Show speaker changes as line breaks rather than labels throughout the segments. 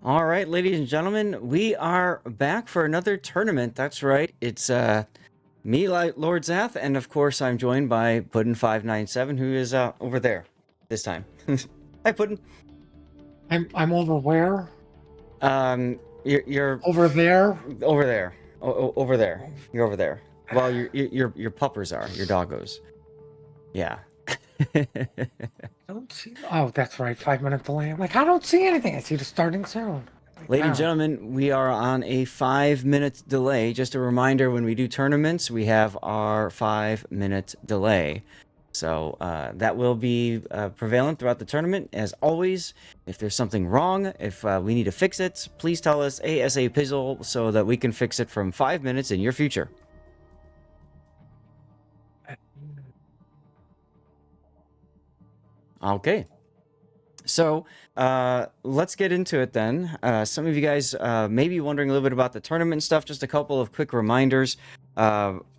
All right, ladies and gentlemen, we are back for another tournament. That's right. It's me, Lord Zath, and of course I'm joined by Puddin597, who is over there this time. Hi, Puddin.
I'm over where?
You're
Over there?
over there. Over there. You're over there. Well, your puppers are your doggos. Yeah.
I don't see. Oh, that's right. 5 minute delay. I'm like, I don't see anything. I see the starting sound. Like,
Ladies and
wow.
gentlemen, we are on a 5-minute delay. Just a reminder, when we do tournaments, we have our 5-minute delay. So that will be prevalent throughout the tournament. As always, if there's something wrong, if we need to fix it, please tell us ASAP so that we can fix it from 5 minutes in your future. Okay. So let's get into it then. Some of you guys may be wondering a little bit about the tournament stuff. Just a couple of quick reminders.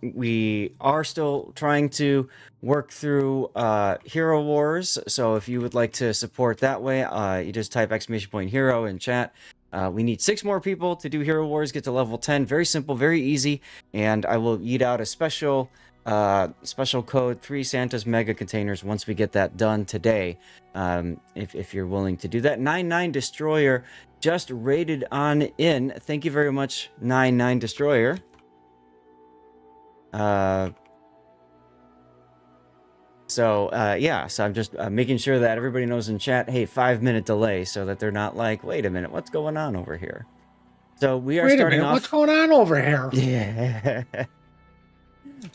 We are still trying to work through Hero Wars. So if you would like to support that way, you just type !hero in chat. We need 6 more people to do Hero Wars, get to level 10. Very simple, very easy. And I will eat out a special code, 3 Santa's mega containers once we get that done today. If you're willing to do that. 99 Destroyer just raided on in. Thank you very much, 99 Destroyer. So I'm just making sure that everybody knows in chat, hey, 5-minute delay, so that they're not like, wait a minute, what's going on over here? So we are starting off.
What's going on over here?
Yeah.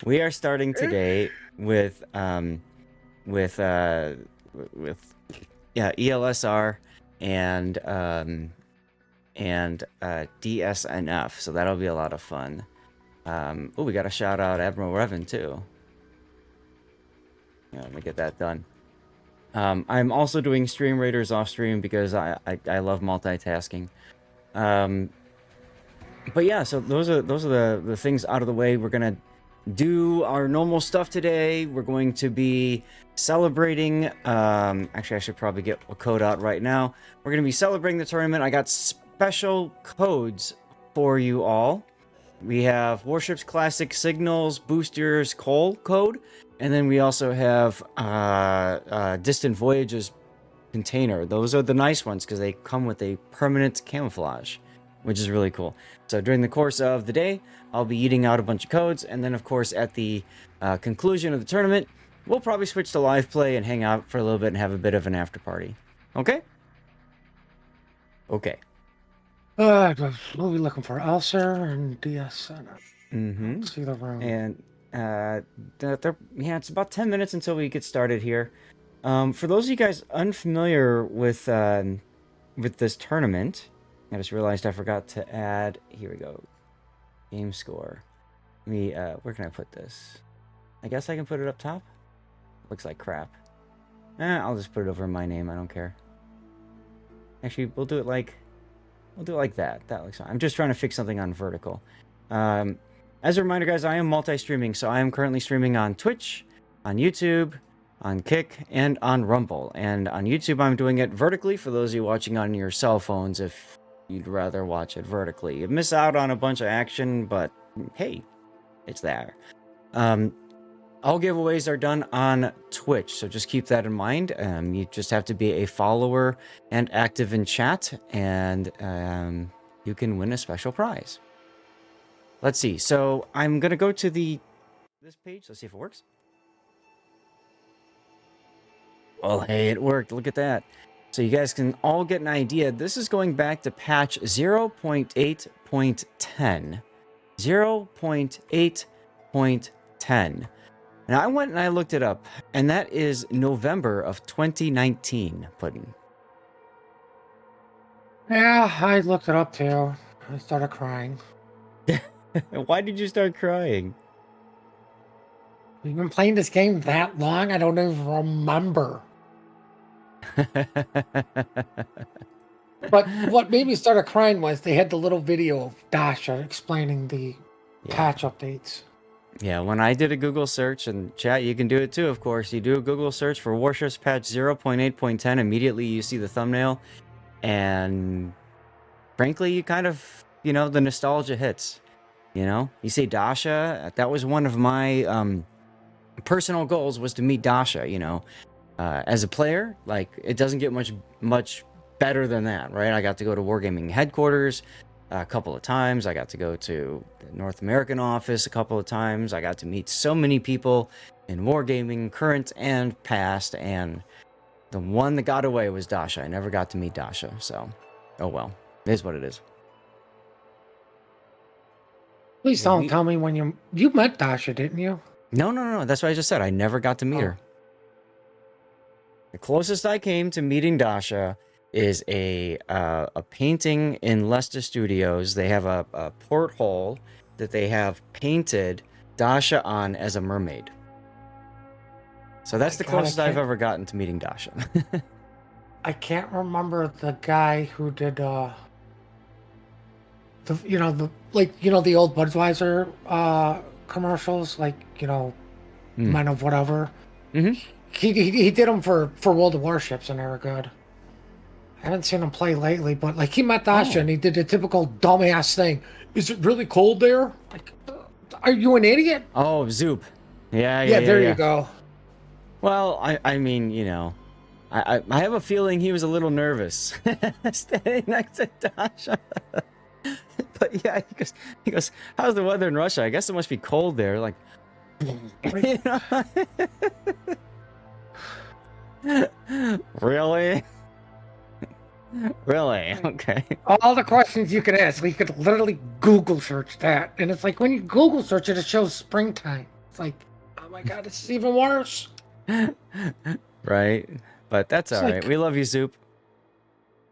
We are starting today with ELSR and DSNF, so that'll be a lot of fun. Oh, we got to shout out Admiral Revan too. Yeah, let me get that done. I'm also doing Stream Raiders off stream because I love multitasking. But yeah, so those are the things out of the way. We're gonna do our normal stuff today. We're going to be celebrating. Actually, I should probably get a code out right now. We're going to be celebrating the tournament. I got special codes for you all. We have Warships Classic Signals Boosters Coal code, and then we also have Distant Voyages container. Those are the nice ones because they come with a permanent camouflage, which is really cool. So during the course of the day, I'll be eating out a bunch of codes, and then of course at the conclusion of the tournament, we'll probably switch to live play and hang out for a little bit and have a bit of an after party. Okay? Okay.
We'll be looking for ELSR and DSNF.
Mm-hmm.
See the room.
And it's about 10 minutes until we get started here. For those of you guys unfamiliar with this tournament, I just realized I forgot to add. Here we go. Game score. Where can I put this? I guess I can put it up top. Looks like crap. I'll just put it over my name. I don't care. Actually, we'll do it like that. That looks fine. I'm just trying to fix something on vertical. As a reminder, guys, I am multi-streaming, so I am currently streaming on Twitch, on YouTube, on Kick, and on Rumble. And on YouTube, I'm doing it vertically for those of you watching on your cell phones. If you'd rather watch it vertically, you miss out on a bunch of action, but hey, it's there. All giveaways are done on Twitch, so just keep that in mind. You just have to be a follower and active in chat, and you can win a special prize. Let's see. So I'm gonna go to this page. Let's see if it works. Well, hey, it worked. Look at that. So you guys can all get an idea. This is going back to patch 0.8.10. 0.8.10. And I went and I looked it up, and that is November of 2019, Puddin.
Yeah, I looked it up too. I started crying.
Why did you start crying?
We've been playing this game that long, I don't even remember. But what made me start crying was they had the little video of Dasha explaining the patch updates.
Yeah, when I did a Google search, and chat, you can do it too, of course. You do a Google search for Warships patch 0.8.10, immediately you see the thumbnail, and frankly, you kind of, the nostalgia hits. You say Dasha. That was one of my personal goals, was to meet Dasha. As a player, like, it doesn't get much better than that, right? I got to go to Wargaming headquarters a couple of times. I got to go to the North American office a couple of times. I got to meet so many people in Wargaming, current and past, and the one that got away was Dasha. I never got to meet Dasha, so oh well. It is what it is.
Please don't tell me when you met Dasha, didn't you?
No. That's what I just said. I never got to meet her. The closest I came to meeting Dasha is a painting in Leicester Studios. They have a porthole that they have painted Dasha on as a mermaid. So that's the closest I've ever gotten to meeting Dasha.
I can't remember the guy who did the old Budweiser commercials, like, Men of Whatever.
Mm-hmm.
He did them for World of Warships, and they were good. I haven't seen him play lately, but like, he met Dasha and he did the typical dumbass thing. Is it really cold there? Like, are you an idiot?
Oh, Zoop. Yeah.
There you go.
Well, I mean, I have a feeling he was a little nervous standing next to Dasha. But yeah, he goes, how's the weather in Russia? I guess it must be cold there. Like, Really? Really? Okay.
All the questions you could ask, you could literally Google search that. And it's like, when you Google search it, it shows springtime. It's like, oh my God, it's even worse.
Right. But that's all right. We love you, Zoop.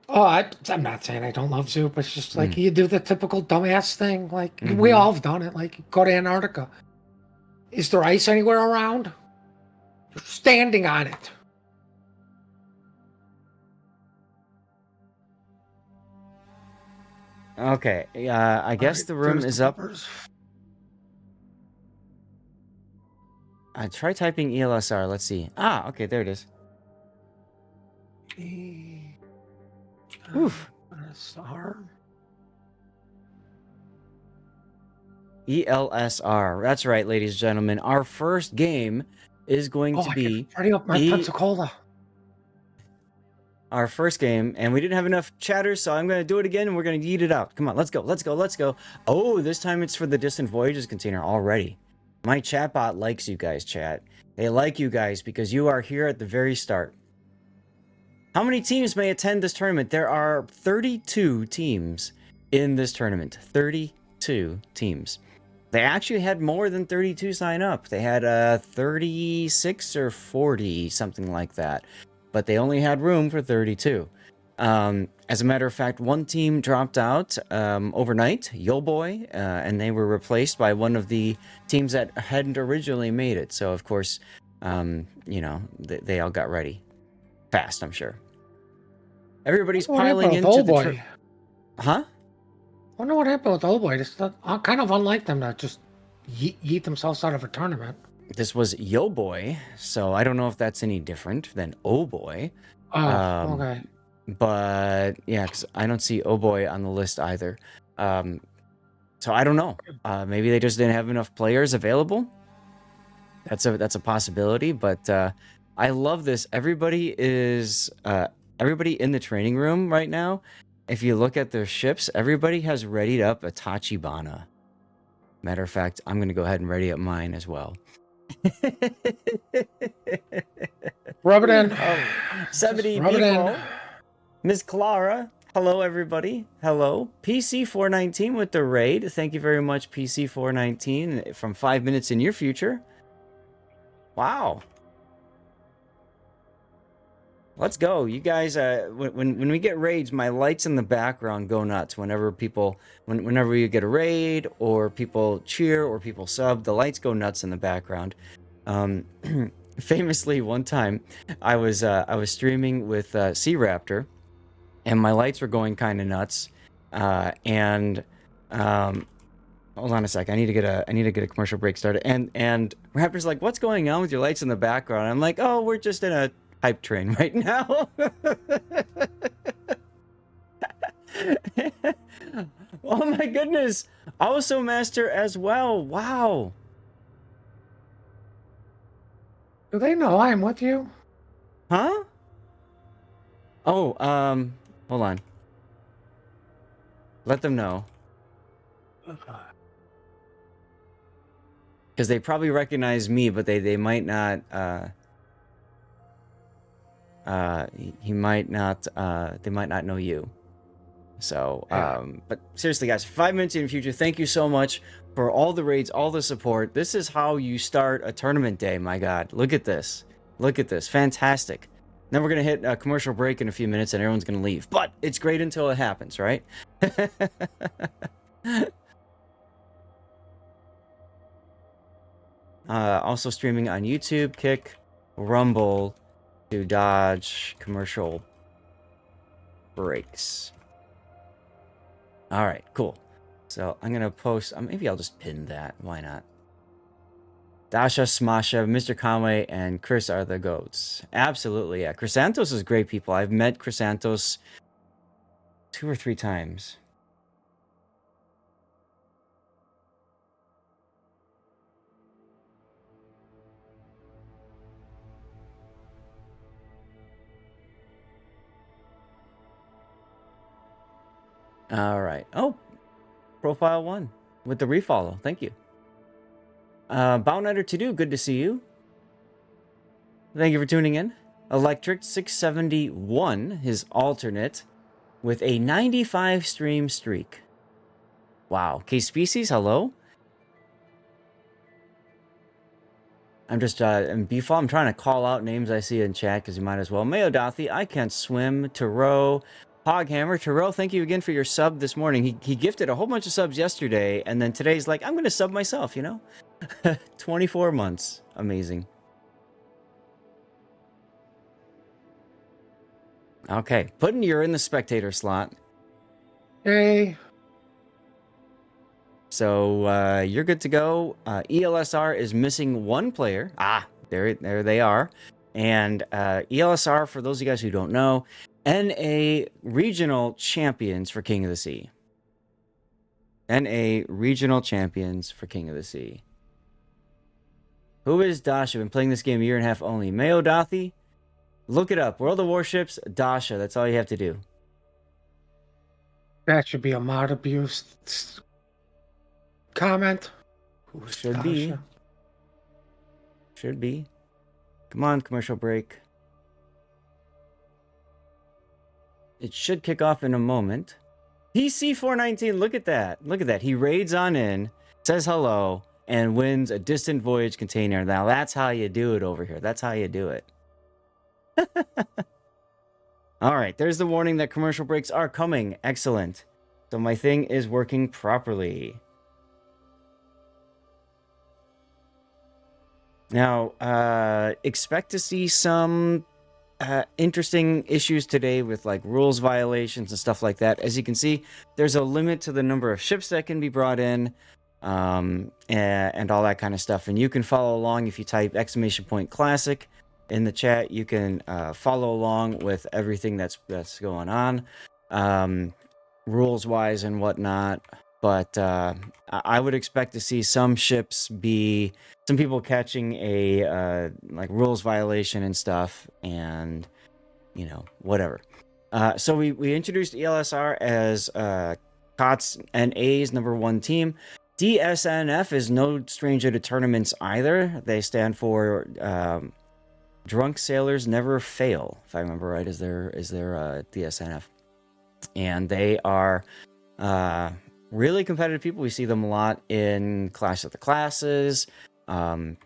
Oh, I'm not saying I don't love Zoop. It's just like, you do the typical dumbass thing. Like, we all have done it. Like, go to Antarctica. Is there ice anywhere around? You're standing on it.
Okay. I guess the room is up. Try typing ELSR. Let's see. Okay. There it is. Oof. ELSR. That's right, ladies and gentlemen. Our first game is going to be
ready up my Pensacola.
Our first game, and we didn't have enough chatters, so I'm going to do it again, and we're going to yeet it out. Come on, let's go. Oh, this time it's for the Distant Voyages container already. My chatbot likes you guys, chat. They like you guys because you are here at the very start. How many teams may attend this tournament? There are 32 teams in this tournament. 32 teams. They actually had more than 32 sign up. They had 36 or 40, something like that. But they only had room for 32. As a matter of fact, one team dropped out overnight, Yo Boy, and they were replaced by one of the teams that hadn't originally made it. So, of course, they all got ready fast, I'm sure. Everybody's piling into the... Huh?
I wonder what happened with Old Boy. It's kind of unlike them to just yeet themselves out of a tournament.
This was Yo Boy, so I don't know if that's any different than Oh Boy.
Okay.
But yeah, because I don't see Oh Boy on the list either. So I don't know. Maybe they just didn't have enough players available. That's a possibility. But I love this. Everybody in the training room right now. If you look at their ships, everybody has readied up a Tachibana. Matter of fact, I'm going to go ahead and ready up mine as well.
Rub it in.
70 people. Miss Clara. Hello, everybody. Hello. PC419 with the raid. Thank you very much, PC419, from 5 minutes in your future. Wow. Let's go. You guys, when we get raids, my lights in the background go nuts whenever you get a raid or people cheer or people sub, the lights go nuts in the background. Famously, one time I was streaming with Sea Raptor, and my lights were going kind of nuts. Hold on a sec. I need to get a commercial break started. And Raptor's like, "What's going on with your lights in the background?" I'm like, "Oh, we're just in a hype train right now." my goodness. Also master as well. Wow.
Do they know I'm with you?
Huh? Oh, hold on. Let them know. Because they probably recognize me, but they might not, he might not, they might not know you. So,
Yeah.
but seriously, guys, 5 minutes in the future, thank you so much for all the raids, all the support. This is how you start a tournament day, my God. Look at this. Look at this. Fantastic. Then we're going to hit a commercial break in a few minutes and everyone's going to leave. But it's great until it happens, right? Also streaming on YouTube, Kick, Rumble to dodge commercial breaks. All right, cool. So I'm going to post, maybe I'll just pin that. Why not? Dasha, Smasha, Mr. Conway, and Chris are the goats. Absolutely, yeah. Chrysanthos is great people. I've met Chrysanthos 2 or 3 times. All right. Oh, profile 1 with the refollow. Thank you. Boundnighter to do. Good to see you. Thank you for tuning in. Electric 671, his alternate, with a 95 stream streak. Wow. K Species, hello. I'm just, in Beefall, I'm trying to call out names I see in chat because you might as well. Mayodathi, I Can't Swim, Taro, Hoghammer. Taro, thank you again for your sub this morning. He gifted a whole bunch of subs yesterday, and then today's like, I'm going to sub myself, you know? 24 months. Amazing. Okay, Puddin', you're in the spectator slot.
Hey.
So you're good to go. ELSR is missing 1 player. Ah, there they are. And ELSR, for those of you guys who don't know, NA regional champions for King of the Sea. NA regional champions for King of the Sea. Who is Dasha? Been playing this game a year and a half only. Mayodathi? Look it up. World of Warships, Dasha. That's all you have to do.
That should be a mod abuse comment. Who's
Should
Dasha?
be. Should be. Come on, commercial break. It should kick off in a moment. PC419, look at that. Look at that. He raids on in, says hello, and wins a distant voyage container. Now that's how you do it over here. That's how you do it. All right, there's the warning that commercial breaks are coming. Excellent. So my thing is working properly. Now, expect to see some interesting issues today with like rules violations and stuff like that. As you can see, there's a limit to the number of ships that can be brought in, and all that kind of stuff. And you can follow along if you type !classic in the chat. You can follow along with everything that's going on, rules wise and whatnot. But I would expect to see some ships be, some people catching a like rules violation and stuff, and you know, whatever. So we introduced ELSR as COTS NA's #1 team. DSNF is no stranger to tournaments either. They stand for Drunk Sailors Never Fail, if I remember right, is their DSNF. And they are really competitive people. We see them a lot in Clash of the Classes, and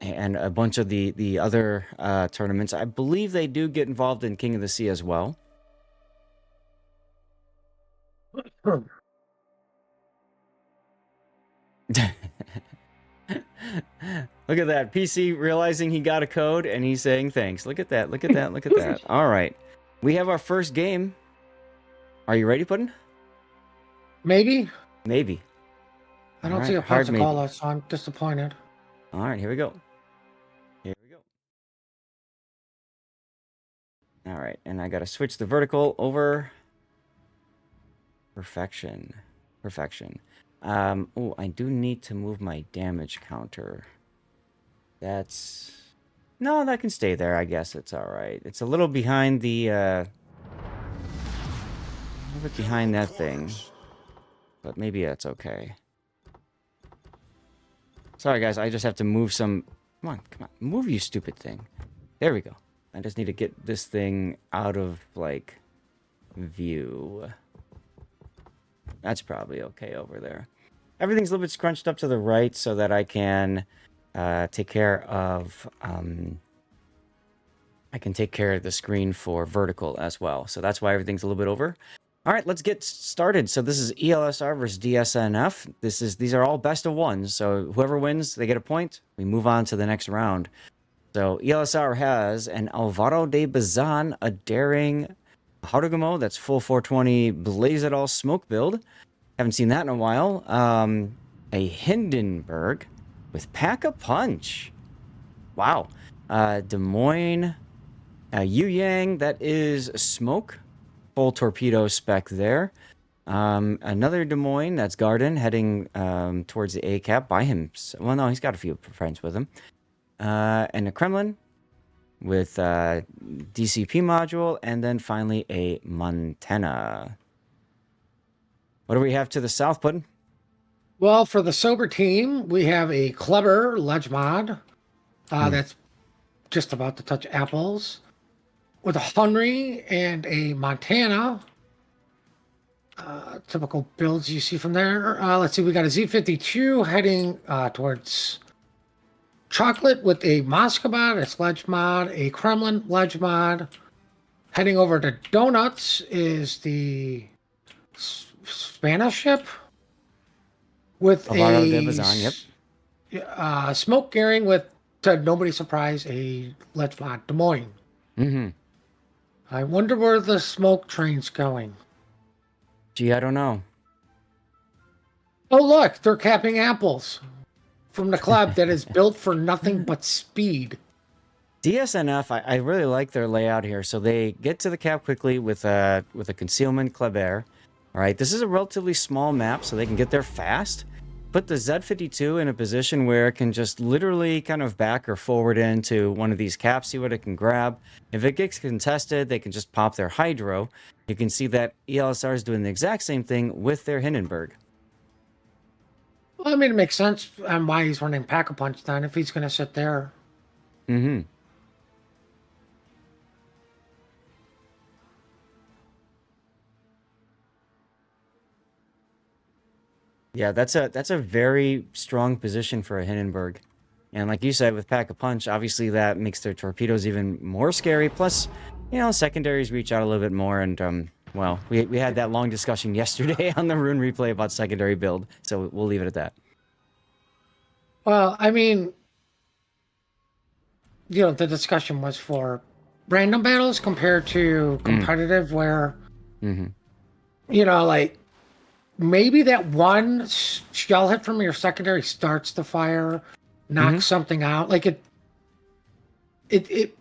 a bunch of the other tournaments. I believe they do get involved in King of the Sea as well. Look at that. PC realizing he got a code and he's saying thanks. Look at that. Look at that. Look at that. All right. We have our first game. Are you ready, Puddin'?
Maybe.
Maybe.
I don't
All
see
right,
a
hard
Pensacola, so I'm disappointed.
All right, here we go. Here we go. All right, and I got to switch the vertical over. Perfection. Perfection. Oh, I do need to move my damage counter. That's... No, that can stay there. I guess it's all right. It's a little behind the, a little bit behind that thing. But maybe that's okay. Sorry, guys. I just have to move some... Come on. Move, you stupid thing. There we go. I just need to get this thing out of, like, view. That's probably okay over there. Everything's a little bit scrunched up to the right so that I can take care of... I can take care of the screen for vertical as well. So that's why everything's a little bit over. All right, let's get started. So this is ELSR versus DSNF. These are all best of ones. So whoever wins, they get a point. We move on to the next round. So ELSR has an Alvaro de Bazan, a daring Harugumo, that's full 420 Blaze It All smoke build. Haven't seen that in a while. A Hindenburg with Pack-a-Punch. Wow. Des Moines, Yu Yang, that is smoke. Full torpedo spec there. Another Des Moines, that's Garden, heading towards the A-cap by him. Well, no, he's got a few friends with him. And a Kremlin with DCP module, and then finally a Montana. What do we have to the south, Puddin?
Well, for the sober team, we have a Kleber Ledge Mod that's just about to touch apples, with a Henry and a Montana. Typical builds you see from there. Let's see, we got a Z52 heading towards Chocolate with a Moscabot, a Sledge Mod, a Kremlin Ledge Mod. Heading over to Donuts is the Spanish ship with
Alvaro de Bazan, yep.
Smoke gearing with, to nobody's surprise, a Ledge Mod Des Moines.
Mm-hmm.
I wonder where the smoke train's going.
Gee, I don't know.
Oh, look, they're capping apples from the club that is built for nothing but speed.
DSNF, I really like their layout here. So they get to the cap quickly with a concealment Kleber. All right, this is a relatively small map, so they can get there fast. Put the Z52 in a position where it can just literally kind of back or forward into one of these caps, see what it can grab. If it gets contested, they can just pop their Hydro. You can see that ELSR is doing the exact same thing with their Hindenburg.
Well, I mean, it makes sense on why he's running Pack-a-Punch then, if he's going to sit there.
Mm-hmm. Yeah, that's a very strong position for a Hindenburg. And like you said, with Pack-a-Punch, obviously that makes their torpedoes even more scary. Plus, you know, secondaries reach out a little bit more. And, well, we had that long discussion yesterday on the Rune replay about secondary build. So we'll leave it at that.
Well, I mean, you know, the discussion was for random battles compared to competitive where, you know, like, maybe that one shell hit from your secondary starts the fire, knocks something out. Like it's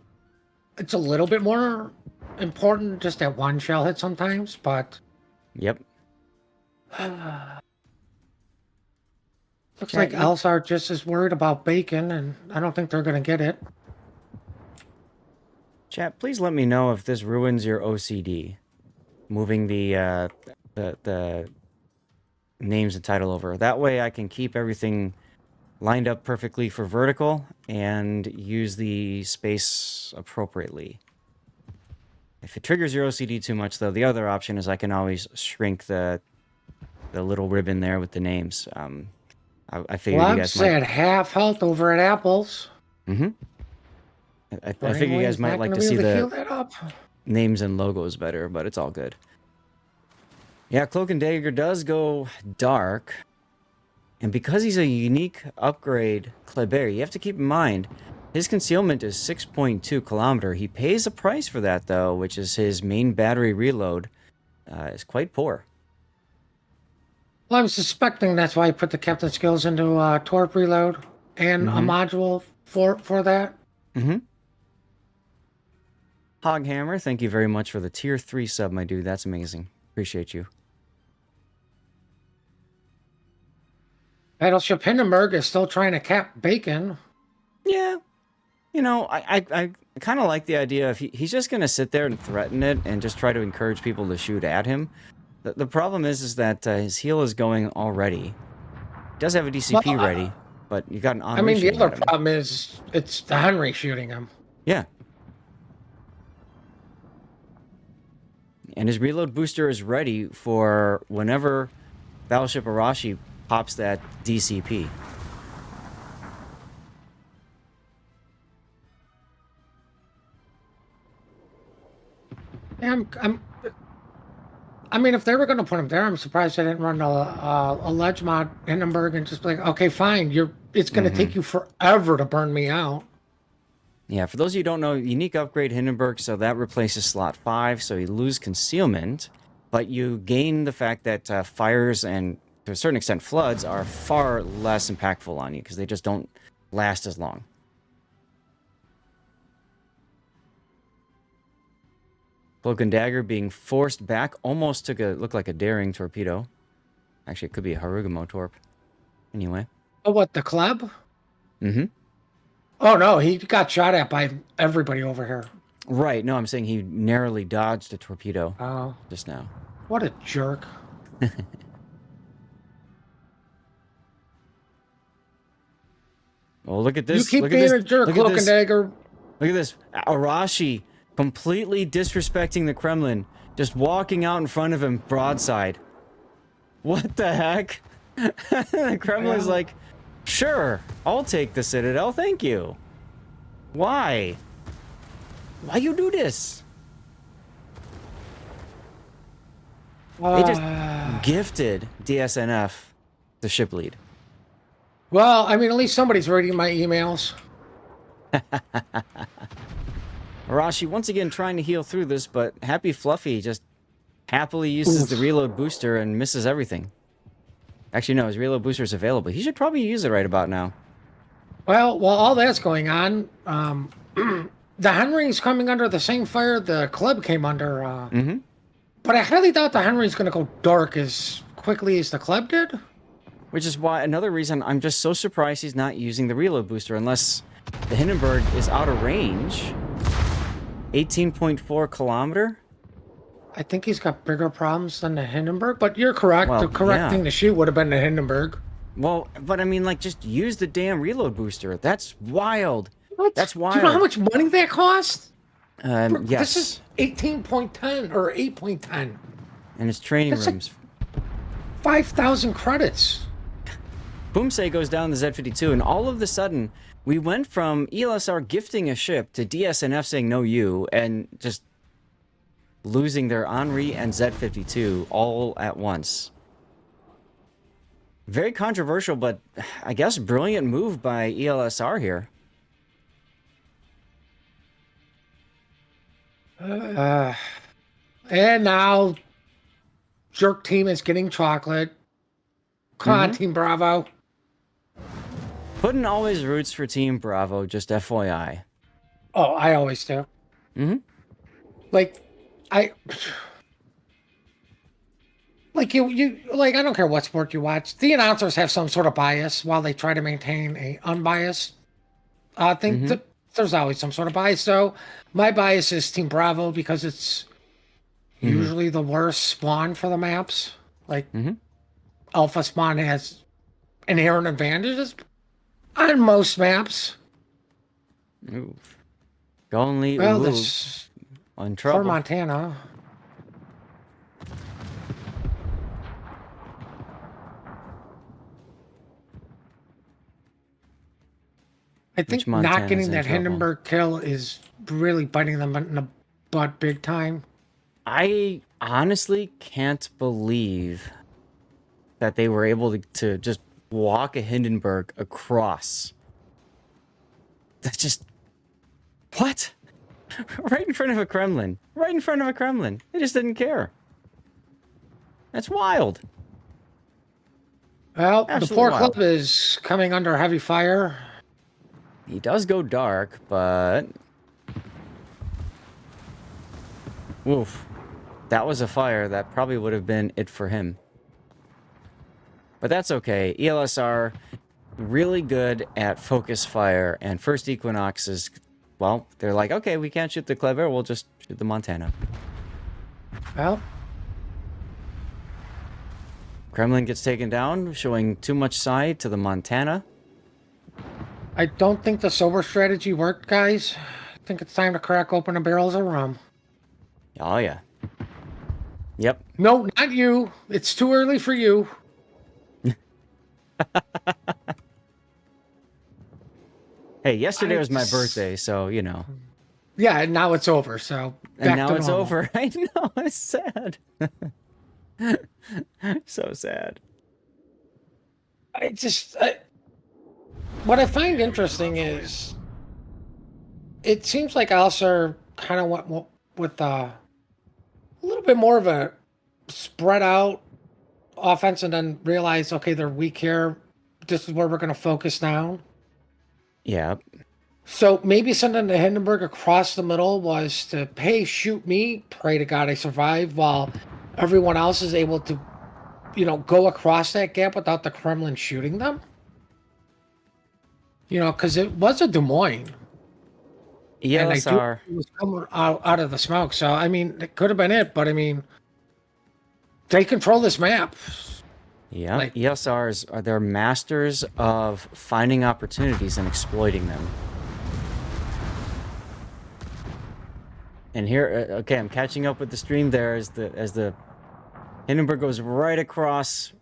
a little bit more important just that one shell hit sometimes, but
yep.
Looks like ELSR just as worried about bacon, and I don't think they're going to get it.
Chat, please let me know if this ruins your OCD. Moving the names and title over. That way I can keep everything lined up perfectly for vertical and use the space appropriately. If it triggers your OCD too much, though, the other option is I can always shrink the little ribbon there with the names. I figured you guys might...
at half health over at Apples.
I figured you guys might like to see the names and logos better, but it's all good. Yeah, Cloak and Dagger does go dark. And because he's a unique upgrade Kleber, you have to keep in mind, his concealment is 6.2 kilometer. He pays a price for that, though, which is his main battery reload is quite poor.
Well, I'm suspecting that's why I put the captain skills into torp reload and a module for that.
Hoghammer, thank you very much for the tier 3 sub, my dude. That's amazing. Appreciate you.
Battleship Hindenburg is still trying to cap bacon.
Yeah. You know, I kind of like the idea of he's just going to sit there and threaten it and just try to encourage people to shoot at him. The problem is that his heel is going already. He does have a DCP
Well,
ready, but you got an
I
Henri
mean, the
shooting
other
at him.
problem is it's the Henry shooting him.
Yeah. And his reload booster is ready for whenever Battleship Arashi pops that DCP.
Yeah, I mean, if they were going to put him there, I'm surprised they didn't run a ledge mod Hindenburg and just be like, okay, fine, it's going to take you forever to burn me out.
Yeah, for those of you who don't know, unique upgrade Hindenburg, so that replaces slot 5, so you lose concealment, but you gain the fact that fires and, to a certain extent, floods are far less impactful on you, because they just don't last as long. Cloak and Dagger being forced back almost looked like a daring torpedo. Actually, it could be a Harugamo torp. Anyway.
Oh, what, the club?
Mm-hmm.
Oh, no, he got shot at by everybody over here.
Right, no, I'm saying he narrowly dodged a torpedo just now.
What a jerk.
Oh, look at this.
You keep being a jerk, Cloak and Dagger.
Look at this. Arashi completely disrespecting the Kremlin. Just walking out in front of him broadside. What the heck? The Kremlin's like, sure, I'll take the Citadel, thank you. Why? Why you do this? They just gifted DSNF the ship lead.
Well, I mean, at least somebody's reading my emails.
Arashi once again trying to heal through this, but Happy Fluffy just happily uses the reload booster and misses everything. Actually, no, his reload booster is available. He should probably use it right about now.
Well, while all that's going on, the Henry's coming under the same fire the club came under. But I highly doubt the Henry's going to go dark as quickly as the club did.
Which is why another reason I'm just so surprised he's not using the reload booster unless the Hindenburg is out of range. 18.4 kilometer?
I think he's got bigger problems than the Hindenburg, but you're correct.
Well,
the correct thing to shoot would have been the Hindenburg.
Well, but I mean, like, just use the damn reload booster. That's wild.
What?
That's wild.
Do you know how much money that cost?
Yes.
This is 18.10 or 8.10.
And it's training rooms.
Like 5,000 credits.
Boomsay goes down the Z-52, and all of a sudden, we went from ELSR gifting a ship to DSNF saying no you, and just losing their Henri and Z-52 all at once. Very controversial, but I guess brilliant move by ELSR here.
And now, Jerk Team is getting chocolate. Come on, Team Bravo.
Puddin' always roots for Team Bravo, just FYI.
Oh, I always do. Like, I don't care what sport you watch. The announcers have some sort of bias while they try to maintain a unbiased thing. There's always some sort of bias. So my bias is Team Bravo because it's usually the worst spawn for the maps. Like, Alpha spawn has inherent advantages on most maps.
Ooh. Only
this
on trouble.
for Montana. I think not getting that Hindenburg kill is really biting them in the butt big time.
I honestly can't believe that they were able to just walk a Hindenburg across. That's just... What? Right in front of a Kremlin. Right in front of a Kremlin. They just didn't care. That's wild.
Well,
Absolutely
the poor
wild.
club is coming under heavy fire.
He does go dark, but... Woof. That was a fire that probably would have been it for him. But that's okay. ELSR, really good at focus fire, and First Equinox is, well, they're like, okay, we can't shoot the Clever, we'll just shoot the Montana.
Well,
Kremlin gets taken down, showing too much side to the Montana.
I don't think the sober strategy worked, guys. I think it's time to crack open the barrels of rum.
Oh, yeah. Yep.
No, not you. It's too early for you.
Hey, yesterday was my birthday, so, you know.
Yeah, and now it's over, so
And now it's
normal.
over. I know, it's sad. So sad.
What I find interesting is it seems like ELSR kind of went with a little bit more of a spread out offense and then realized, okay, they're weak here. This is where we're going to focus now.
Yeah.
So maybe sending the Hindenburg across the middle was to, hey, shoot me, pray to God I survive, while everyone else is able to, go across that gap without the Kremlin shooting them. Because it was a Des Moines.
ELSR.
And it was coming out of the smoke. So, I mean, it could have been it, but I mean, they control this map.
Yeah, ELSRs are they're masters of finding opportunities and exploiting them. And here, okay, I'm catching up with the stream there as the Hindenburg goes right across.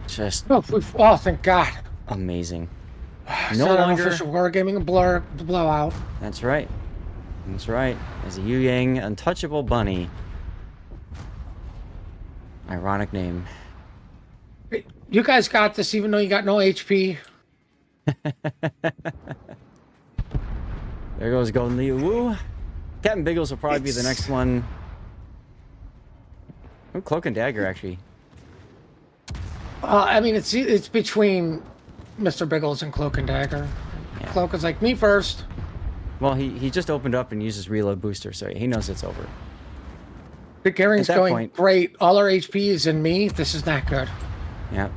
Just
Oh, thank God.
amazing.
No longer official wargaming blowout.
That's right. That's right. As a Yu Yang untouchable bunny. Ironic name.
You guys got this, even though you got no HP.
There goes Golden Liu Wu. Captain Biggles will probably be the next one. Oh, Cloak and Dagger, actually.
I mean, it's between Mr. Biggles and Cloak and Dagger. Yeah. Cloak is like, me first.
Well, he just opened up and uses reload booster, so he knows it's over.
The Garing's going, great. All our HP is in me. This is not good.
Yeah.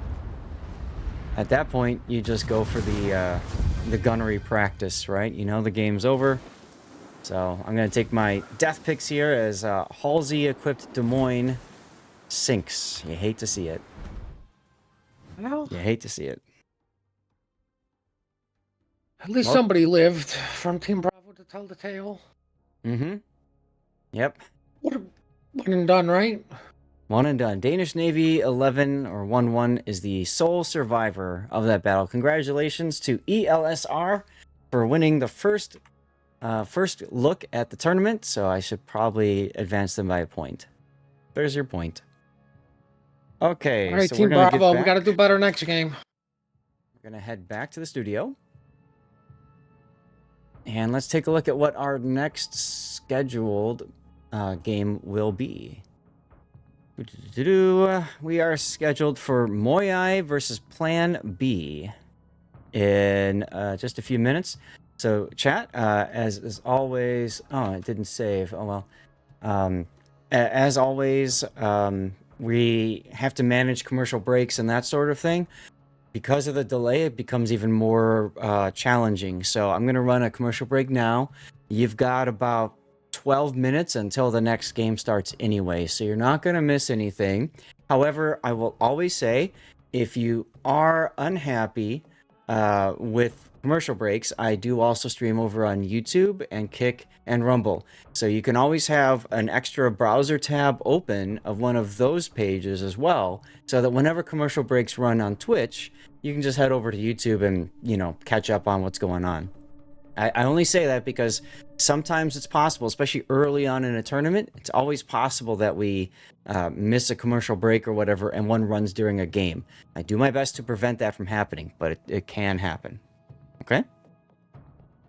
At that point, you just go for the gunnery practice, right? You know the game's over. So I'm going to take my death picks here as Halsey-equipped Des Moines sinks. You hate to see it.
Well,
you hate to see it.
At least somebody lived from Team Bravo to tell the tale.
Mm-hmm. Yep.
One and done, right?
One and done. Danish Navy 11 or 1-1 is the sole survivor of that battle. Congratulations to ELSR for winning the first look at the tournament. So I should probably advance them by a point. There's your point. Okay.
All right,
so
Team Bravo, we got to do better next game.
We're going to head back to the studio. And let's take a look at what our next scheduled game will be. We are scheduled for MOYAI versus PLANB in just a few minutes. So chat, as always, oh, it didn't save. Oh well. As always, we have to manage commercial breaks and that sort of thing. Because of the delay, it becomes even more challenging. So I'm going to run a commercial break now. You've got about 12 minutes until the next game starts anyway, so you're not going to miss anything. However, I will always say, if you are unhappy with commercial breaks, I do also stream over on YouTube and Kick and Rumble. So you can always have an extra browser tab open of one of those pages as well, so that whenever commercial breaks run on Twitch, you can just head over to YouTube and, catch up on what's going on. I only say that because sometimes it's possible, especially early on in a tournament, it's always possible that we miss a commercial break or whatever, and one runs during a game. I do my best to prevent that from happening, but it can happen. Okay?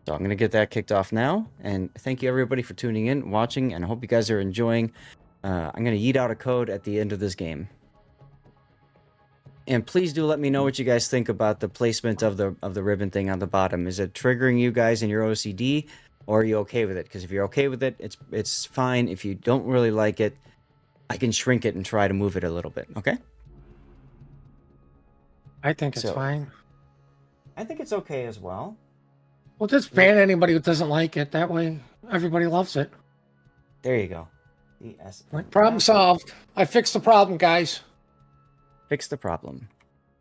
So I'm going to get that kicked off now, and thank you everybody for tuning in, watching, and I hope you guys are enjoying. I'm going to yeet out a code at the end of this game. And please do let me know what you guys think about the placement of the ribbon thing on the bottom. Is it triggering you guys in your OCD, or are you okay with it? Because if you're okay with it, it's fine. If you don't really like it, I can shrink it and try to move it a little bit. Okay.
I think it's
So
fine.
I think it's okay as well.
Well, just ban anybody who doesn't like it. That way, everybody loves it.
There you go. DSNF.
Like, problem solved. I fixed the problem, guys.
Fix the problem.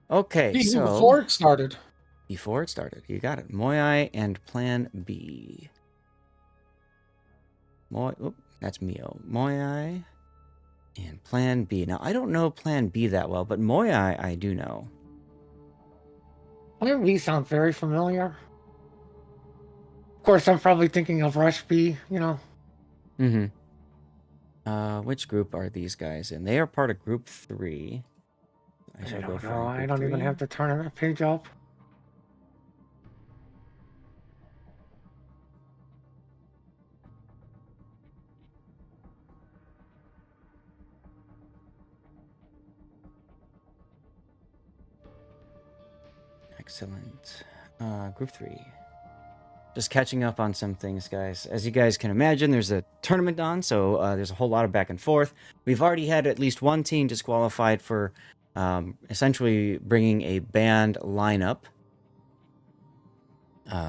Okay,
Even
so
before it started.
before it started, you got it. MOYAI and Plan B. That's Mio. MOYAI and Plan B. Now, I don't know Plan B that well, but MOYAI I do know.
Plan B sounds very familiar. Of course, I'm probably thinking of Rush B, you know.
Mm-hmm. Which group are these guys in? They are part of Group 3.
I don't know. I don't even have the tournament page up.
Excellent. Group 3. Just catching up on some things, guys. As you guys can imagine, there's a tournament on, so there's a whole lot of back and forth. We've already had at least one team disqualified for essentially bringing a banned lineup.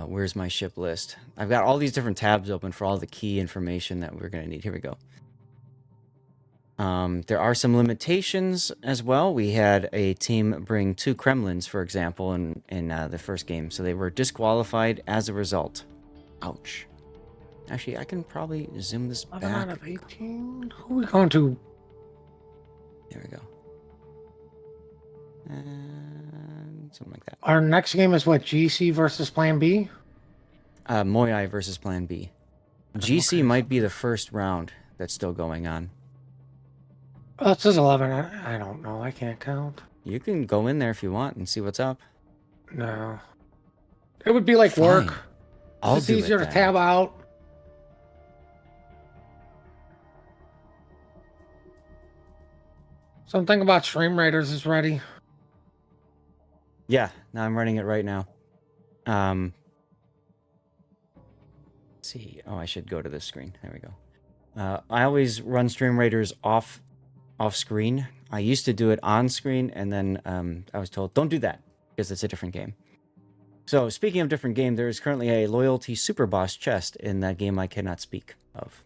Where's my ship list? I've got all these different tabs open for all the key information that we're going to need. Here we go. There are some limitations as well. We had a team bring 2 Kremlins, for example, in the first game. So they were disqualified as a result. Ouch. Actually, I can probably zoom this
11
back.
out of 18? Who are we going to?
There we go. And something like that.
Our next game is what? GC versus Plan B?
MOYAI versus Plan B. GC might be the first round that's still going on.
Oh, it says 11. I don't know. I can't count.
You can go in there if you want and see what's up.
No. It would be like
Fine.
work.
It's
easier to tab out. Something about Stream Raiders is ready.
Yeah, now I'm running it right now. Let's see. Oh, I should go to this screen. There we go. I always run Stream Raiders off screen. I used to do it on screen, and then I was told, don't do that, because it's a different game. So, speaking of different game, there is currently a Loyalty Super Boss chest in that game I cannot speak of.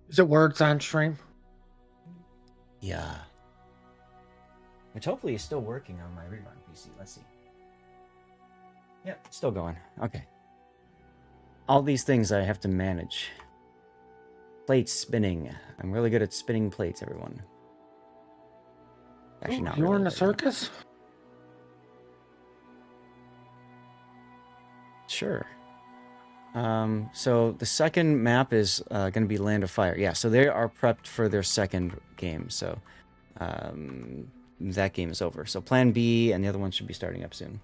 Is it words on stream?
Yeah. Which hopefully is still working on my rerun PC. Let's see. Yep, still going. Okay. All these things I have to manage. Plates spinning. I'm really good at spinning plates, everyone. Actually, not
You're
really,
in the
but-
circus?
Sure. So the second map is going to be Land of Fire. Yeah, so they are prepped for their second game. So that game is over. So Plan B and the other one should be starting up soon.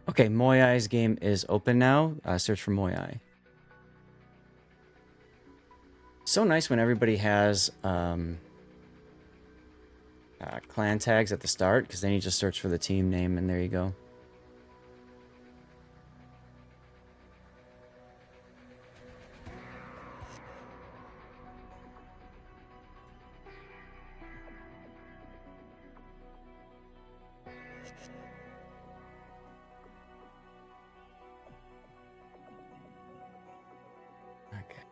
Okay, MOYAI's game is open now. Search for MOYAI. So nice when everybody has clan tags at the start, because then you just search for the team name and there you go. Okay.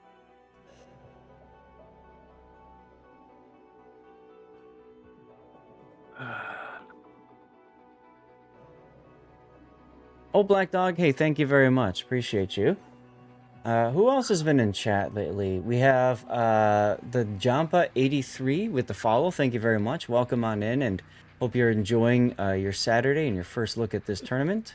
Oh, Black Dog, hey, thank you very much. Appreciate you. Who else has been in chat lately? We have the Jampa83 with the follow. Thank you very much. Welcome on in, and hope you're enjoying your Saturday and your first look at this tournament.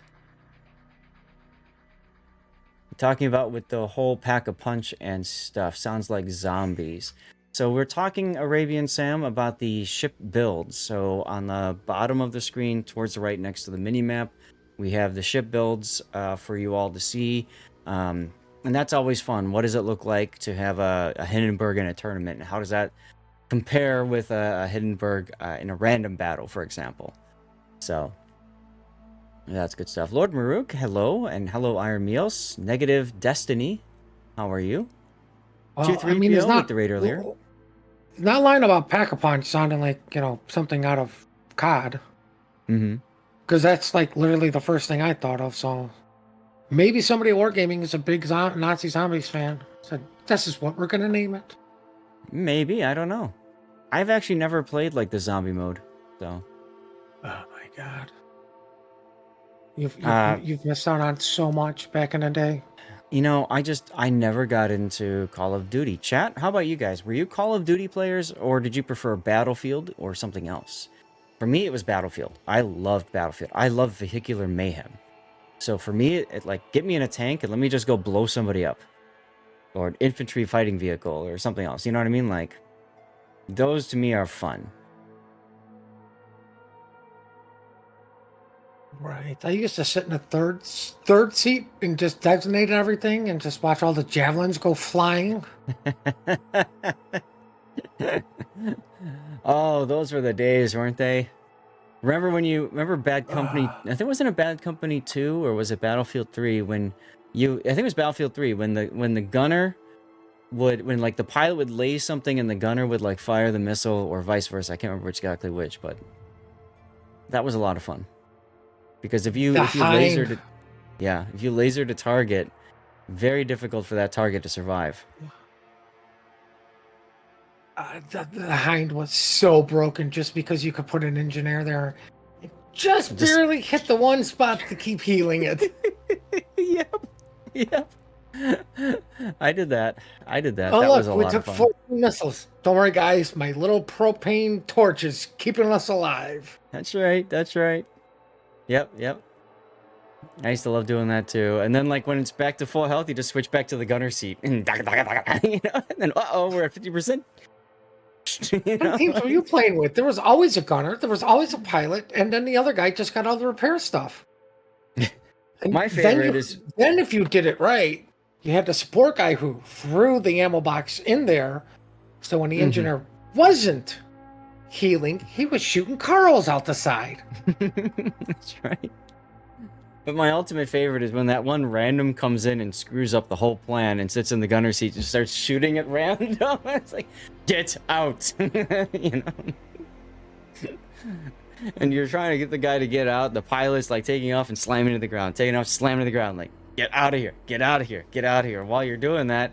Talking about with the whole Pack-a-Punch and stuff. Sounds like zombies. So we're talking, Arabian Sam, about the ship builds. So on the bottom of the screen, towards the right next to the mini-map, we have the ship builds for you all to see. And that's always fun. What does it look like to have a Hindenburg in a tournament? And how does that compare with a Hindenburg in a random battle, for example? So That's good stuff. Lord Maruk, hello, and hello Iron Meals. Negative Destiny, how are you?
Well, I mean,
23PO with the raid earlier.
not lying about Pack-a-Punch sounding like, something out of COD.
Mm-hmm.
Because that's like literally the first thing I thought of. So maybe somebody at Wargaming is a big Nazi Zombies fan. Said, this is what we're going to name it.
Maybe, I don't know. I've actually never played like the zombie mode, so.
Oh my god.
Uh,
You've missed out on so much back in the day.
You know, I never got into Call of Duty. Chat, how about you guys? Were you Call of Duty players, or did you prefer Battlefield or something else? For me, it was Battlefield. I loved Battlefield. I love vehicular mayhem. So for me, it like, get me in a tank and let me just go blow somebody up. Or an infantry fighting vehicle or something else. You know what I mean? Like, those to me are fun.
Right. I used to sit in the third seat and just designate everything and just watch all the javelins go flying.
Oh, those were the days, weren't they? Remember Bad Company? I think it wasn't a Bad Company 2 or was it Battlefield 3 when I think it was Battlefield 3 when the gunner when like the pilot would lay something and the gunner would like fire the missile or vice versa. I can't remember exactly which, but that was a lot of fun. Because if you lasered it, yeah, if you lasered a target, very difficult for that target to survive.
The Hind was so broken just because you could put an engineer there. It just barely hit the one spot to keep healing it.
Yep. I did that.
Oh,
that
look,
was a
we
lot
took
of fun.
4 missiles. Don't worry, guys. My little propane torch is keeping us alive.
That's right. Yep. I used to love doing that too. And then like when it's back to full health, you just switch back to the gunner seat. And and then we're at 50%.
What teams were you playing with? There was always a gunner, there was always a pilot, and then the other guy just got all the repair stuff.
My favorite is
then if you did it right, you had the support guy who threw the ammo box in there. So when the engineer wasn't healing, he was shooting Carls out the side.
That's right. But my ultimate favorite is when that one random comes in and screws up the whole plan and sits in the gunner seat and starts shooting at random. It's like, get out, you know. And you're trying to get the guy to get out. The pilot's like taking off and slamming to the ground, taking off, slamming to the ground, like, get out of here, get out of here, get out of here. While you're doing that,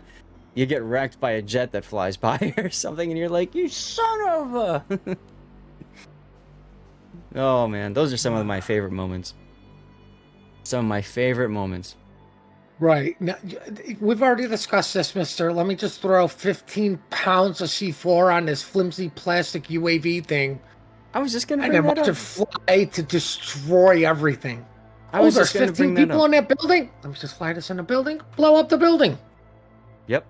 you get wrecked by a jet that flies by or something, and you're like, you son of a. Oh man, those are some of my favorite moments. Some of my favorite moments.
Right. Now, we've already discussed this, mister. Let me just throw 15 pounds of C4 on this flimsy plastic UAV thing.
I was just going to
and
bring
then
that
watch
up.
it fly to destroy everything.
There's
just 15 people in that building. Let me just fly this in the building. Blow up the building.
Yep.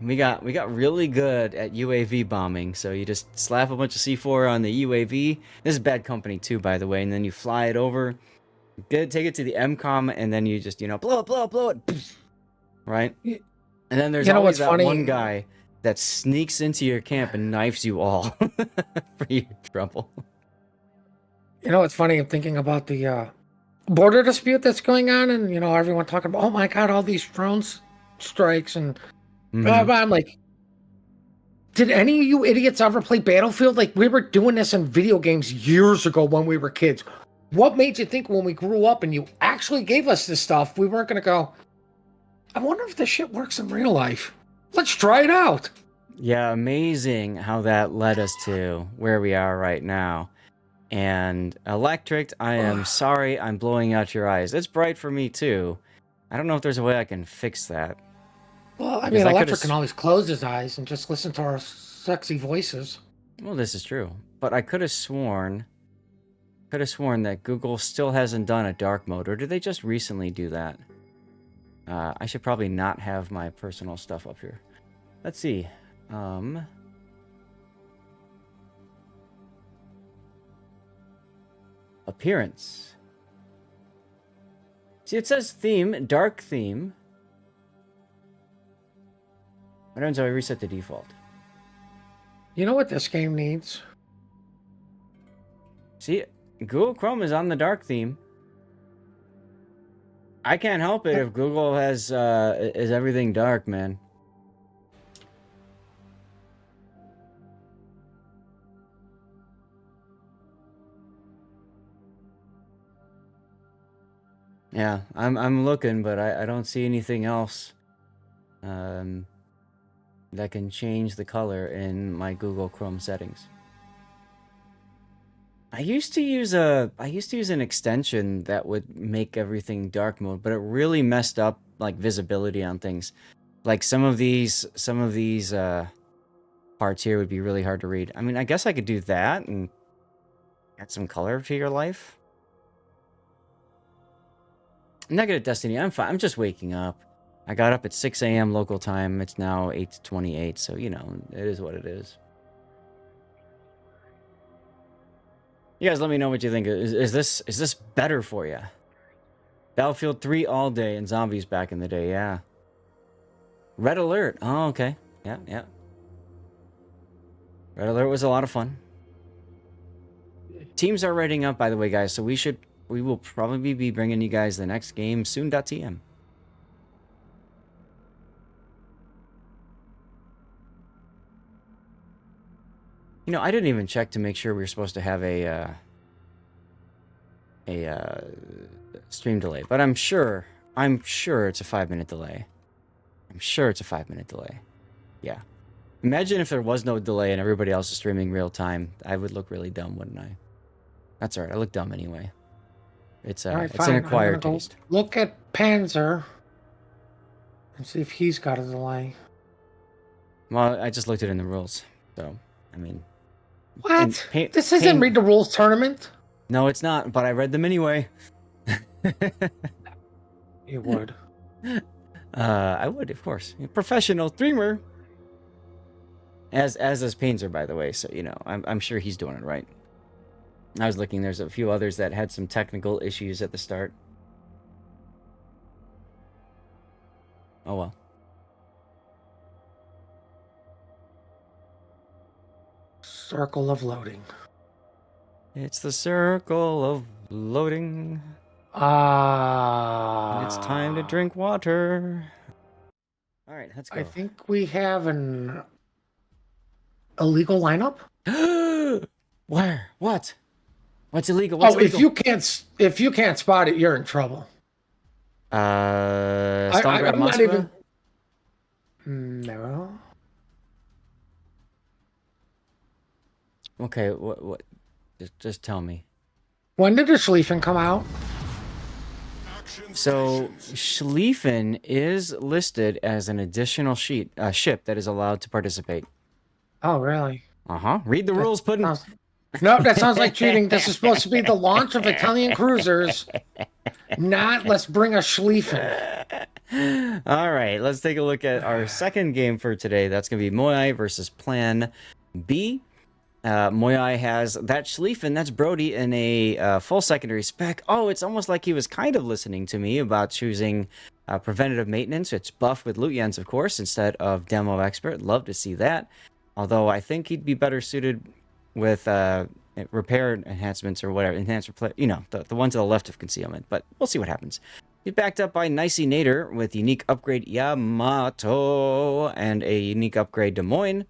We got really good at UAV bombing. So you just slap a bunch of C4 on the UAV. This is Bad Company 2, by the way. And then you fly it over. Take it to the MCOM, and then you just, blow it. Right? And then there's always that one guy that sneaks into your camp and knifes you all for your trouble.
You know, it's funny. I'm thinking about the border dispute that's going on, and, everyone talking about, oh my God, all these drone strikes. And I'm like, did any of you idiots ever play Battlefield? Like, we were doing this in video games years ago when we were kids. What made you think when we grew up and you actually gave us this stuff, we weren't going to go, I wonder if this shit works in real life. Let's try it out.
Yeah, amazing how that led us to where we are right now. And Electric, I am sorry I'm blowing out your eyes. It's bright for me too. I don't know if there's a way I can fix that.
Well, I mean, Electric can always close his eyes and just listen to our sexy voices.
Well, this is true. But I could have sworn that Google still hasn't done a dark mode, or did they just recently do that? I should probably not have my personal stuff up here. Let's see. Appearance. See, it says theme, dark theme. What happens if I reset the default?
You know what this game needs?
See, Google Chrome is on the dark theme. I can't help it if Google has is everything dark, man. Yeah, I'm looking, but I don't see anything else that can change the color in my Google Chrome settings. I used to use an extension that would make everything dark mode, but it really messed up like visibility on things. Like some of these parts here would be really hard to read. I mean, I guess I could do that and add some color to your life. I'm not good at Destiny. I'm fine. I'm just waking up. I got up at 6 a.m. local time. It's now 8:28, so you know, it is what it is. You guys let me know what you think. Is this better for you? Battlefield 3 all day and zombies back in the day, yeah. Red Alert. Oh, okay. Yeah, yeah. Red Alert was a lot of fun. Teams are writing up, by the way, guys, so we will probably be bringing you guys the next game soon.tm. You know, I didn't even check to make sure we were supposed to have a stream delay, but I'm sure it's a 5-minute delay. I'm sure it's a 5-minute delay. Yeah. Imagine if there was no delay and everybody else is streaming real time. I would look really dumb, wouldn't I? That's all right. I look dumb anyway. It's
right,
it's an acquired taste.
Look at Panzer and see if he's got a delay.
Well, I just looked it in the rules, so I mean.
What? This isn't Read the Rules tournament.
No, it's not. But I read them anyway.
You would.
I would, of course. Professional streamer. As is Painter, by the way. So you know, I'm sure he's doing it right. I was looking. There's a few others that had some technical issues at the start. Oh well.
Circle of loading.
It's the circle of loading. It's time to drink water. All right, let's go.
I think we have an illegal lineup.
Where? What? What's illegal? What's illegal?
if you can't spot it, you're in trouble.
I'm not even.
No.
Okay, what? Just tell me.
When did the Schlieffen come out?
So Schlieffen is listed as an additional ship that is allowed to participate.
Oh, really?
Read the rules, Puddin'.
No, that sounds like cheating. This is supposed to be the launch of Italian cruisers, not let's bring a Schlieffen.
All right, let's take a look at our second game for today. That's going to be MOYAI versus PLANB. MOYAI has that Schlieffen, that's Brody, in a full secondary spec. Oh, it's almost like he was kind of listening to me about choosing preventative maintenance. It's buff with Lutjens, of course, instead of demo expert. Love to see that. Although I think he'd be better suited with repair enhancements or whatever. You know, the one to the left of concealment. But we'll see what happens. He's backed up by Nicey Nader with unique upgrade Yamato and a unique upgrade Des Moines.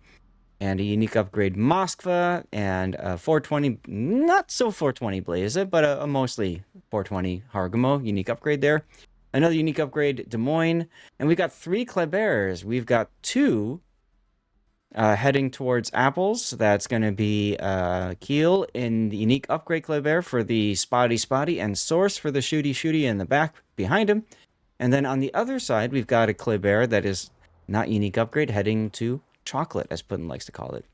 And a unique upgrade Moskva, and a 420, not so 420 Blaze, but a mostly 420 Hargamo, unique upgrade there. Another unique upgrade Des Moines, and we've got 3 Klebers. We've got 2 heading towards Apples. That's going to be Kiel in the unique upgrade Kleber for the Spotty, and Source for the Shooty in the back behind him. And then on the other side, we've got a Kleber that is not unique upgrade heading to Chocolate, as Puddin likes to call it.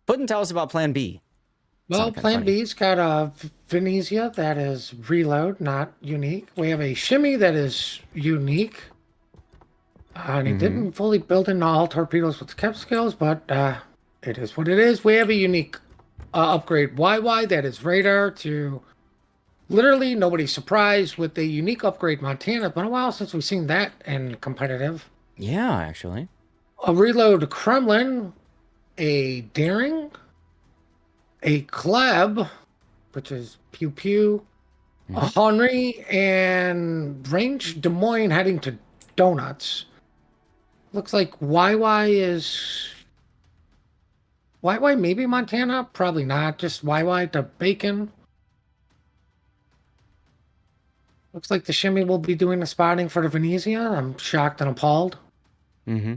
Puddin, tell us about Plan B.
Well, Plan B's got a Venezia that is reload, not unique. We have a Shimmy that is unique. And it didn't fully build in all torpedoes with the kept skills, but it is what it is. We have a unique upgrade YY that is radar to literally nobody's surprised with a unique upgrade Montana. It's been a while since we've seen that in competitive.
Yeah, actually.
A reload Kremlin, a Daring, a Kleb, which is Pew Pew,
Mm-hmm.
Henry, and Range Des Moines heading to Donuts. Looks like YY is YY maybe Montana? Probably not. Just YY to Bacon. Looks like the Shimmy will be doing the spotting for the Venezia. I'm shocked and appalled.
Mm-hmm.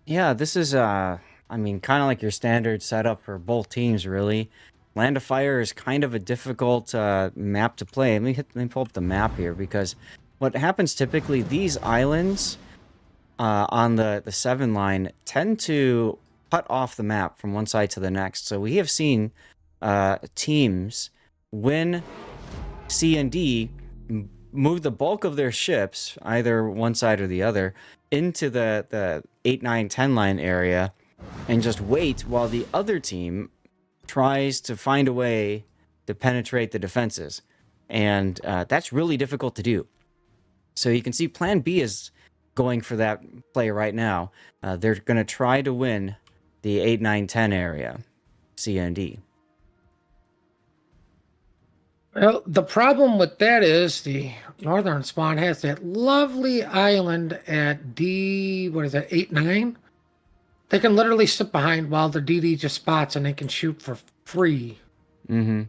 Yeah, this is I mean, kind of like your standard setup for both teams, really. Land of Fire is kind of a difficult map to play. Let me pull up the map here, because what happens typically, these islands on the 7 line tend to cut off the map from one side to the next. So we have seen teams win C and D, move the bulk of their ships, either one side or the other, into the 8, 9, 10 line area, and just wait while the other team tries to find a way to penetrate the defenses. And that's really difficult to do. So you can see Plan B is going for that play right now. They're going to try to win the 8, 9, 10 area, C and D.
Well, the problem with that is the northern spawn has that lovely island at D, what is that, 8, 9? They can literally sit behind while the DD just spots and they can shoot for free.
Mm-hmm.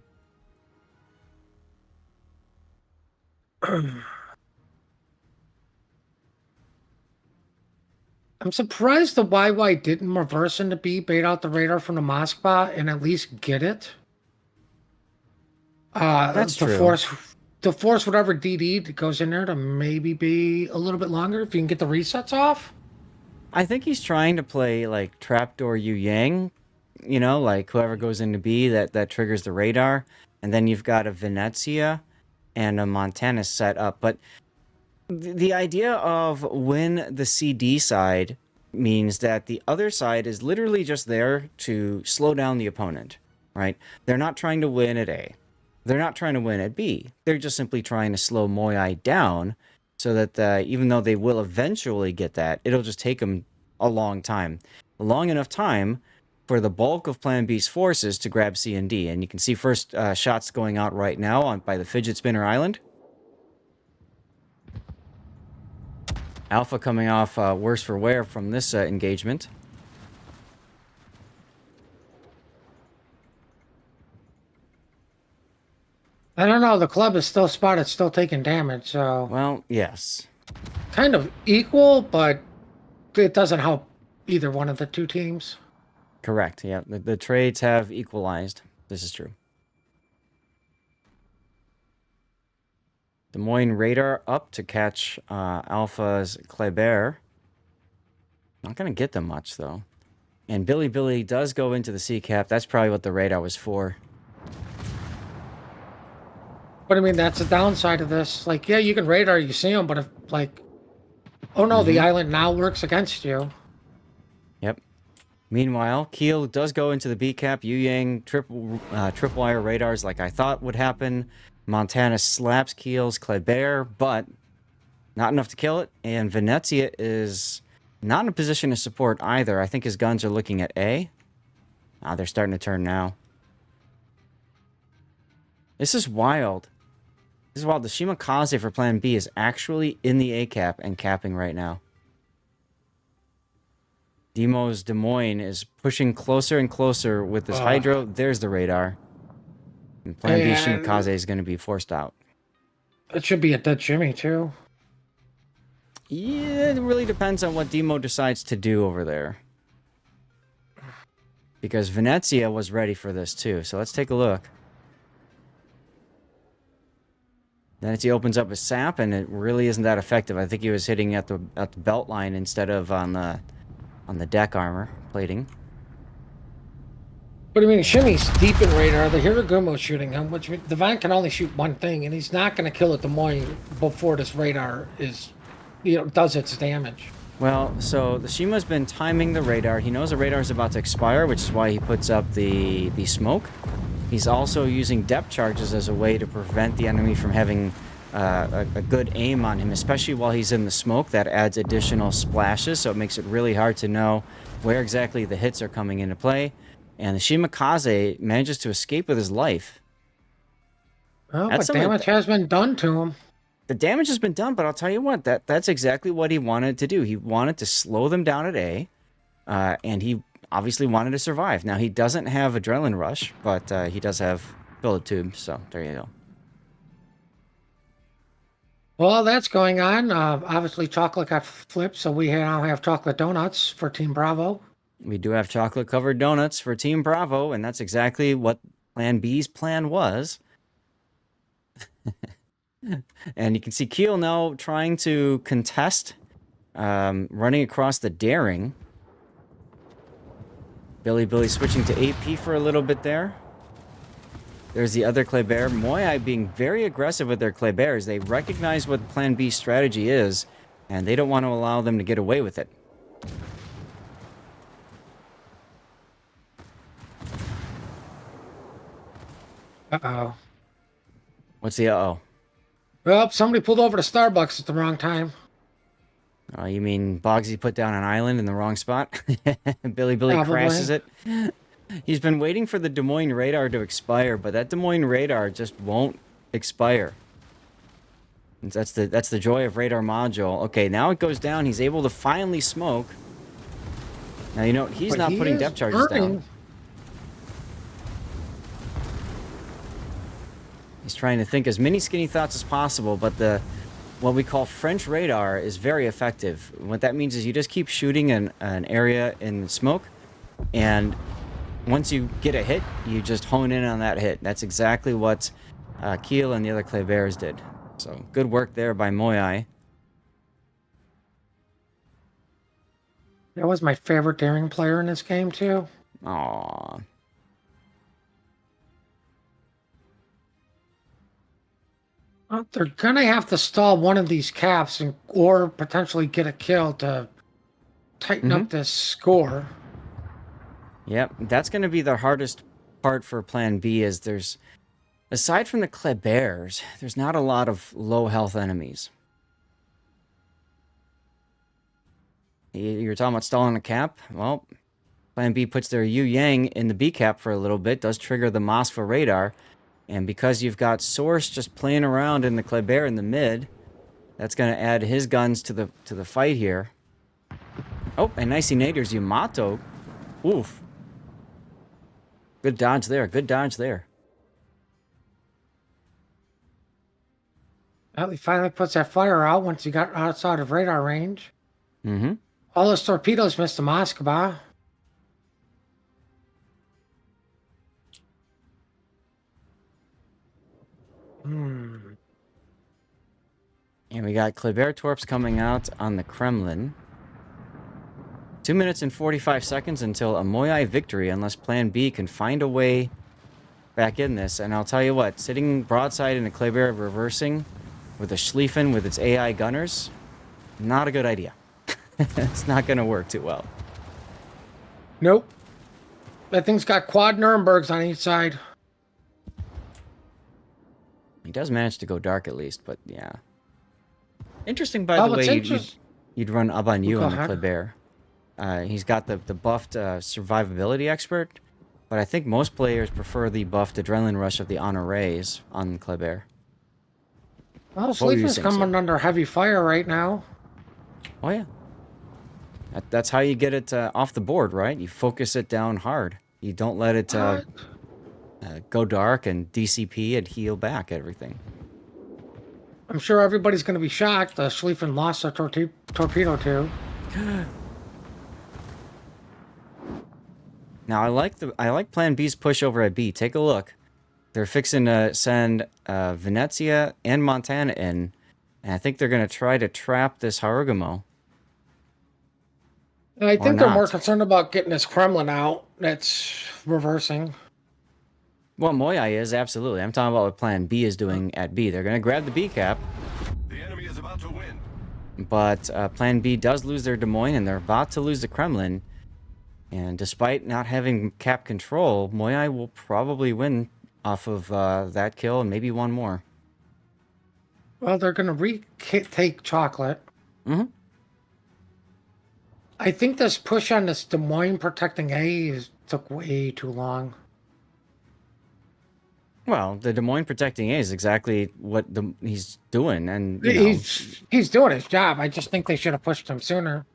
I'm surprised the YY didn't reverse into B, bait out the radar from the Moskva, and at least get it.
That's
to
true.
force whatever DD that goes in there to maybe be a little bit longer if you can get the resets off.
I think he's trying to play like Trapdoor Yu Yang, you know, like whoever goes into B that triggers the radar, and then you've got a Venezia and a Montana set up. But the idea of win the CD side means that the other side is literally just there to slow down the opponent, right? They're not trying to win at A. They're not trying to win at B. They're just simply trying to slow MOYAI down, so that even though they will eventually get that, it'll just take them a long time. A long enough time for the bulk of Plan B's forces to grab C and D. And you can see first shots going out right now by the Fidget Spinner Island. Alpha coming off worse for wear from this engagement.
I don't know. The club is still spotted, still taking damage. So,
well, yes,
kind of equal, but it doesn't help either one of the two teams.
Correct. Yeah, the trades have equalized. This is true. Des Moines radar up to catch Alpha's Kleber. Not going to get them much, though. And Billy does go into the C cap. That's probably what the radar was for.
But I mean, that's the downside of this. Like, yeah, you can radar, you see them, but if, like, oh no, the island now works against you.
Yep. Meanwhile, Keel does go into the B cap. Yu Yang tripwire radars like I thought would happen. Montana slaps Keel's Kleber, but not enough to kill it. And Venezia is not in a position to support either. I think his guns are looking at A. They're starting to turn now. This is wild. This is wild. The Shimakaze for Plan B is actually in the A cap and capping right now. Demo's Des Moines is pushing closer and closer with this Hydro. There's the radar. And Plan B Shimakaze is going to be forced out.
It should be a dead Jimmy, too.
Yeah, it really depends on what Demo decides to do over there. Because Venezia was ready for this, too. So let's take a look. Venezia opens up his sap, and it really isn't that effective. I think he was hitting at the belt line instead of on the deck armor plating.
But I mean, Shimmy's deep in radar. The Hiragumo's shooting him, which the Vine can only shoot one thing, and he's not going to kill it Des Moines before this radar is, does its damage.
Well, so the Shima's been timing the radar. He knows the radar is about to expire, which is why he puts up the smoke. He's also using depth charges as a way to prevent the enemy from having a good aim on him, especially while he's in the smoke. That adds additional splashes, so it makes it really hard to know where exactly the hits are coming into play. and the Shimakaze manages to escape with his life.
Well, but damage has been done to him.
The damage has been done, but I'll tell you what, that's exactly what he wanted to do. He wanted to slow them down at A, and he obviously wanted to survive. Now, he doesn't have Adrenaline Rush, but he does have Bullet Tube, so there you go.
Well, that's going on. Obviously, chocolate got flipped, so we now have chocolate donuts for Team Bravo.
We do have chocolate-covered donuts for Team Bravo, and that's exactly what Plan B's plan was. And you can see Keel now trying to contest, running across the daring. Billy switching to AP for a little bit there. There's the other Kleber. MOYAI being very aggressive with their Klebers. They recognize what Plan B's strategy is, and they don't want to allow them to get away with it.
Uh-oh.
What's the uh-oh?
Well, somebody pulled over to Starbucks at the wrong time.
Oh, you mean Boggsy put down an island in the wrong spot? Billy
Probably.
crashes it. He's been waiting for the Des Moines radar to expire, but that Des Moines radar just won't expire. And that's the joy of radar module. Okay, now it goes down. He's able to finally smoke. Now, you know, he's not putting depth charges down. He's trying to think as many skinny thoughts as possible, but what we call French radar is very effective. What that means is you just keep shooting an area in smoke, and once you get a hit, you just hone in on that hit. That's exactly what Keel and the other Klebers did. So good work there by MOYAI.
That was my favorite daring player in this game, too.
Aww.
They're going to have to stall one of these caps or potentially get a kill to tighten up this score.
Yep, that's going to be the hardest part for Plan B is aside from the Klebers, there's not a lot of low health enemies. You're talking about stalling a cap? Well, Plan B puts their Yu Yang in the B cap for a little bit, does trigger the Mosfa radar. And because you've got Source just playing around in the Kleber in the mid, that's going to add his guns to the fight here. Oh, and nicey naders Yamato. Oof. Good dodge there. Good dodge there.
Well, he finally puts that fire out once he got outside of radar range.
Mm-hmm.
All those torpedoes missed the Moskva.
And we got Kleber Torps coming out on the Kremlin. 2 minutes and 45 seconds until a MOYAI victory, unless Plan B can find a way back in this. And I'll tell you what, sitting broadside in a Kleber reversing with a Schlieffen with its AI gunners, not a good idea. It's not going to work too well.
Nope. That thing's got quad Nurembergs on each side.
He does manage to go dark at least, but yeah. Interesting, by the way, you'd run Abanyu on the Kleber. He's got the buffed survivability expert, but I think most players prefer the buffed adrenaline rush of the Honorees on Kleber.
Well, Schlieffen's coming under heavy fire right now.
Oh, yeah. That's how you get it off the board, right? You focus it down hard. You don't let it go dark and DCP and heal back everything.
I'm sure everybody's going to be shocked. Schlieffen lost a torpedo too.
Now I like Plan B's push over at B. Take a look. They're fixing to send Venezia and Montana in, and I think they're going to try to trap this Harugumo.
I think they're more concerned about getting this Kremlin out. That's reversing.
Well, MOYAI is, absolutely. I'm talking about what Plan B is doing at B. They're going to grab the B cap.
The enemy is about to win.
But Plan B does lose their Des Moines, and they're about to lose the Kremlin. And despite not having cap control, MOYAI will probably win off of that kill and maybe one more.
Well, they're going to retake chocolate.
Mm-hmm.
I think this push on this Des Moines protecting A is took way too long.
Well, the Des Moines protecting A is exactly what he's doing, and you know,
He's doing his job. I just think they should have pushed him sooner.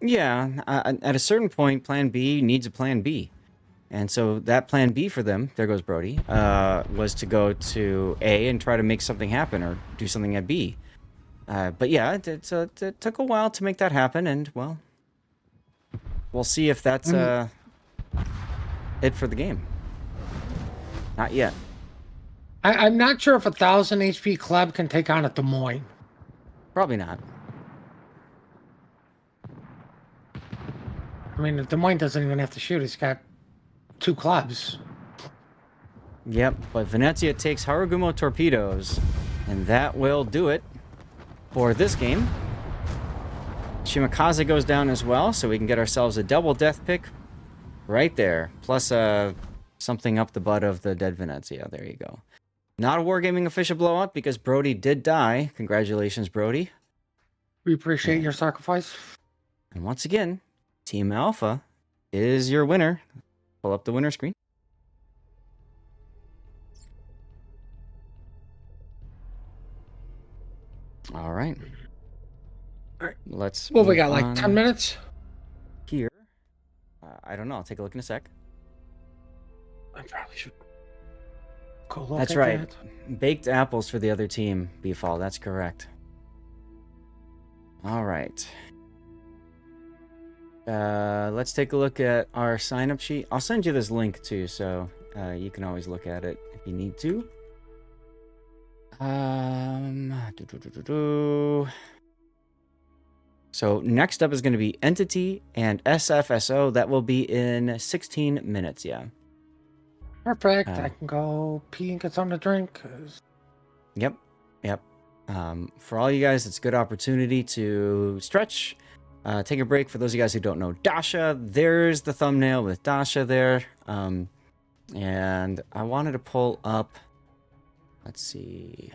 yeah. At a certain point, Plan B needs a Plan B, and so that Plan B for them, there goes Brody, was to go to A and try to make something happen or do something at B. But yeah, it took a while to make that happen, and well, we'll see if that's it for the game. Not yet.
I'm not sure if 1,000 HP Club can take on a Des Moines.
Probably not.
I mean, Des Moines doesn't even have to shoot. He's got 2 clubs.
Yep, but Venezia takes Harugumo torpedoes, and that will do it for this game. Shimakaze goes down as well, so we can get ourselves a double death pick right there. Plus something up the butt of the dead Venezia. There you go. Not a Wargaming official blowout because Brody did die. Congratulations, Brody.
We appreciate your sacrifice.
And once again, Team Alpha is your winner. Pull up the winner screen. All right.
All right.
Let's.
Well, we
move
got like
on
10 minutes.
here. I don't know. I'll take a look in a sec.
I probably should go look
That's
at
right.
that.
Baked apples for the other team, Beefall. That's correct. All right. Let's take a look at our sign-up sheet. I'll send you this link too, so you can always look at it if you need to. So next up is going to be Entity and SFSO. That will be in 16 minutes, yeah.
Perfect. I can go pee and get something to drink.
Yep. For all you guys, it's a good opportunity to stretch, take a break. For those of you guys who don't know Dasha, there's the thumbnail with Dasha there. And I wanted to pull up, let's see,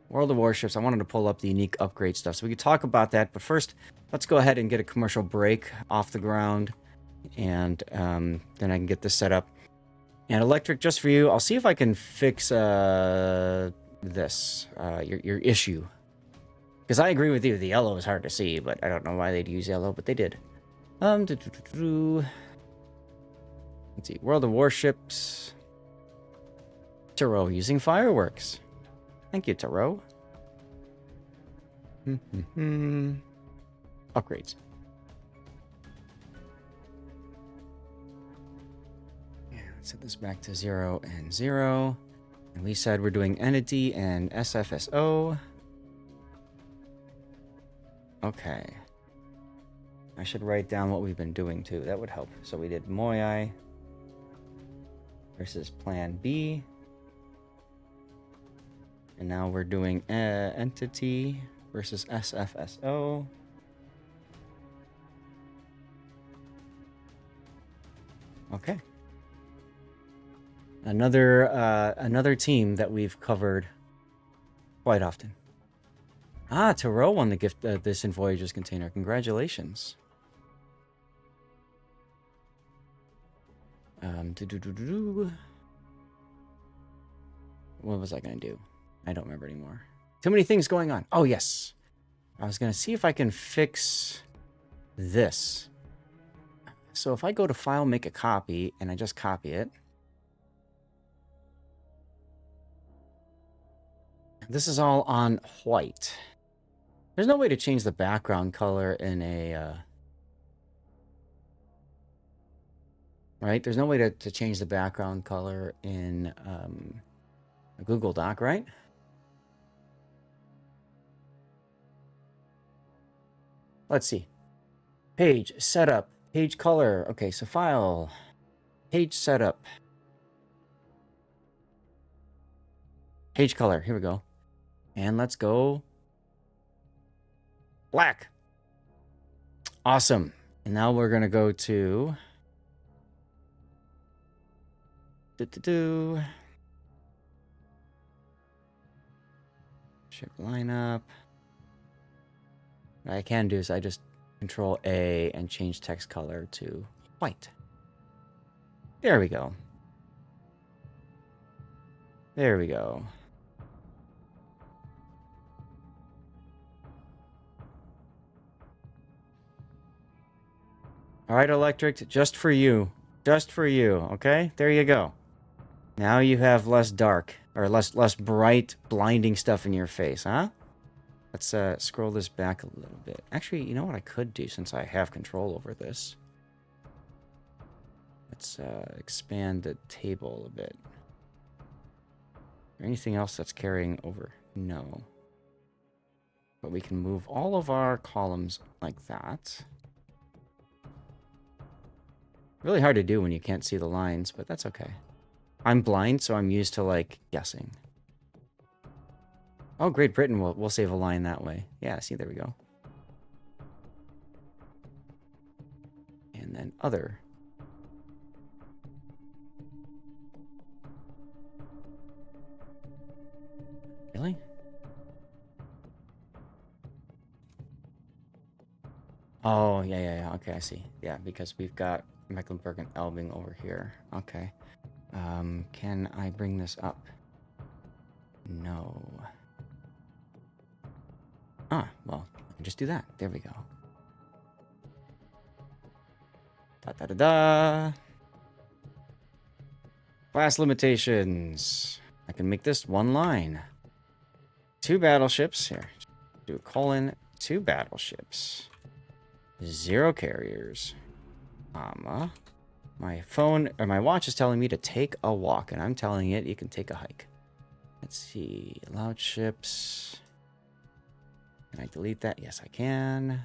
World of Warships. I wanted to pull up the unique upgrade stuff, so we could talk about that. But first, let's go ahead and get a commercial break off the ground, and then I can get this set up. And Electric, just for you, I'll see if I can fix this, your issue. Because I agree with you, the yellow is hard to see, but I don't know why they'd use yellow, but they did. Let's see, World of Warships. Taro using fireworks. Thank you, Taro. Upgrades. Let's set this back to 0 and 0. And we said we're doing Entity and SFSO. Okay. I should write down what we've been doing too. That would help. So we did MOYAI versus Plan B. And now we're doing Entity versus SFSO. Okay. Another team that we've covered quite often. Taro won the gift this in Voyager's container. Congratulations. What was I gonna do? I don't remember anymore. Too many things going on. Oh yes, I was gonna see if I can fix this. So if I go to File, Make a Copy, and I just copy it. This is all on white. There's no way to change the background color in a... right? There's no way to change the background color in a Google Doc, right? Let's see. Page setup. Page color. Okay, so file. Page setup. Page color. Here we go. And let's go black. Awesome. And now we're going to go to ship lineup. What I can do is I just Control A and change text color to white. There we go. There we go. All right, Electric, just for you. Just for you, okay? There you go. Now you have less dark, or less bright, blinding stuff in your face, huh? Let's scroll this back a little bit. Actually, you know what I could do since I have control over this? Let's expand the table a bit. Is there anything else that's carrying over? No. But we can move all of our columns like that. Really hard to do when you can't see the lines, but that's okay. I'm blind, so I'm used to, like, guessing. Oh, Great Britain will save a line that way. Yeah, see, there we go. And then other. Really? Oh, yeah. Okay, I see. Yeah, because we've got Mecklenburg and Elbing over here. Okay. Can I bring this up? No. Ah, well, I can just do that. There we go. Da-da-da-da. Class limitations. I can make this one line. 2 battleships. Here. Do a colon. 2 battleships. 0 carriers. Comma. My phone, or my watch is telling me to take a walk, and I'm telling it you can take a hike. Let's see. Allowed ships. Can I delete that? Yes, I can.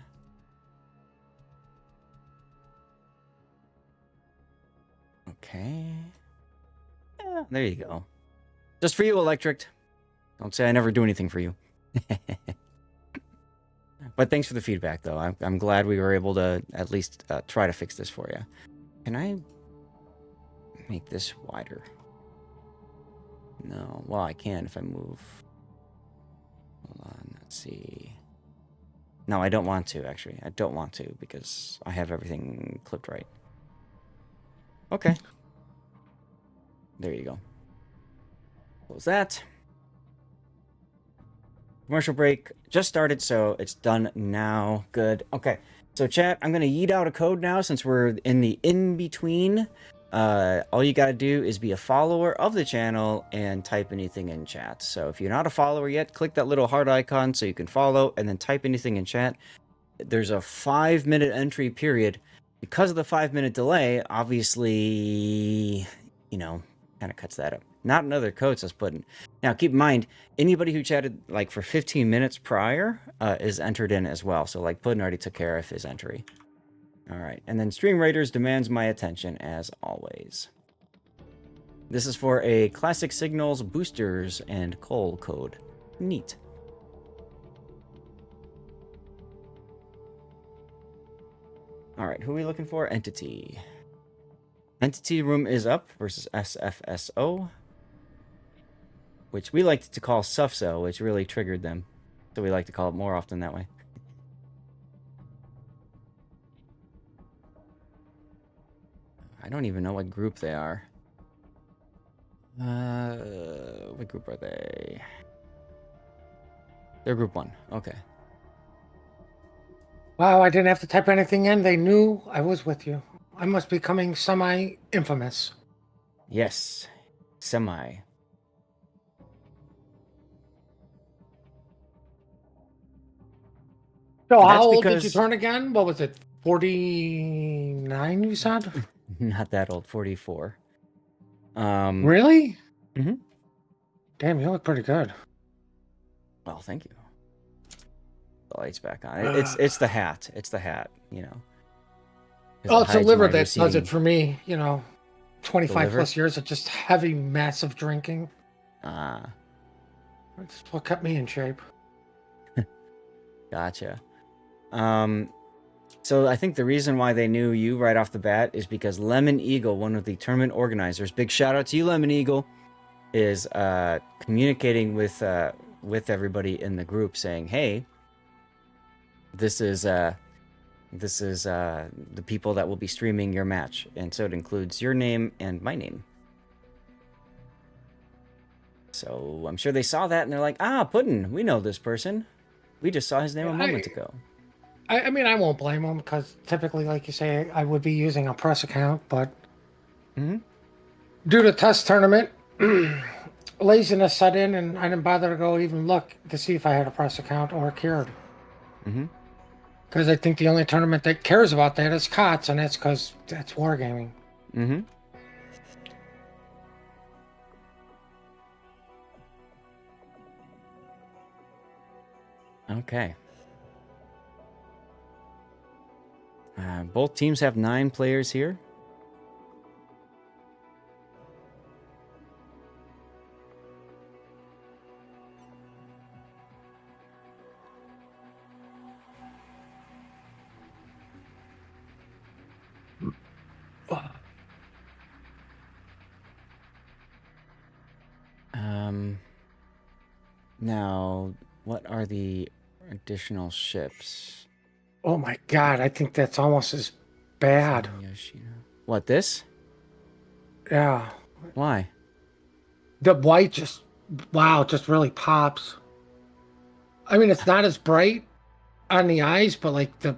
Okay. Yeah, there you go. Just for you, Electric. Don't say I never do anything for you. But thanks for the feedback, though. I'm glad we were able to at least try to fix this for you. Can I make this wider? No. Well, I can if I move. Hold on. Let's see. No, I don't want to, actually. I don't want to because I have everything clipped right. Okay. There you go. Close that. Commercial break just started, so it's done now. Good. Okay. So, chat, I'm going to yeet out a code now since we're in the in-between. All you got to do is be a follower of the channel and type anything in chat. So if you're not a follower yet, click that little heart icon so you can follow and then type anything in chat. There's a 5-minute entry period. Because of the 5-minute delay, obviously, you know, kind of cuts that up. Not another code says Puddin. Now, keep in mind, anybody who chatted like for 15 minutes prior is entered in as well. So like Puddin already took care of his entry. All right, and then Stream Raiders demands my attention as always. This is for a Classic Signals, Boosters, and Coal code. Neat. All right, who are we looking for? Entity. Entity room is up versus SFSO, which we like to call SFSO, which really triggered them. So we like to call it more often that way. I don't even know what group they are. What group are they? They're group 1. Okay.
Wow, I didn't have to type anything in. They knew I was with you. I must be becoming semi-infamous.
Yes. Semi.
So
That's
how old did you
because-
turn again? What was it? 49, you said?
Not that old. 44.
Really?
Mm-hmm.
Damn, you look pretty good.
Well, thank you. The light's back on. It's the hat. It's the hat, you know. 'Cause
Oh,
it
it's the
hides
liver
my
that does
receding-
it for me. You know, 25
liver?
plus years of just heavy, massive drinking.
Ah,
It's what kept me in shape.
gotcha. So I think the reason why they knew you right off the bat is because Lemon Eagle, one of the tournament organizers, big shout out to you, Lemon Eagle, is communicating with everybody in the group saying, hey, this is This is the people that will be streaming your match, and so it includes your name and my name. So I'm sure they saw that and they're like, ah, Puddin', we know this person. We just saw his name a moment ago.
I mean, I won't blame them because typically, like you say, I would be using a press account, but due to test tournament, laziness set in, and I didn't bother to go even look to see if I had a press account or cured. Because I think the only tournament that cares about that is COTS, and that's because that's wargaming.
Okay. Both teams have 9 players here. Now, what are the additional ships?
Oh my god, I think that's almost as bad.
What, this?
Yeah.
Why?
The white just, wow, just really pops. I mean, it's not as bright on the eyes, but like the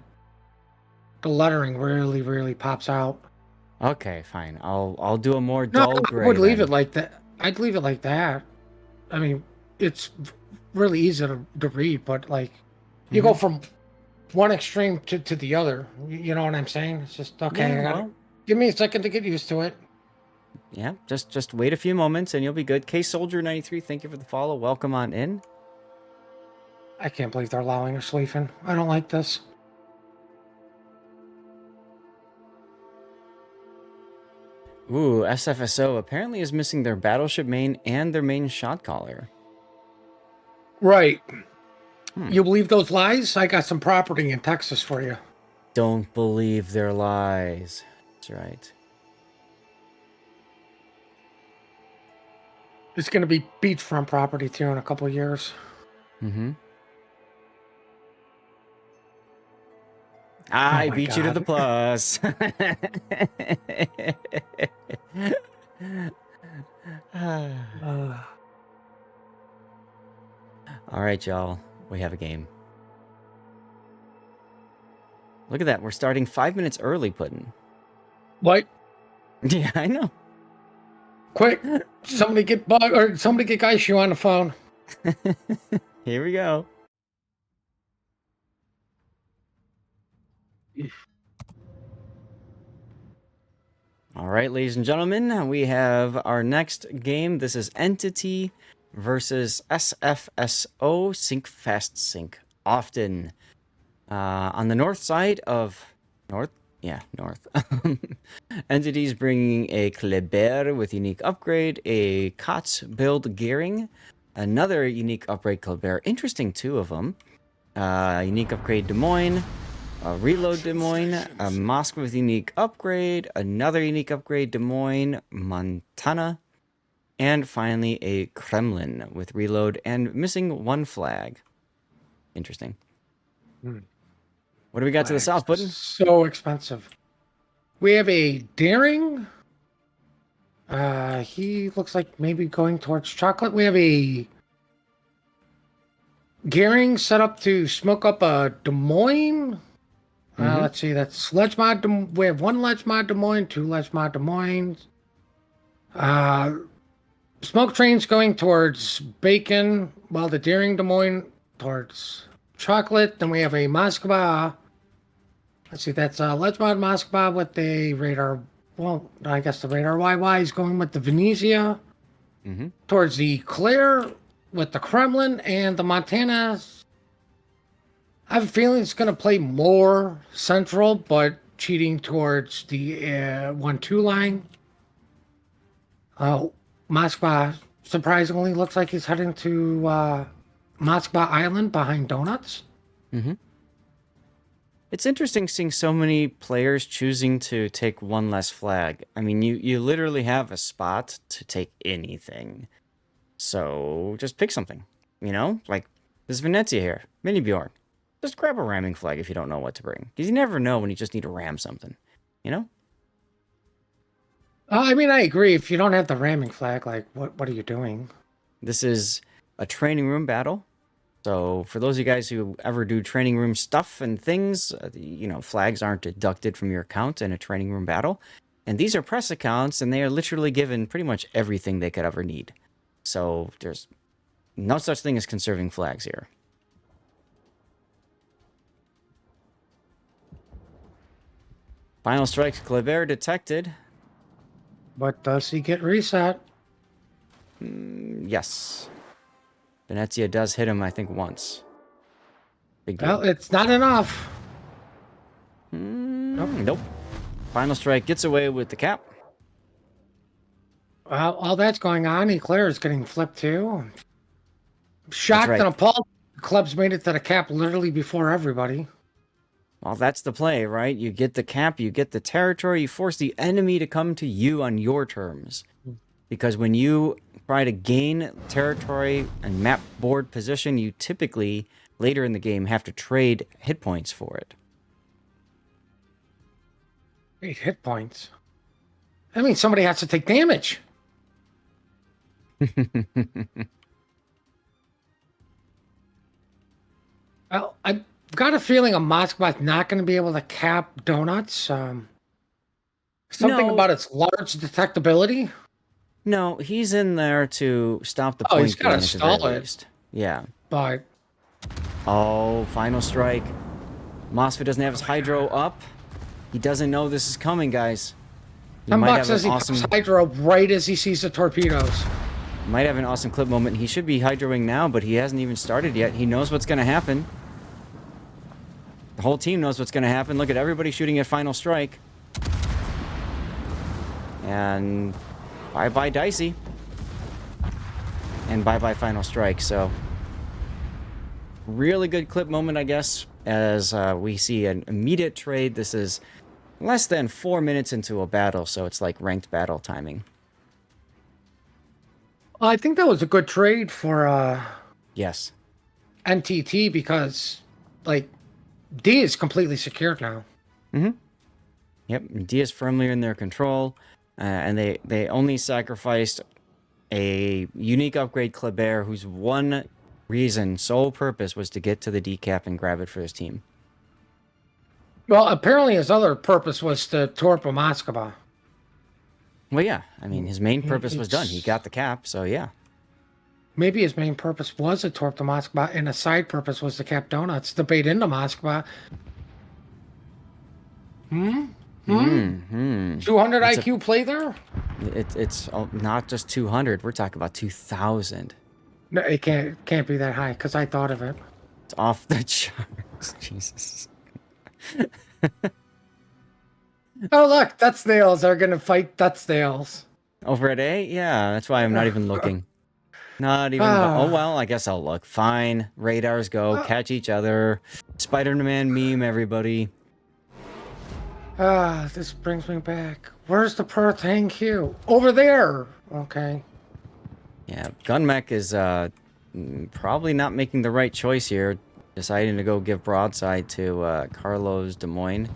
lettering really, really pops out.
Okay, fine. I'll do a more dull gray.
I would leave
then.
it like that. I'd leave it like that. I mean, it's really easy to read, but like you go from one extreme to the other. You know what I'm saying? It's just okay.
Yeah,
give me a second to get used to it.
Yeah, just wait a few moments and you'll be good. K Soldier 93, thank you for the follow. Welcome on in.
I can't believe they're allowing us sleeping. I don't like this.
Ooh, SFSO apparently is missing their battleship main and their main shot caller.
Right. You believe those lies? I got some property in Texas for you.
Don't believe their lies. That's right.
It's going to be beachfront property too in a couple of years.
I beat you to the plus. All right, y'all. We have a game. Look at that. We're starting 5 minutes early, Puddin'.
What?
Yeah, I know.
Quick! Somebody get Gaishu on the phone.
Here we go. All right, ladies and gentlemen, we have our next game. This is Entity versus SFSO, Sink Fast Sink Often. On the north side of... North? Yeah, north. Entity's bringing a Kleber with unique upgrade, a Kotz build gearing, another unique upgrade Kleber. Interesting, 2 of them. Unique upgrade Des Moines, a reload Des Moines, a Moscow with unique upgrade, another unique upgrade Des Moines, Montana, and finally a Kremlin with reload and missing 1 flag. Interesting. What do we got to the south, Puddin'?
So expensive. We have a Daring. He looks like maybe going towards chocolate. We have a Gearing set up to smoke up a Des Moines. Let's see, that's Ledge Mod. We have 1 Ledge Mod Des Moines, 2 Ledge Mod Des Moines. Smoke trains going towards Bacon, while the Daring Des Moines towards chocolate. Then we have a Moskva. Let's see, that's Ledge Mod Moskva with the radar. Well, I guess the radar YY is going with the Venezia. Towards the Claire with the Kremlin, and the Montana. I have a feeling it's going to play more central, but cheating towards the 1-2 line. Moskva surprisingly looks like he's heading to Moskva Island behind Donuts.
It's interesting seeing so many players choosing to take 1 less flag. I mean, you literally have a spot to take anything. So just pick something, you know? Like, there's Venezia here. Mini Bjorn. just grab a ramming flag if you don't know what to bring. Because you never know when you just need to ram something, you know?
I mean, I agree. If you don't have the ramming flag, like, what are you doing?
This is a training room battle. So for those of you guys who ever do training room stuff and things, you know, flags aren't deducted from your account in a training room battle. And these are press accounts, and they are literally given pretty much everything they could ever need. So there's no such thing as conserving flags here. Final strikes, Kleber detected.
But does he get reset?
Yes. Venezia does hit him, I think, once. Big deal.
Well, it's not enough.
Nope. Final strike gets away with the cap.
Well, all that's going on, Eclair is getting flipped too. Shocked
right.
and appalled. The club's made it to the cap literally before everybody.
Well, that's the play, right? You get the cap, you get the territory, you force the enemy to come to you on your terms. Because when you try to gain territory and map board position, you typically, later in the game, have to trade hit points for it.
8 hit points. I mean, somebody has to take damage. Well, I've got a feeling a Moskva's not going to be able to cap donuts. Something
No.
about its large detectability.
No, he's in there to stop the
Oh,
point
he's gotta
gain at the very
stall it.
least. Yeah.
But
Oh, final strike. Mosfet doesn't have his hydro up. He doesn't know this is coming, guys. He might
Buck
have
says
an
he
awesome,
pops hydro right as he sees the torpedoes.
might have an awesome clip moment. He should be hydroing now, but he hasn't even started yet. He knows what's going to happen. The whole team knows what's going to happen. Look at everybody shooting at final strike. And bye-bye Dicey. And bye-bye final strike. So really good clip moment, I guess, as we see an immediate trade. This is less than 4 minutes into a battle, so it's like ranked battle timing.
I think that was a good trade for
Yes.
NTT because, like, D is completely secured now.
Mm-hmm. Yep, D is firmly in their control, and they only sacrificed a unique upgrade Kleber, whose one reason, sole purpose, was to get to the D cap and grab it for his team.
Well, apparently his other purpose was to torpedo Moskva.
Well, yeah, I mean, his main purpose was done. He got the cap, so yeah.
Maybe his main purpose was to torpedo Moskva, and a side purpose was to cap donuts, to bait into Moskva. 200 IQ play there?
It's not just 200. We're talking about 2,000.
No, it can't be that high because I thought of it.
It's off the charts. Jesus.
Oh look, Dutsnails are gonna fight Dutsnails.
Over at A? Yeah, that's why I'm not even looking. Not even. Oh, well, I guess I'll look. Fine. Radars go. Catch each other. Spider-Man meme, everybody.
This brings me back. Where's the Perth Hang Q? Over there. Okay.
Yeah, Gunmech is probably not making the right choice here. Deciding to go give broadside to Carlos Des Moines.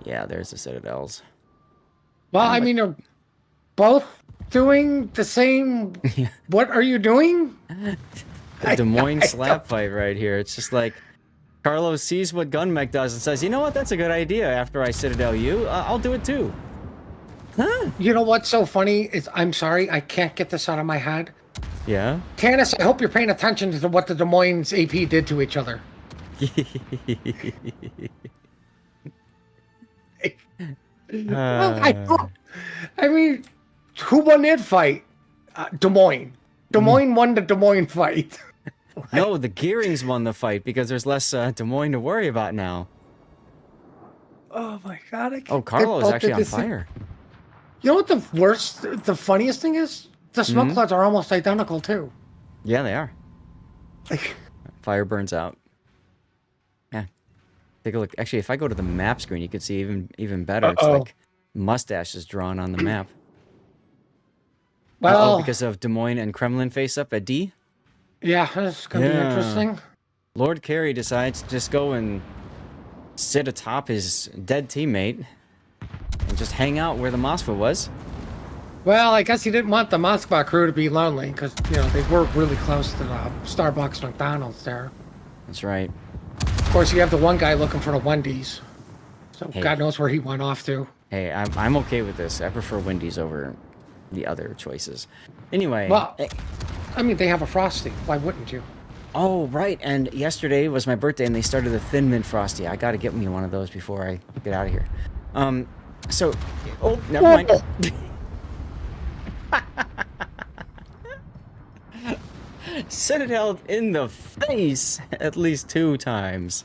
Yeah, there's the Citadels.
Well, I mean, they're both doing the same.
Yeah.
What are you doing?
The Des Moines slap fight right here. It's just like Carlos sees what Gunmech does and says, you know what, that's a good idea. After I Citadel you, I'll do it too. Huh?
You know what's so funny is, I'm sorry, I can't get this out of my head.
Yeah?
Tannis, I hope you're paying attention to what the Des Moines AP did to each other. Well, I mean, who won that fight? Des Moines. Des Moines won the Des Moines fight.
No, the Gearings won the fight because there's less Des Moines to worry about now.
Oh my god!
Oh, Carlo is actually on fire.
You know what the funniest thing is? The smoke clouds are almost identical too.
Yeah, they are. Fire burns out. Yeah. Take a look. Actually, if I go to the map screen, you can see even better. It's like mustaches drawn on the map.
Well,
because of Des Moines and Kremlin face up at D?
Yeah, it's gonna be interesting.
Lord Carey decides to just go and sit atop his dead teammate and just hang out where the Moskva was.
Well, I guess he didn't want the Moskva crew to be lonely because, you know, they were really close to the Starbucks McDonald's there.
That's right.
Of course, you have the one guy looking for the Wendy's. So
Hey.
God knows where he went off to.
Hey, I'm okay with this. I prefer Wendy's over the other choices. Anyway.
Well, I mean, they have a Frosty. Why wouldn't you?
Oh, right. And yesterday was my birthday, and they started the Thin Mint Frosty. I got to get me one of those before I get out of here. So, oh, never mind. Citadel in the face at least 2 times.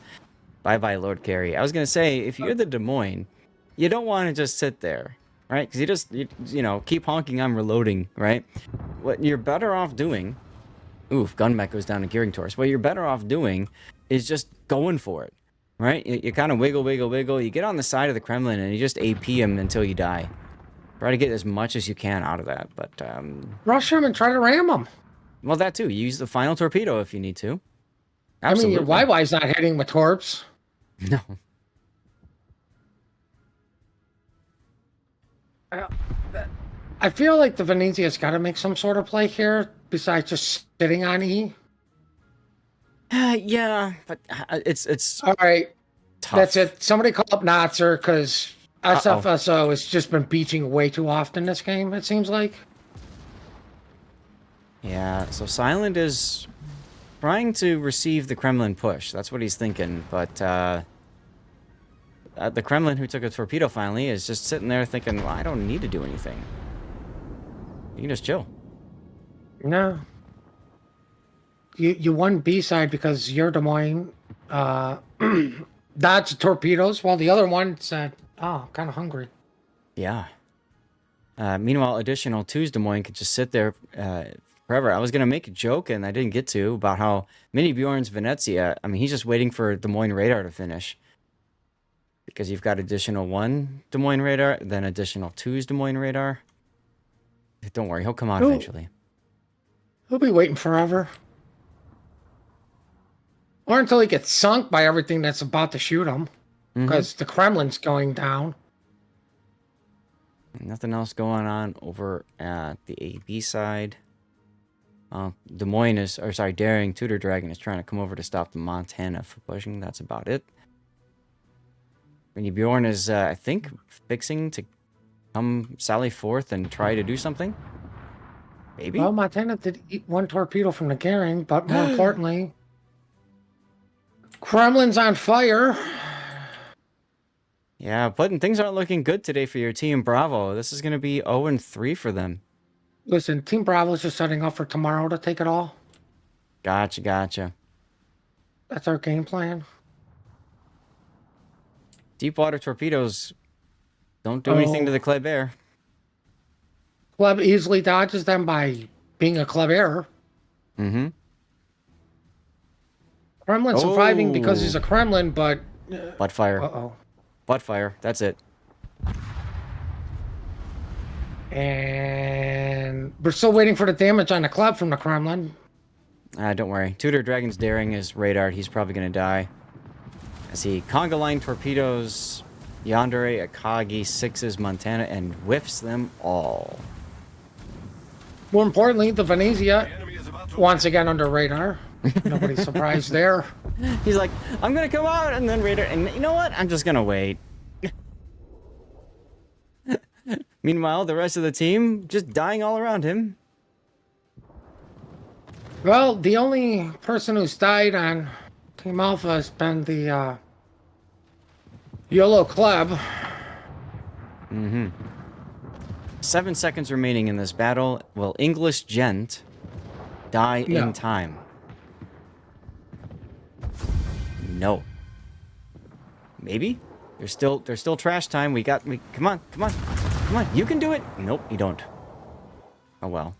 Bye-bye, Lord Carey. I was going to say, if you're the Des Moines, you don't want to just sit there, right? Because you know, keep honking, I'm reloading, right? What you're better off doing... Oof, gun mech goes down to gearing torus. What you're better off doing is just going for it, right? You kind of wiggle, wiggle, wiggle. You get on the side of the Kremlin and you just AP him until you die. Try to get as much as you can out of that, but...
Rush him and try to ram him.
Well, that too. Use the final torpedo if you need to. Absolutely.
I mean, your YY's not hitting with torps.
No.
I feel like the Venetia's got to make some sort of play here besides just sitting on E.
Yeah, but it's
all right.
tough.
That's it. Somebody call up Notzer because SFSO has just been beaching way too often this game, it seems like.
Yeah, so Silent is trying to receive the Kremlin push. That's what he's thinking, but the Kremlin who took a torpedo finally is just sitting there thinking, well, I don't need to do anything. You can just chill.
No. You won B-side because your Des Moines dodged torpedoes while the other one said, oh, I'm kind of hungry.
Yeah. Meanwhile, additional 2's Des Moines could just sit there forever. I was going to make a joke, and I didn't get to, about how Mini Bjorn's Venezia, I mean, he's just waiting for Des Moines radar to finish. Because you've got additional 1 Des Moines radar, then additional 2's Des Moines radar. Don't worry, he'll come out eventually.
He'll be waiting forever. Or until he gets sunk by everything that's about to shoot him. Because the Kremlin's going down.
Nothing else going on over at the AB side. Des Moines is, or sorry, Daring Tudor Dragon is trying to come over to stop the Montana for pushing. That's about it. Mini Bjorn is, I think, fixing to come sally forth and try to do something. Maybe?
Well, Montana did eat 1 torpedo from the Goering, but more importantly, Kremlin's on fire.
Yeah, but things aren't looking good today for your Team Bravo. This is going to be 0-3 for them.
Listen, Team Bravo's just setting up for tomorrow to take it all.
Gotcha.
That's our game plan.
Deep water torpedoes don't do anything to the Club Air.
Club easily dodges them by being a Club Air. Kremlin's surviving because he's a Kremlin, but...
Butt fire.
Uh-oh.
Butt fire. That's it.
And we're still waiting for the damage on the Club from the Kremlin.
Don't worry. Tudor Dragon's daring is radar. He's probably going to die. As he conga line torpedoes Yandere, Akagi, 6's, Montana, and whiffs them all.
More importantly, the Venezia, once again under radar. Nobody's surprised there.
He's like, I'm going to come out, and then radar, and you know what? I'm just going to wait. Meanwhile, the rest of the team just dying all around him.
Well, the only person who's died on Team Alpha has been the YOLO Club.
7 seconds remaining in this battle. Will English Gent die in time? No. Maybe? There's still trash time. Come on. You can do it. Nope, you don't. Oh well.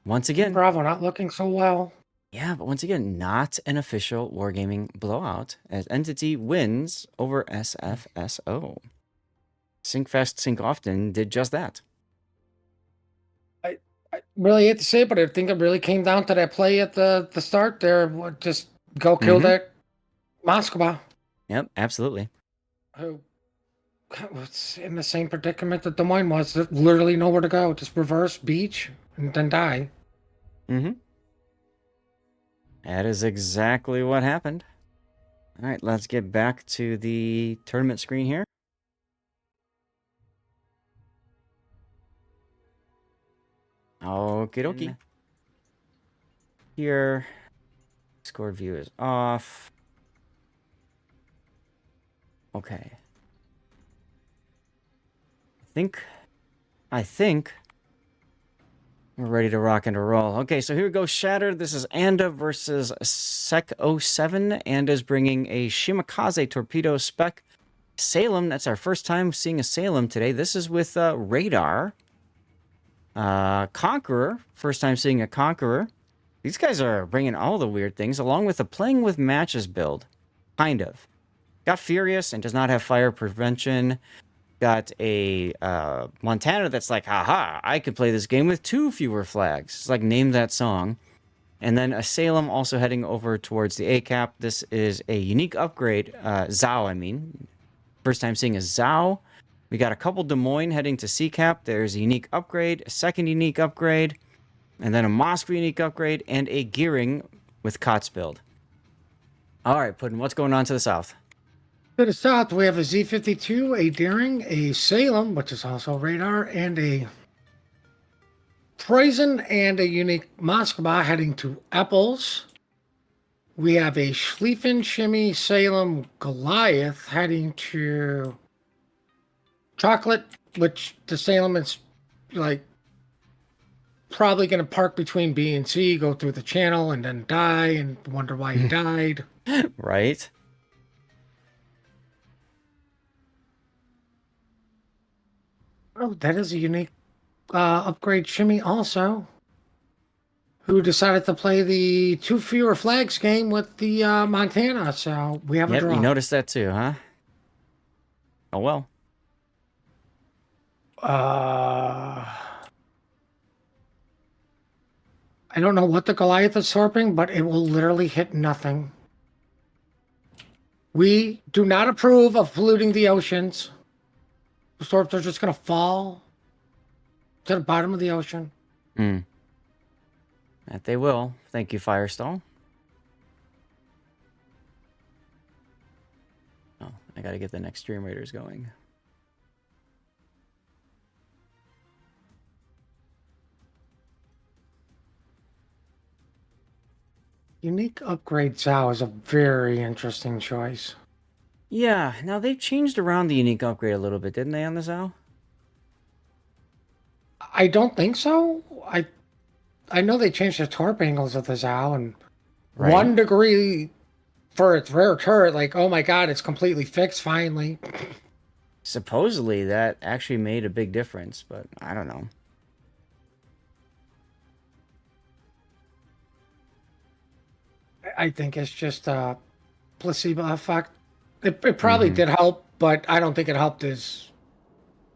Once again.
Bravo not looking so well.
Yeah, but once again, not an official Wargaming blowout, as Entity wins over SFSO. Sink Fast, Sink Often did just that.
I really hate to say it, but I think it really came down to that play at the start there. Just go kill that Moskva,
Yep, absolutely.
who was in the same predicament that Des Moines was. There's literally nowhere to go. Just reverse, beach, and then die.
Mm-hmm. That is exactly what happened. All right, let's get back to the tournament screen here. Okie dokie. Here, scored view is off. Okay. I think we're ready to rock and roll. Okay, so here we go, Shattered. This is ANADA versus Sec07. ANADA's bringing a Shimakaze torpedo spec. Salem, that's our first time seeing a Salem today. This is with radar. Conqueror, first time seeing a Conqueror. These guys are bringing all the weird things, along with a playing with matches build. Kind of. Got Furious and does not have fire prevention. Got a Montana that's like, haha, I could play this game with 2 fewer flags. It's like, name that song. And then a Salem also heading over towards the A-cap. This is a unique upgrade. Zhao, I mean. First time seeing a Zhao. We got a couple Des Moines heading to C-cap. There's a unique upgrade, a second unique upgrade, and then a Moscow unique upgrade, and a Gearing with Kotz build. All right, Puddin', what's going on to the south?
To the south, we have a Z52, a Deering, a Salem, which is also radar, and a Poison, and a unique Moskva heading to Apples. We have a Schlieffen, Shimmy, Salem, Goliath heading to Chocolate, which the Salem is like probably going to park between B and C, go through the channel, and then die and wonder why he died.
Right?
Oh, that is a unique upgrade Shimmy also, who decided to play the 2 fewer flags game with the Montana. So we have a draw.
You noticed that too, huh? Oh, well.
I don't know what the Goliath is sorping, but it will literally hit nothing. We do not approve of polluting the oceans. The sorps are just going to fall to the bottom of the ocean.
That they will. Thank you, Firestall. Oh, I gotta get the next Stream Raiders going.
Unique upgrade Zhao is a very interesting choice.
Yeah, now they've changed around the unique upgrade a little bit, didn't they, on the Zhao?
I don't think so. I know they changed the torp angles of the Zhao, and 1 degree for its rear turret, like, oh my god, it's completely fixed finally.
Supposedly that actually made a big difference, but I don't know.
I think it's just a placebo effect. It probably did help, but I don't think it helped as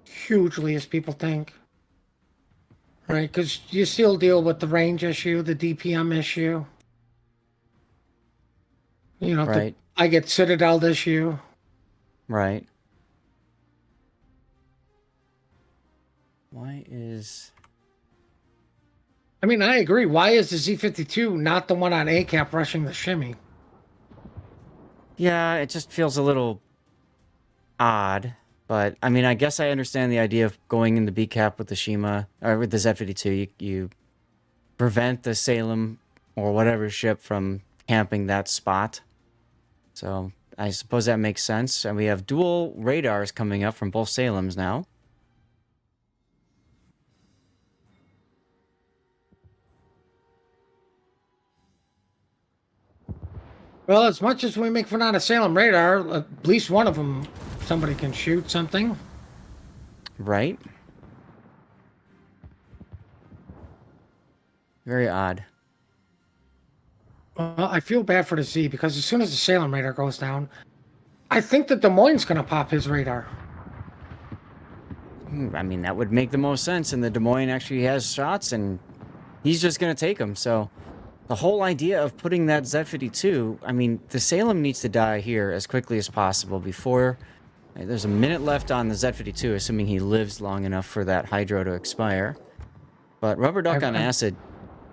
hugely as people think. Right? Because you still deal with the range issue, the DPM issue. You know,
Right.
I get Citadel issue.
Right. Why is...
I mean, I agree. Why is the Z52 not the one on A-cap rushing the shimmy?
Yeah, it just feels a little odd. But, I mean, I guess I understand the idea of going in the B-cap with the Shima, or with the Z52. You prevent the Salem or whatever ship from camping that spot. So, I suppose that makes sense. And we have dual radars coming up from both Salems now.
Well, as much as we make fun out of Salem radar, at least one of them, somebody can shoot something.
Right? Very odd.
Well, I feel bad for the Z, because as soon as the Salem radar goes down, I think that Des Moines going to pop his radar.
I mean, that would make the most sense, and the Des Moines actually has shots, and he's just going to take him. So the whole idea of putting that Z-52, I mean, the Salem needs to die here as quickly as possible before... There's a minute left on the Z-52, assuming he lives long enough for that hydro to expire. But Rubber Duck on acid,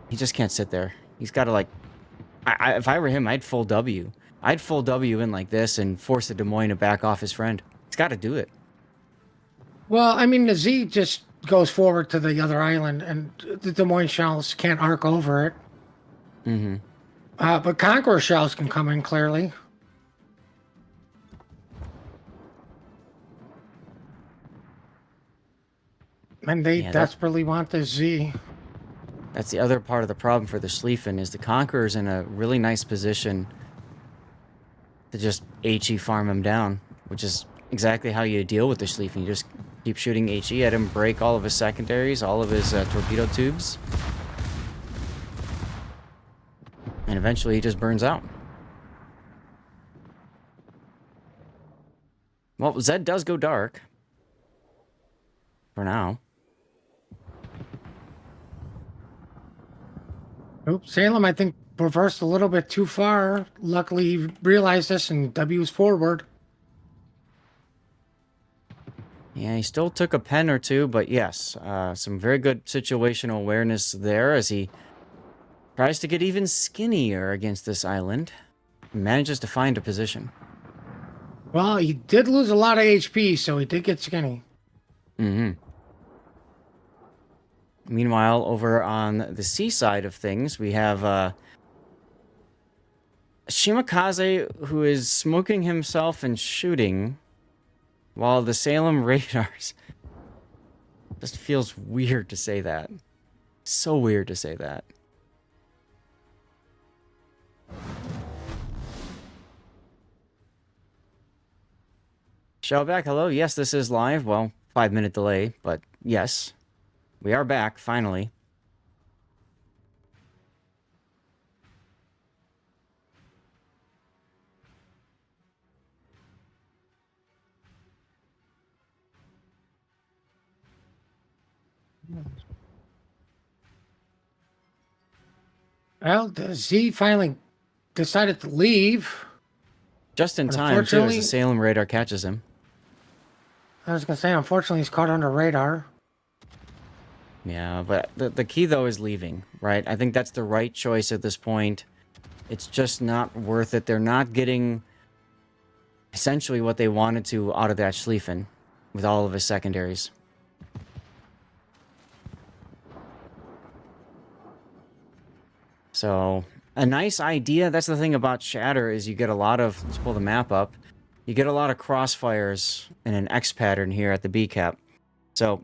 he just can't sit there. He's got to, like... if I were him, I'd full W. I'd full W in like this and force the Des Moines to back off his friend. He's got to do it.
Well, I mean, the Z just goes forward to the other island, and the Des Moines shells can't arc over it.
Mm-hmm.
But Conqueror shells can come in clearly. And they desperately want the Z.
That's the other part of the problem for the Schlieffen, is the Conqueror's in a really nice position to just HE farm him down, which is exactly how you deal with the Schlieffen. You just keep shooting HE at him, break all of his secondaries, all of his torpedo tubes. And eventually he just burns out. Well, Zed does go dark. For now.
Oops, Salem, I think, reversed a little bit too far. Luckily, he realized this and W's forward.
Yeah, he still took a pen or two, but yes, some very good situational awareness there as he tries to get even skinnier against this island. Manages to find a position.
Well, he did lose a lot of HP, so he did get skinny.
Mm-hmm. Meanwhile, over on the seaside of things, we have Shimakaze, who is smoking himself and shooting, while the Salem radars... Just feels weird to say that. So weird to say that. Shellback, hello. Yes, this is live. Well, 5-minute delay, but yes. We are back, finally.
Well, the Z finally decided to leave.
Just in time, too, as the Salem radar catches him.
I was going to say, unfortunately, he's caught under radar.
Yeah, but the key, though, is leaving, right? I think that's the right choice at this point. It's just not worth it. They're not getting essentially what they wanted to out of that Schlieffen with all of his secondaries. So, a nice idea. That's the thing about Shatter, is you get a lot of... Let's pull the map up. You get a lot of crossfires in an X pattern here at the B cap. So...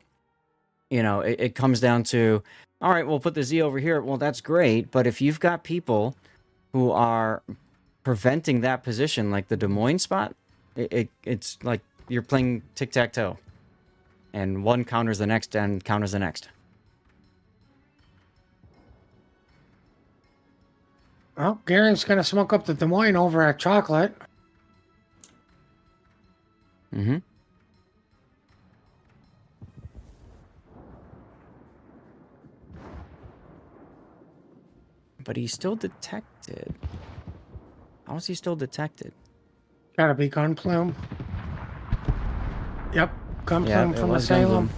You know, it comes down to, all right, we'll put the Z over here. Well, that's great. But if you've got people who are preventing that position, like the Des Moines spot, it's like you're playing tic-tac-toe. And one counters the next and counters the next.
Well, Garen's going to smoke up the Des Moines over at Chocolate.
Mm-hmm. But he's still detected. How is he still detected?
Gotta be Gunplume. Yep, Gunplume from the Salem.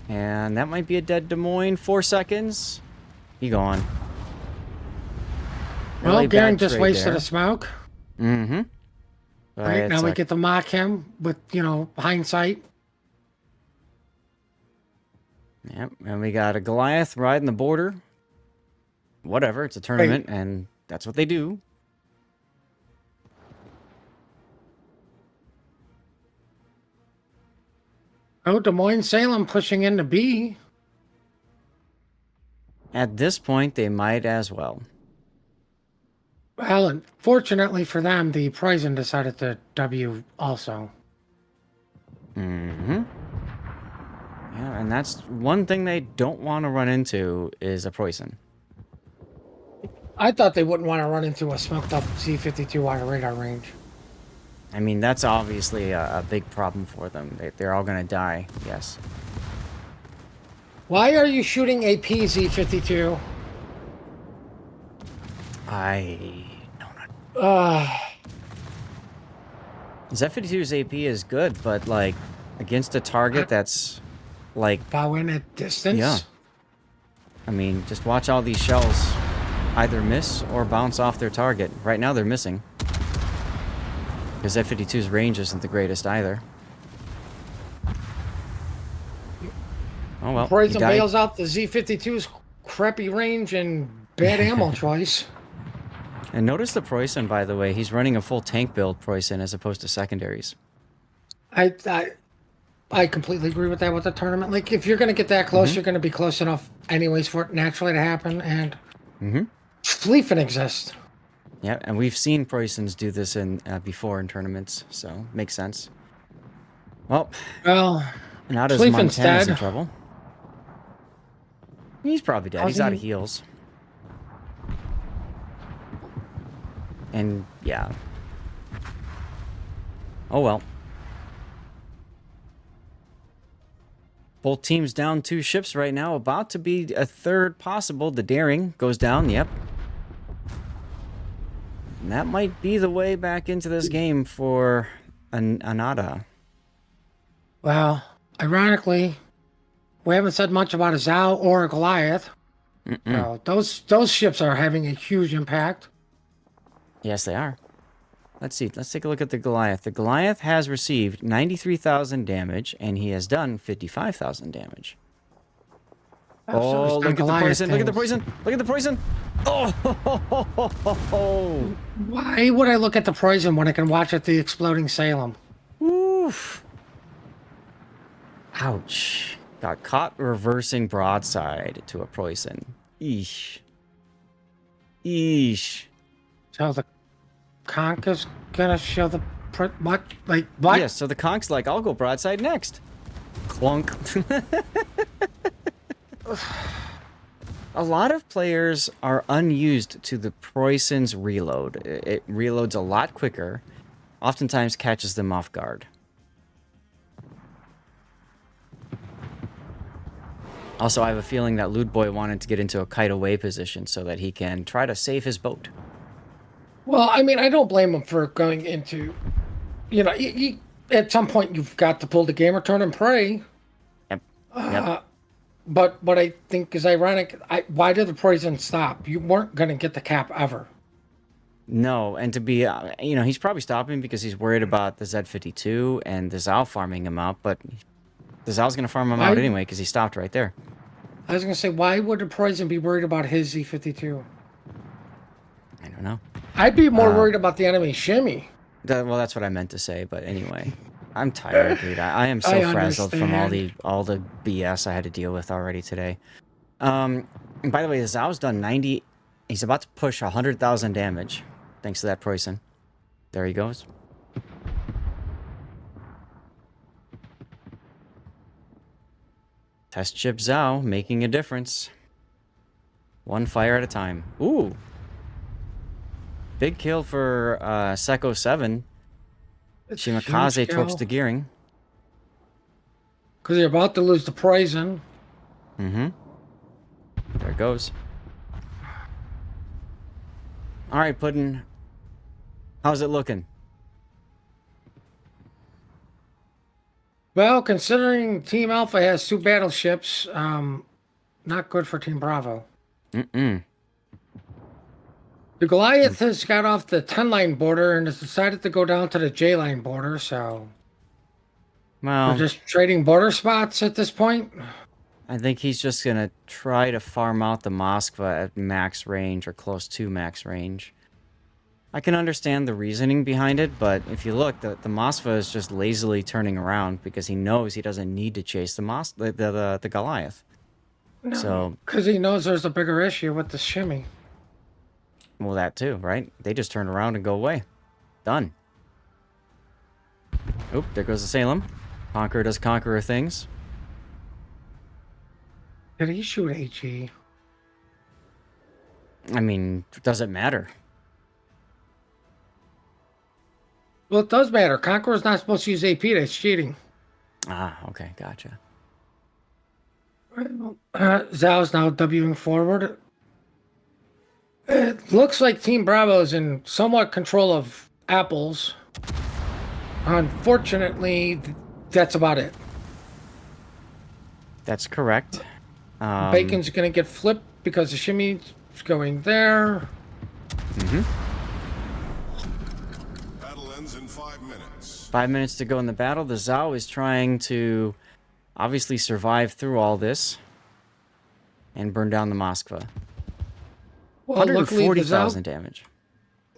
And that might be a dead Des Moines. 4 seconds. He gone.
Well, really Garen just wasted a smoke.
Mm-hmm.
Right, now we get to mock him with, you know, hindsight.
Yep, and we got a Goliath riding the border. Whatever, it's a tournament, and that's what they do.
Oh, Des Moines Salem pushing into B.
At this point, they might as well.
Well, unfortunately for them, the Poison decided to W also.
Mm-hmm. Yeah, and that's one thing they don't want to run into is a Poison.
I thought they wouldn't want to run into a smoked up C-52 out of radar range.
I mean, that's obviously a big problem for them. They're all going to die, yes.
Why are you shooting a PZ-52?
I don't know. Z-52's AP is good, but like against a target that's like,
bow in at distance?
yeah. I mean, just watch all these shells either miss or bounce off their target. Right now they're missing. Because Z-52's range isn't the greatest either. Oh well, he
Poison
died.
bails out the Z-52's crappy range and bad ammo choice.
And notice the Preußen, by the way. He's running a full tank build Preußen as opposed to secondaries.
I completely agree with that with the tournament. Like, if you're going to get that close, you're going to be close enough anyways for it naturally to happen. And Schlieffen exists.
Yeah, and we've seen Preußens do this in before in tournaments, so makes sense. Well, now does
Schlieffen's
Montana's in
dead.
trouble. He's probably dead. He's out of heals. And, yeah. Oh, well. Both teams down 2 ships right now. About to be a third possible. The Daring goes down. Yep. And that might be the way back into this game for ANADA.
Well, ironically, we haven't said much about a Zhao or a Goliath. So those ships are having a huge impact.
Yes, they are. Let's see. Let's take a look at the Goliath. The Goliath has received 93,000 damage, and he has done 55,000 damage. Oh, look at the poison. Look at the poison. Look at the poison. Oh,
Why would I look at the poison when I can watch at the exploding Salem?
Oof. Ouch. Got caught reversing broadside to a poison. Eesh. Eesh.
So the conch is gonna show the what? Like what?
Yeah, so the conch's like, I'll go broadside next. Clunk. A lot of players are unused to the Preußen's reload. It reloads a lot quicker, oftentimes catches them off guard. Also, I have a feeling that Lewd Boy wanted to get into a kite away position so that he can try to save his boat.
Well, I mean, I don't blame him for going into, you know, at some point you've got to pull the gamer turn and pray.
Yep.
But what I think is ironic, why did the poison stop? You weren't going to get the cap ever.
No, and to be, you know, he's probably stopping because he's worried about the Z-52 and the Zhao farming him out, but the Zhao's going to farm him out anyway because he stopped right there.
I was going to say, why would the poison be worried about his Z-52?
I don't know.
I'd be more worried about the enemy shimmy.
Well, that's what I meant to say, but anyway. I'm tired, dude. I am so frazzled from all the BS I had to deal with already today. And by the way, the Zhao's done 90... He's about to push 100,000 damage, thanks to that poison. There he goes. Test ship Zhao making a difference. One fire at a time. Ooh. Big kill for Seko 7. Shimakaze torps the gearing.
Because you're about to lose the poison.
Mm-hmm. There it goes. All right, Puddin'. How's it looking?
Well, considering Team Alpha has 2 battleships, not good for Team Bravo. The Goliath has got off the 10-line border and has decided to go down to the J-line border, so...
Well,
we're just trading border spots at this point?
I think he's just going to try to farm out the Moskva at max range or close to max range. I can understand the reasoning behind it, but if you look, the Moskva is just lazily turning around because he knows he doesn't need to chase the Goliath.
No,
so
because he knows there's a bigger issue with the shimmy.
Well, that too, right? They just turn around and go away. Done. Oop, there goes the Salem. Conqueror does Conqueror things.
Did he shoot HE?
I mean, does it matter?
Well, it does matter. Conqueror's not supposed to use AP. That's cheating.
Ah, okay, gotcha.
Zhao's now Wing forward. It looks like Team Bravo is in somewhat control of apples. Unfortunately, that's about it.
That's correct.
Bacon's going to get flipped because the shimmy's going there.
Battle ends in 5 minutes.
5 minutes to go in the battle. The Zhao is trying to obviously survive through all this and burn down the Moskva.
Well, luckily the
140,000
Zhao,
damage.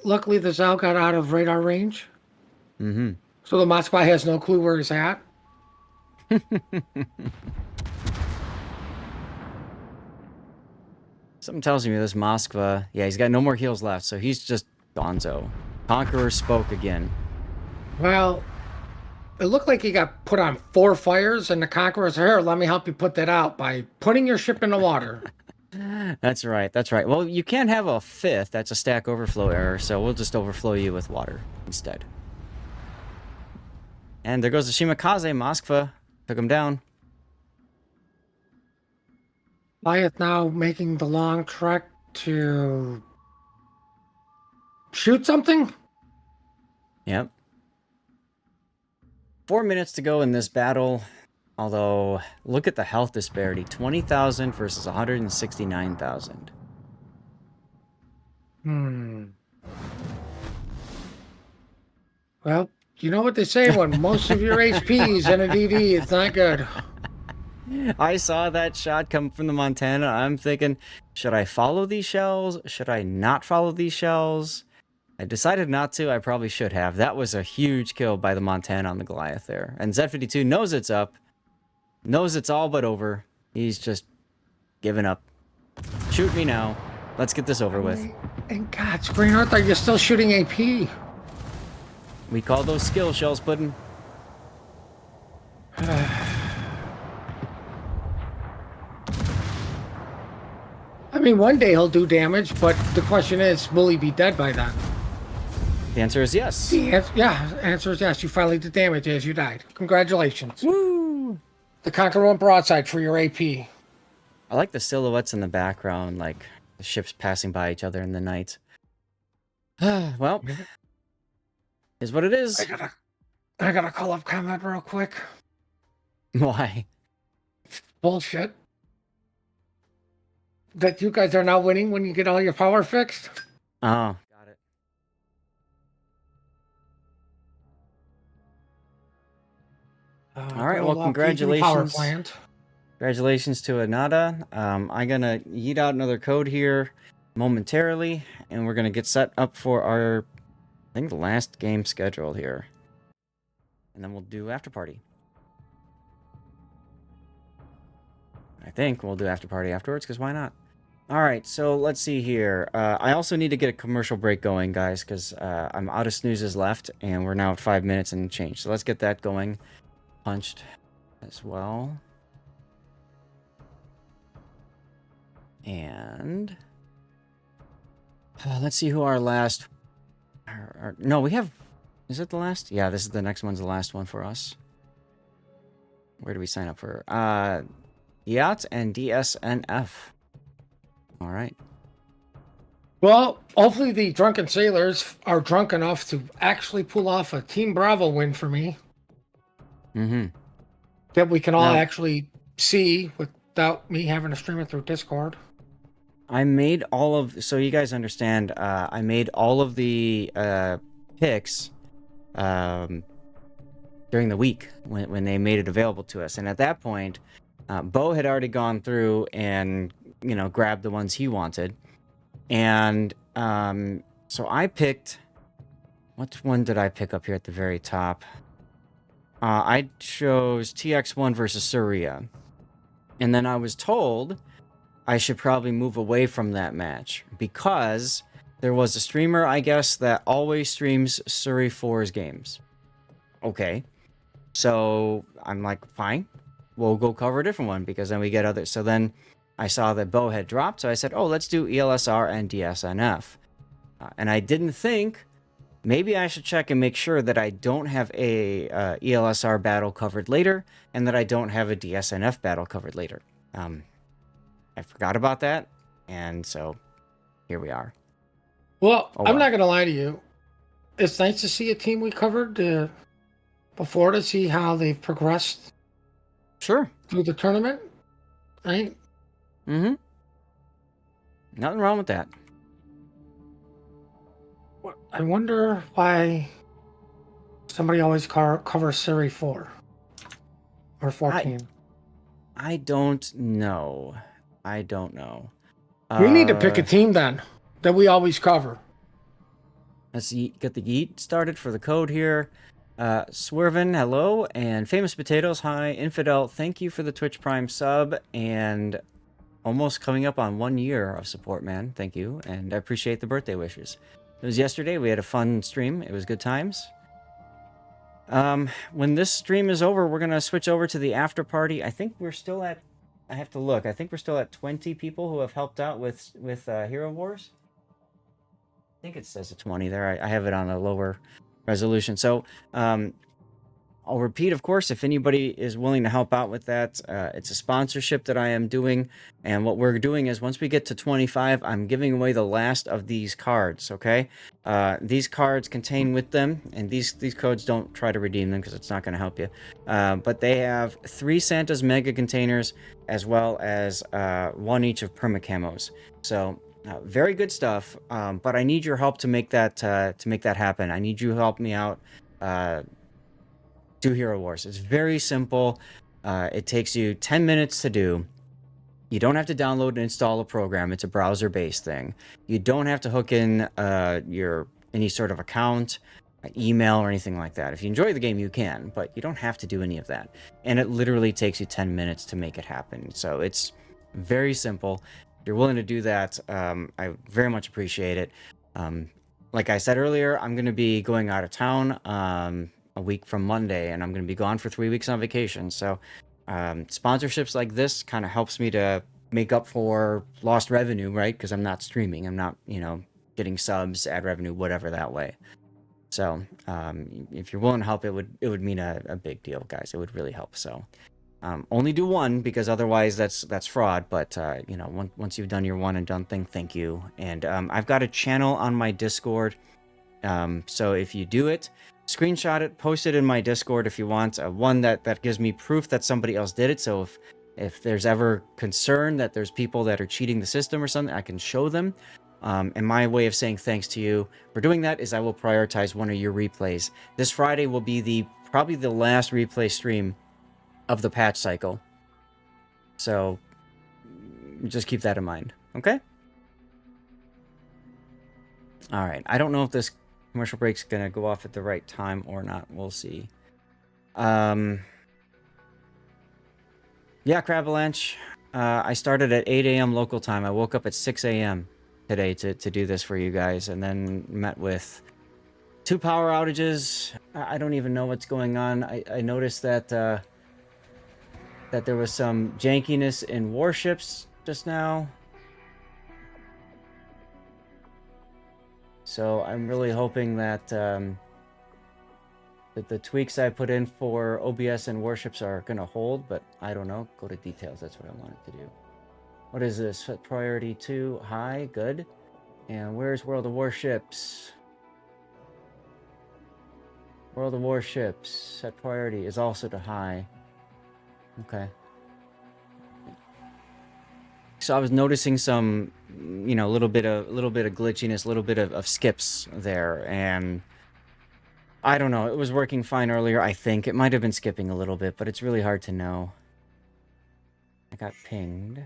luckily the Zhao got out of radar range. So the Moskva has no clue where he's at.
Something tells me this Moskva, yeah, he's got no more heals left, so he's just gonzo. Conqueror spoke again.
Well, it looked like he got put on 4 fires, and the Conqueror's here. Let me help you put that out by putting your ship in the water.
That's right, that's right. Well, you can't have a 5th. That's a stack overflow error, so we'll just overflow you with water instead. And there goes the Shimakaze. Moskva took him down.
Wyeth now making the long trek to shoot something.
Yep. 4 minutes to go in this battle. Although, look at the health disparity. 20,000 versus 169,000.
Well, you know what they say, when most of your HP is in a DD, it's not good.
I saw that shot come from the Montana. I'm thinking, should I follow these shells? Should I not follow these shells? I decided not to. I probably should have. That was a huge kill by the Montana on the Goliath there. And Z52 knows it's up. Knows it's all but over. He's just giving up. Shoot me now. Let's get this over with.
In God's green earth, are you still shooting AP?
We call those skill shells, Puddin'.
I mean, one day he'll do damage, but the question is, will he be dead by then?
The answer is yes.
Answer is yes. You finally did damage as you died. Congratulations.
Woo!
The Conqueror went broadside for your AP.
I like the silhouettes in the background, like the ships passing by each other in the night. Well, is what it is.
I gotta call up combat real quick.
Why?
Bullshit. That you guys are now winning when you get all your power fixed?
Oh, got it. All right, well, congratulations. Congratulations to ANADA. I'm gonna yeet out another code here momentarily, and we're gonna get set up for our, I think, the last game scheduled here. And then we'll do after party. I think we'll do after party afterwards, because why not? All right, so let's see here. I also need to get a commercial break going, guys, because I'm out of snoozes left, and we're now at 5 minutes and change. So let's get that going. Punched as well. And let's see who our last... no, we have... Is it the last? Yeah, this is the next one's the last one for us. Where do we sign up for? GYATT and DSNF. All right.
Well, hopefully the drunken sailors are drunk enough to actually pull off a Team Bravo win for me. That we can all actually see without me having to stream it through Discord.
I made all of... So you guys understand, I made all of the picks during the week when they made it available to us. And at that point, Bo had already gone through and, you know, grabbed the ones he wanted. And so I picked... What one did I pick up here at the very top? I chose TX1 versus Surya. And then I was told I should probably move away from that match because there was a streamer, I guess, that always streams Surrey 4's games. Okay. So I'm like, fine. We'll go cover a different one because then we get other... So then I saw that Bo had dropped, so I said, oh, let's do ELSR and DSNF. And I didn't think... Maybe I should check and make sure that I don't have a ELSR battle covered later and that I don't have a DSNF battle covered later. I forgot about that, and so here we are.
Well,
Oh,
I'm
well.
not going to lie to you. It's nice to see a team we covered before to see how they've progressed
Sure.
through the tournament, right?
Mm-hmm. Nothing wrong with that.
I wonder why somebody always covers Series 4 or 14.
I don't know. I don't know.
We need to pick a team then that we always cover.
Let's see, get the yeet started for the code here. Swervin, hello, and Famous Potatoes, hi. Infidel, thank you for the Twitch Prime sub, and almost coming up on 1 year of support, man. Thank you, and I appreciate the birthday wishes. It was yesterday. We had a fun stream. It was good times. When this stream is over, we're gonna switch over to the after party. I think we're still at. I have to look. I think we're still at 20 people who have helped out with Hero Wars. I think it says 20 there. I have it on a lower resolution. So I'll repeat, of course, if anybody is willing to help out with that, it's a sponsorship that I am doing. And what we're doing is once we get to 25, I'm giving away the last of these cards, okay? These cards contain with them, and these codes, don't try to redeem them because it's not going to help you. But they have 3 Santa's Mega Containers as well as 1 each of Perma Camos. So very good stuff, but I need your help to make that happen. I need you to help me out. Do Hero Wars. It's very simple. It takes you 10 minutes to do. You don't have to download and install a program. It's a browser-based thing. You don't have to hook in your any sort of account, email, or anything like that. If you enjoy the game, you can, but you don't have to do any of that. And it literally takes you 10 minutes to make it happen. So it's very simple. If you're willing to do that, I very much appreciate it. Like I said earlier, I'm going to be going out of town a week from Monday, and I'm going to be gone for 3 weeks on vacation. So sponsorships like this kind of helps me to make up for lost revenue, right? Because I'm not streaming. I'm not, getting subs, ad revenue, whatever that way. So if you're willing to help, it would mean a big deal, guys. It would really help. So only do one, because otherwise that's fraud. But once you've done your one and done thing, thank you. And I've got a channel on my Discord. So if you do it, screenshot it, post it in my Discord if you want. One that gives me proof that somebody else did it. So if there's ever concern that there's people that are cheating the system or something, I can show them. And my way of saying thanks to you for doing that is I will prioritize one of your replays. This Friday will be probably the last replay stream of the patch cycle. So just keep that in mind, okay? All right. I don't know if this commercial break's gonna go off at the right time or not. We'll see. Yeah, Crabalanche. I started at 8 a.m. local time. I woke up at 6 a.m. today to do this for you guys, and then met with 2 power outages. I don't even know what's going on. I noticed that that there was some jankiness in Warships just now. So I'm really hoping that that the tweaks I put in for OBS and Warships are going to hold, but I don't know. Go to details. That's what I wanted to do. What is this? Set priority 2, high, good. And where's World of Warships? World of Warships, set priority is also to high. Okay. So I was noticing some, little bit of glitchiness, a little bit of skips there, and I don't know. It was working fine earlier, I think. It might have been skipping a little bit, but it's really hard to know. I got pinged.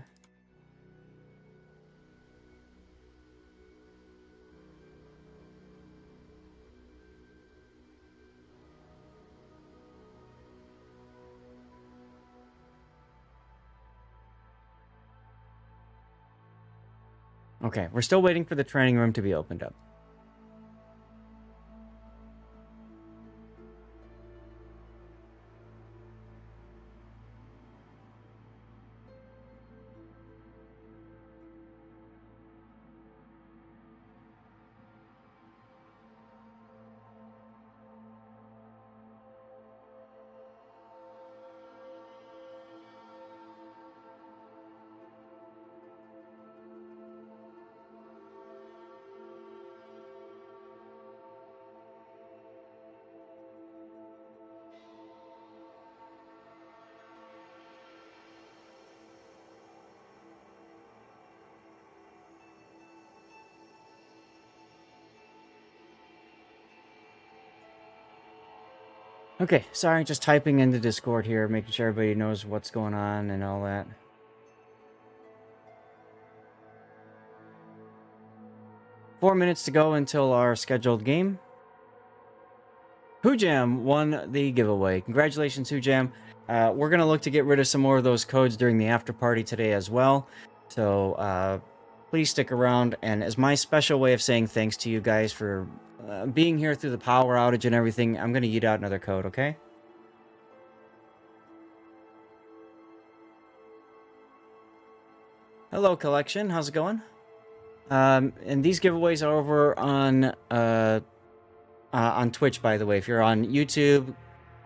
Okay, we're still waiting for the training room to be opened up. Okay, sorry, just typing into Discord here, making sure everybody knows what's going on and all that. Four minutes to go until our scheduled game. Hoojam won the giveaway. Congratulations, Hoojam. We're going to look to get rid of some more of those codes during the after party today as well. So please stick around. And as my special way of saying thanks to you guys for being here through the power outage and everything, I'm going to yeet out another code, okay? Hello, Collection. How's it going? And these giveaways are over on Twitch, by the way. If you're on YouTube,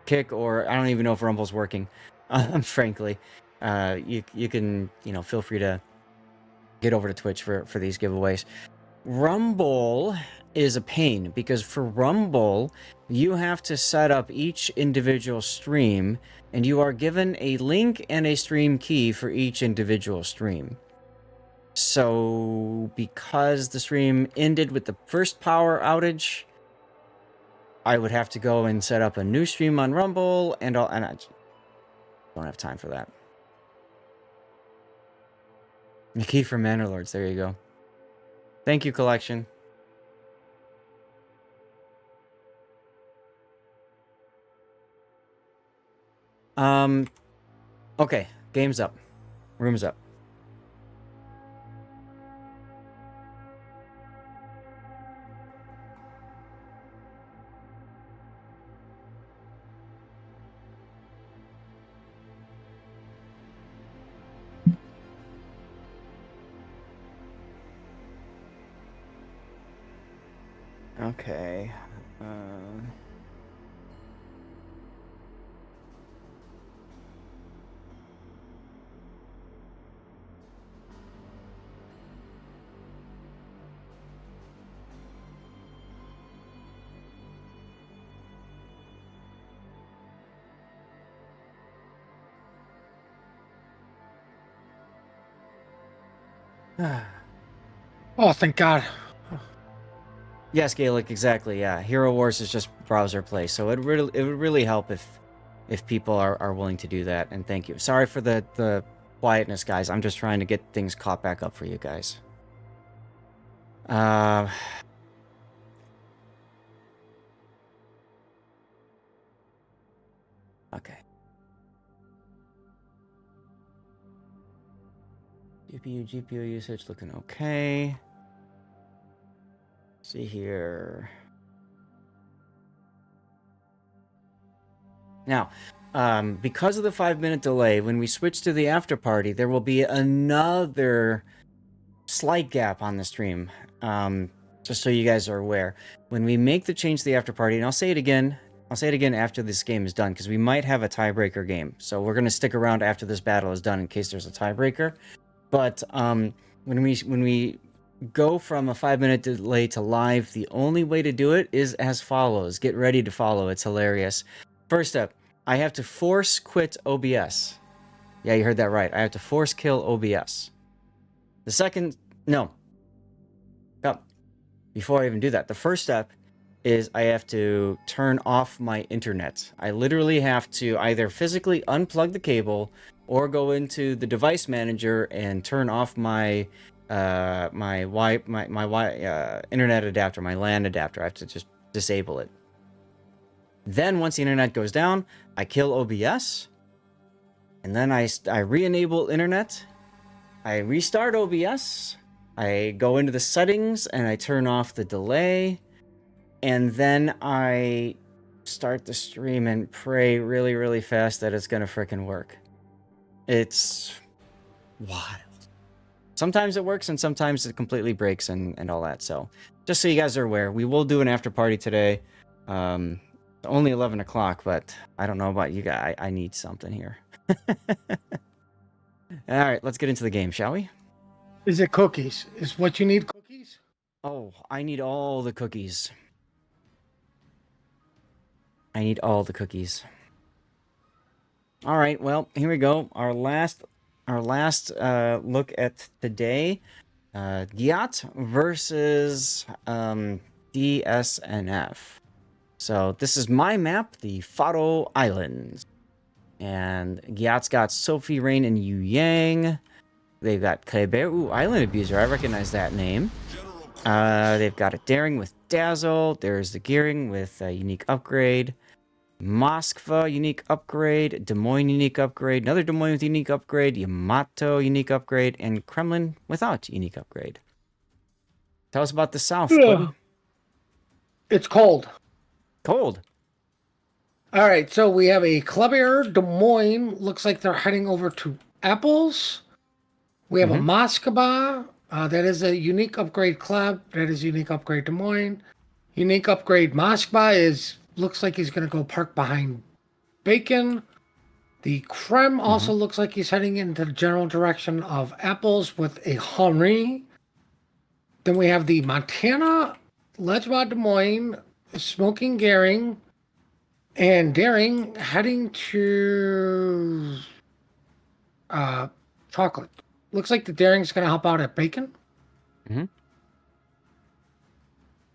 Kick, or I don't even know if Rumble's working, frankly, you can, feel free to get over to Twitch for these giveaways. Rumble is a pain because for Rumble, you have to set up each individual stream, and you are given a link and a stream key for each individual stream. So, because the stream ended with the first power outage, I would have to go and set up a new stream on Rumble, and I don't have time for that. The key for Manor Lords, there you go. Thank you, Collection. Okay, game's up. Room's up. Okay.
Oh, thank God.
Yes, Gaelic, exactly. Yeah, Hero Wars is just browser play, so it would really help if people are willing to do that. And thank you. Sorry for the quietness, guys. I'm just trying to get things caught back up for you guys. Okay. GPU usage looking okay. See here. Now, because of the 5-minute delay, when we switch to the after party, there will be another slight gap on the stream. Just so you guys are aware. When we make the change to the after party, and I'll say it again after this game is done, because we might have a tiebreaker game. So we're going to stick around after this battle is done in case there's a tiebreaker. But when we go from a 5-minute delay to live, the only way to do it is as follows. Get ready to follow. It's hilarious. First up, I have to force quit OBS. Yeah, you heard that right. I have to force kill OBS. The second... No. Oh, before I even do that, the first step is I have to turn off my internet. I literally have to either physically unplug the cable or go into the device manager and turn off my internet adapter, my LAN adapter. I have to just disable it. Then once the internet goes down, I kill OBS, and then I re-enable internet. I restart OBS. I go into the settings and I turn off the delay, and then I start the stream and pray really, really fast that it's gonna frickin' work. It's wild. Sometimes it works and sometimes it completely breaks and all that. So just so you guys are aware, we will do an after party today. Only 11 o'clock, but I don't know about you guys. I need something here. All right, let's get into the game, shall we?
Is it cookies? Is what you need cookies?
Oh, I need all the cookies. I need all the cookies. All right, well, here we go. Our last look at today. GYATT versus DSNF. So this is my map, the Fado Islands. And GYATT's got Sophie, Rain, and Yu Yang. They've got Kleber, Island Abuser. I recognize that name. They've got a Daring with Dazzle. There's the Gearing with a unique upgrade. Moskva, unique upgrade. Des Moines, unique upgrade. Another Des Moines with unique upgrade. Yamato, unique upgrade. And Kremlin without unique upgrade. Tell us about the South, buddy.
It's cold.
Cold.
All right, so we have a Club Air Des Moines. Looks like they're heading over to Apples. We have a Moskva. That is a unique upgrade club. That is unique upgrade Des Moines. Unique upgrade Moskva looks like he's going to go park behind Bacon. The Krem also looks like he's heading into the general direction of Apples with a Henri. Then we have the Montana Ledgebot Des Moines, Smoking Gearing, and Daring heading to Chocolate. Looks like the Daring's going to help out at Bacon.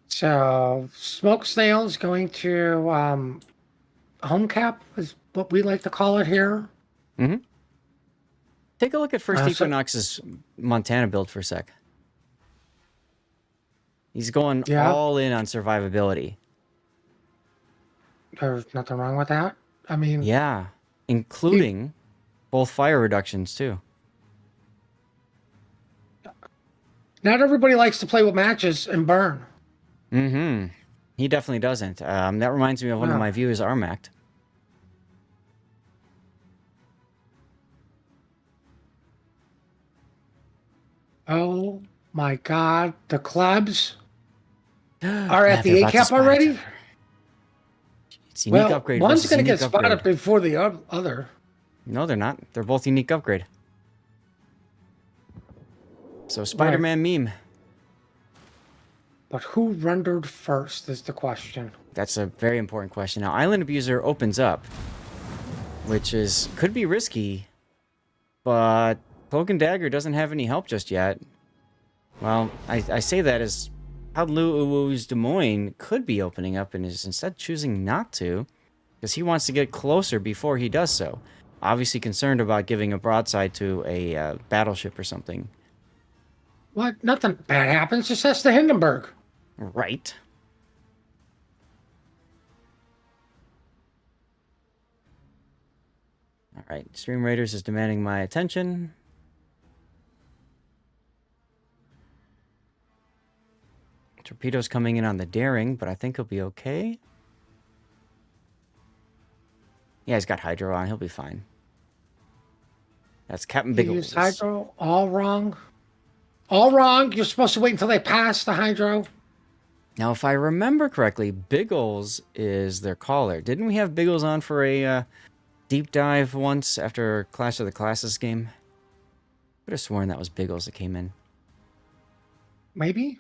So Smoke Snail is going to Home Cap is what we like to call it here.
Take a look at First Equinox's Montana build for a sec. He's going all in on survivability.
There's nothing wrong with that. I mean...
Yeah, including both fire reductions, too.
Not everybody likes to play with matches and burn.
He definitely doesn't. That reminds me of one of my viewers, Armact.
Oh my god, the clubs are at the A cap already?
It's unique upgrade.
One's going to get
upgrade.
spotted before the other.
No, they're not. They're both unique upgrade. So Spider-Man meme.
But who rendered first is the question.
That's a very important question. Now, Island Abuser opens up, which could be risky, but Cloak and Dagger doesn't have any help just yet. Well, I say that as Paddlewoo's Des Moines could be opening up and is instead choosing not to, because he wants to get closer before he does so. Obviously concerned about giving a broadside to a battleship or something.
What? Nothing bad happens. Just ask the Hindenburg.
Right. All right. Stream Raiders is demanding my attention. Torpedo's coming in on the Daring, but I think he'll be okay. Yeah, he's got Hydro on. He'll be fine. That's Captain Biggles.
You used Hydro all wrong. All wrong. You're supposed to wait until they pass the Hydro.
Now, if I remember correctly, Biggles is their caller. Didn't we have Biggles on for a deep dive once after Clash of the Classes game? I could have sworn that was Biggles that came in.
Maybe.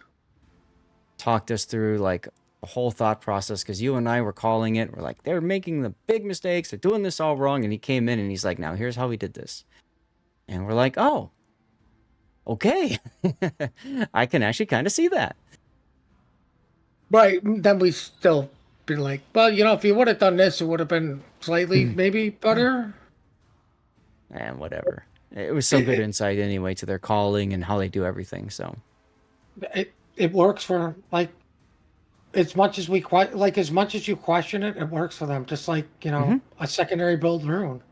Talked us through like a whole thought process, because you and I were calling it. We're like, they're making the big mistakes. They're doing this all wrong. And he came in and he's like, now here's how we did this. And we're like, oh, okay. I can actually kind of see that.
Right. Then we still be like, well, you know, if you would have done this, it would have been slightly maybe better.
And whatever. It was some good insight anyway to their calling and how they do everything. So
it works for like as much as you question it, it works for them. Just like, you know, a secondary build rune.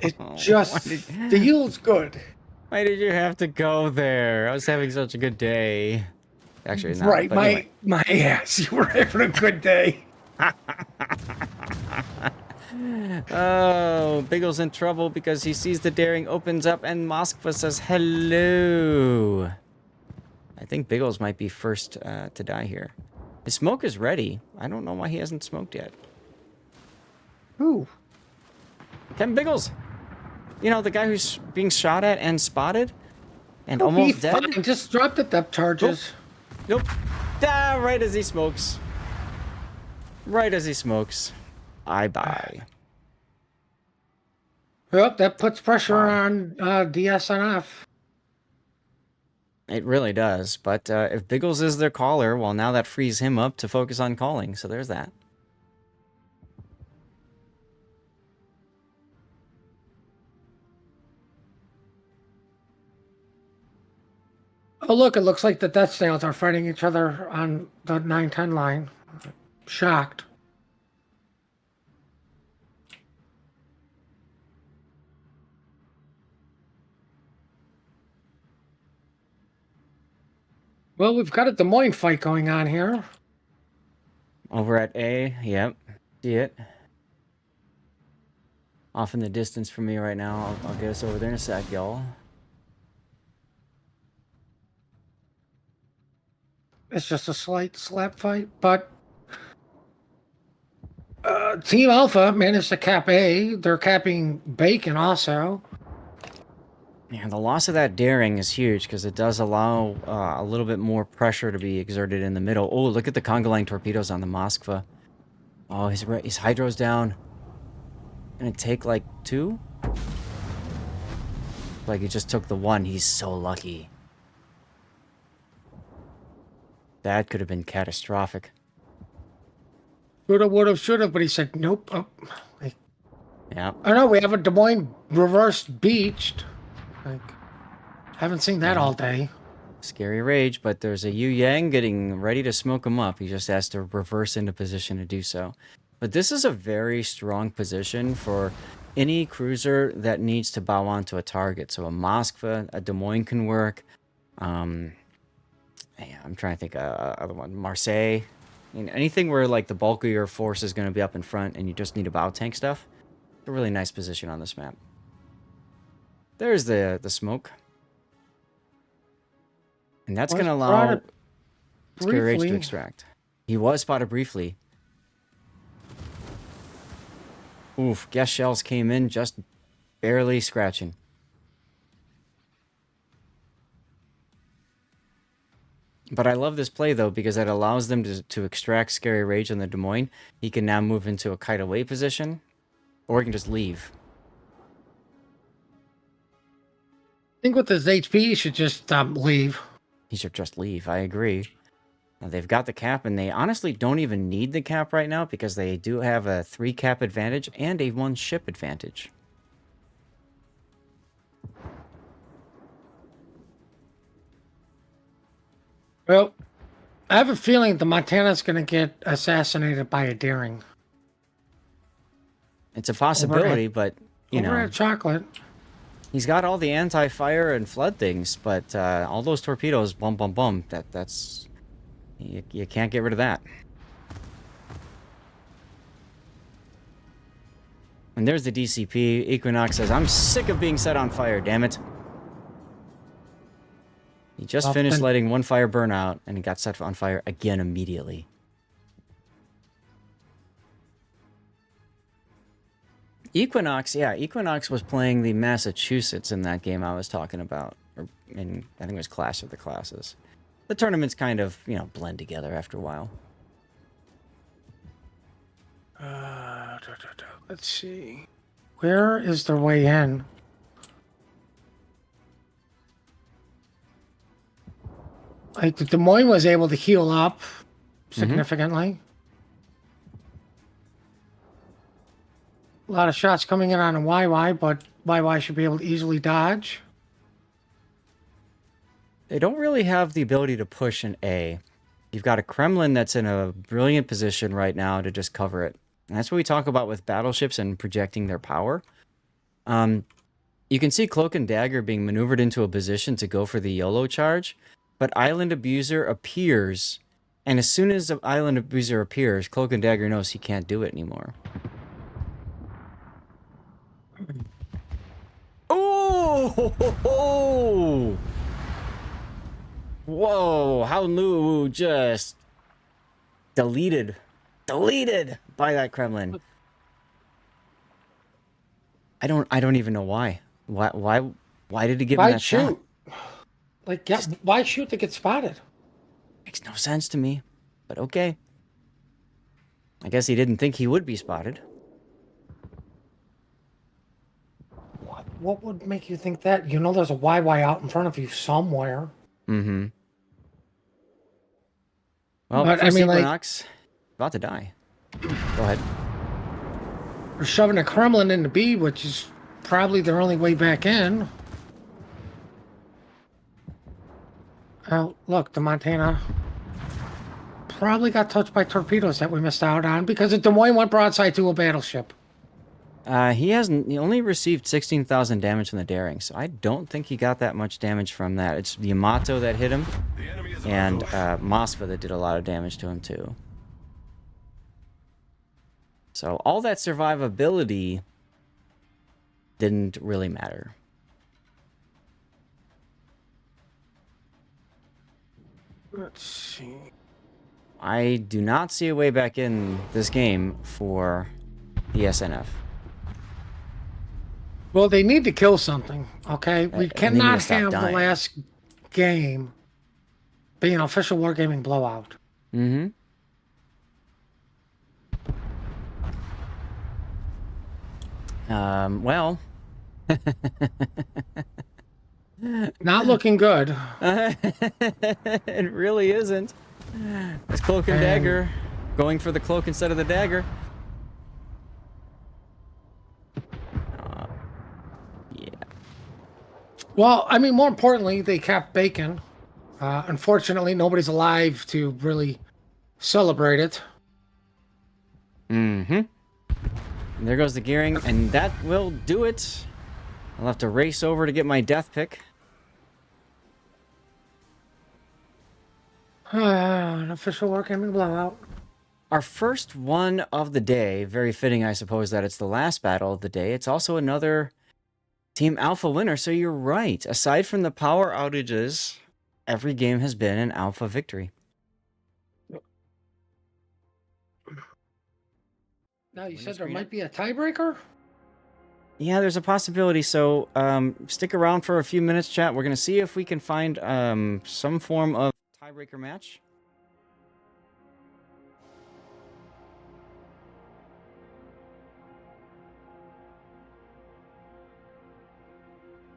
It just feels good.
Why did you have to go there? I was having such a good day. Actually, not.
Right,
anyway.
my ass. You were having a good day.
Oh, Biggles in trouble because he sees the Daring opens up and Moskva says hello. I think Biggles might be first to die here. His smoke is ready. I don't know why he hasn't smoked yet.
Who?
Ken Biggles. You know, the guy who's being shot at and spotted and almost dead?
Fine. Just drop the depth charges.
Nope. Ah, right as he smokes. Right as he smokes. I buy.
Yep, that puts pressure on DSNF.
It really does. But if Biggles is their caller, well, now that frees him up to focus on calling. So there's that.
Oh, look, it looks like the Death Snails are fighting each other on the 910 line. Shocked. Well, we've got a Des Moines fight going on here.
Over at A, yep. See it. Off in the distance from me right now. I'll get us over there in a sec, y'all.
It's just a slight slap fight, but Team Alpha managed to cap A. They're capping Bacon also.
Yeah, the loss of that daring is huge because it does allow a little bit more pressure to be exerted in the middle. Oh, look at the conga line torpedoes on the Moskva. Oh, his hydro's down. Gonna take like 2? Like he just took the 1. He's so lucky. That could have been catastrophic.
Coulda, woulda, shoulda, but he said nope. Oh,
Yeah.
I know we have a Des Moines reverse beached. Like, haven't seen that all day.
Scary rage, but there's a Yu Yang getting ready to smoke him up. He just has to reverse into position to do so. But this is a very strong position for any cruiser that needs to bow onto a target. So a Moskva, a Des Moines can work. Yeah, I'm trying to think other one. Marseille. I mean, anything where like the bulk of your force is going to be up in front and you just need a bow tank stuff. It's a really nice position on this map. There's the smoke. And that's going to allow Scary Rage to extract. He was spotted briefly. Oof, guess shells came in just barely scratching. But I love this play, though, because it allows them to extract Scary Rage on the Des Moines. He can now move into a kite away position, or he can just leave.
I think with his HP, he should just leave.
He should just leave, I agree. Now, they've got the cap, and they honestly don't even need the cap right now, because they do have a 3 cap advantage and a 1 ship advantage.
Well, I have a feeling the Montana's going to get assassinated by a daring.
It's a possibility, but, you know...
Over at Chocolate.
He's got all the anti-fire and flood things, but all those torpedoes, bum, bum, bum, that's... You can't get rid of that. And there's the DCP. Equinox says, I'm sick of being set on fire, damn it. He just finished letting 1 fire burn out, and he got set on fire again immediately. Equinox, yeah, Equinox was playing the Massachusetts in that game I was talking about. Or in, I think it was Clash of the Classes. The tournaments kind of, you know, blend together after a while.
Let's see. Where is their way in? Like, Des Moines was able to heal up significantly. A lot of shots coming in on a YY, but YY should be able to easily dodge.
They don't really have the ability to push an A. You've got a Kremlin that's in a brilliant position right now to just cover it. And that's what we talk about with battleships and projecting their power. You can see Cloak and Dagger being maneuvered into a position to go for the YOLO charge, but Island Abuser appears, and as soon as the Island Abuser appears, Cloak and Dagger knows he can't do it anymore. Oh! Whoa! How Lu just deleted by that Kremlin. I don't even know why. Why did he give him that shot?
Like, yeah, why shoot to get spotted?
Makes no sense to me, but okay. I guess he didn't think he would be spotted.
What would make you think that? You know there's a YY out in front of you somewhere.
Mm-hmm. Well,
But I
first
mean, like,
Equinox, about to die. Go ahead.
we're shoving a Kremlin into B, which is probably their only way back in. Oh, look, the Montana probably got touched by torpedoes that we missed out on because the Des Moines went broadside to a battleship.
He only received 16,000 damage from the Daring, so I don't think he got that much damage from that. It's the Yamato that hit him, and Mosfa that did a lot of damage to him too. So all that survivability didn't really matter.
Let's see.
I do not see a way back in this game for DSNF.
Well, they need to kill something, okay? We
And they need to
cannot
stop
have the
dying.
last game be an official wargaming blowout.
Mm-hmm. Well...
Not looking good.
It really isn't. It's Cloak and Dagger. Going for the cloak instead of the dagger. Yeah.
Well, I mean, more importantly, they kept Bacon. Unfortunately, nobody's alive to really celebrate it.
Mm-hmm. And there goes the gearing, and that will do it. I'll have to race over to get my death pick.
An official wargaming blowout.
Our first one of the day. Very fitting, I suppose, that it's the last battle of the day. It's also another Team Alpha winner, so you're right. Aside from the power outages, every game has been an Alpha victory.
Now, you said there might be a tiebreaker?
Yeah, there's a possibility. So stick around for a few minutes, chat. We're going to see if we can find some form of tiebreaker match.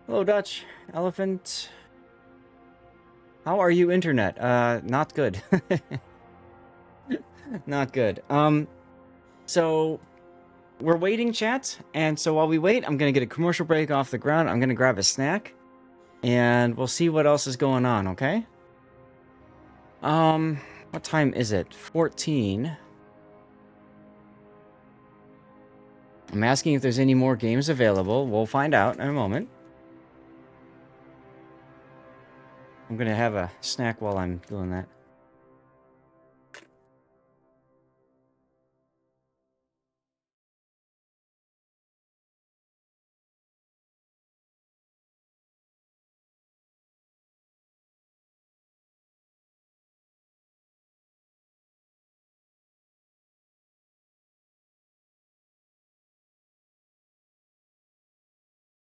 Hello, Dutch Elephant. How are you, Internet? Not good. Not good. So we're waiting, chat, and so while we wait, I'm gonna get a commercial break off the ground. I'm gonna grab a snack, and we'll see what else is going on. Okay. What time is it? 14. I'm asking if there's any more games available. We'll find out in a moment. I'm gonna have a snack while I'm doing that.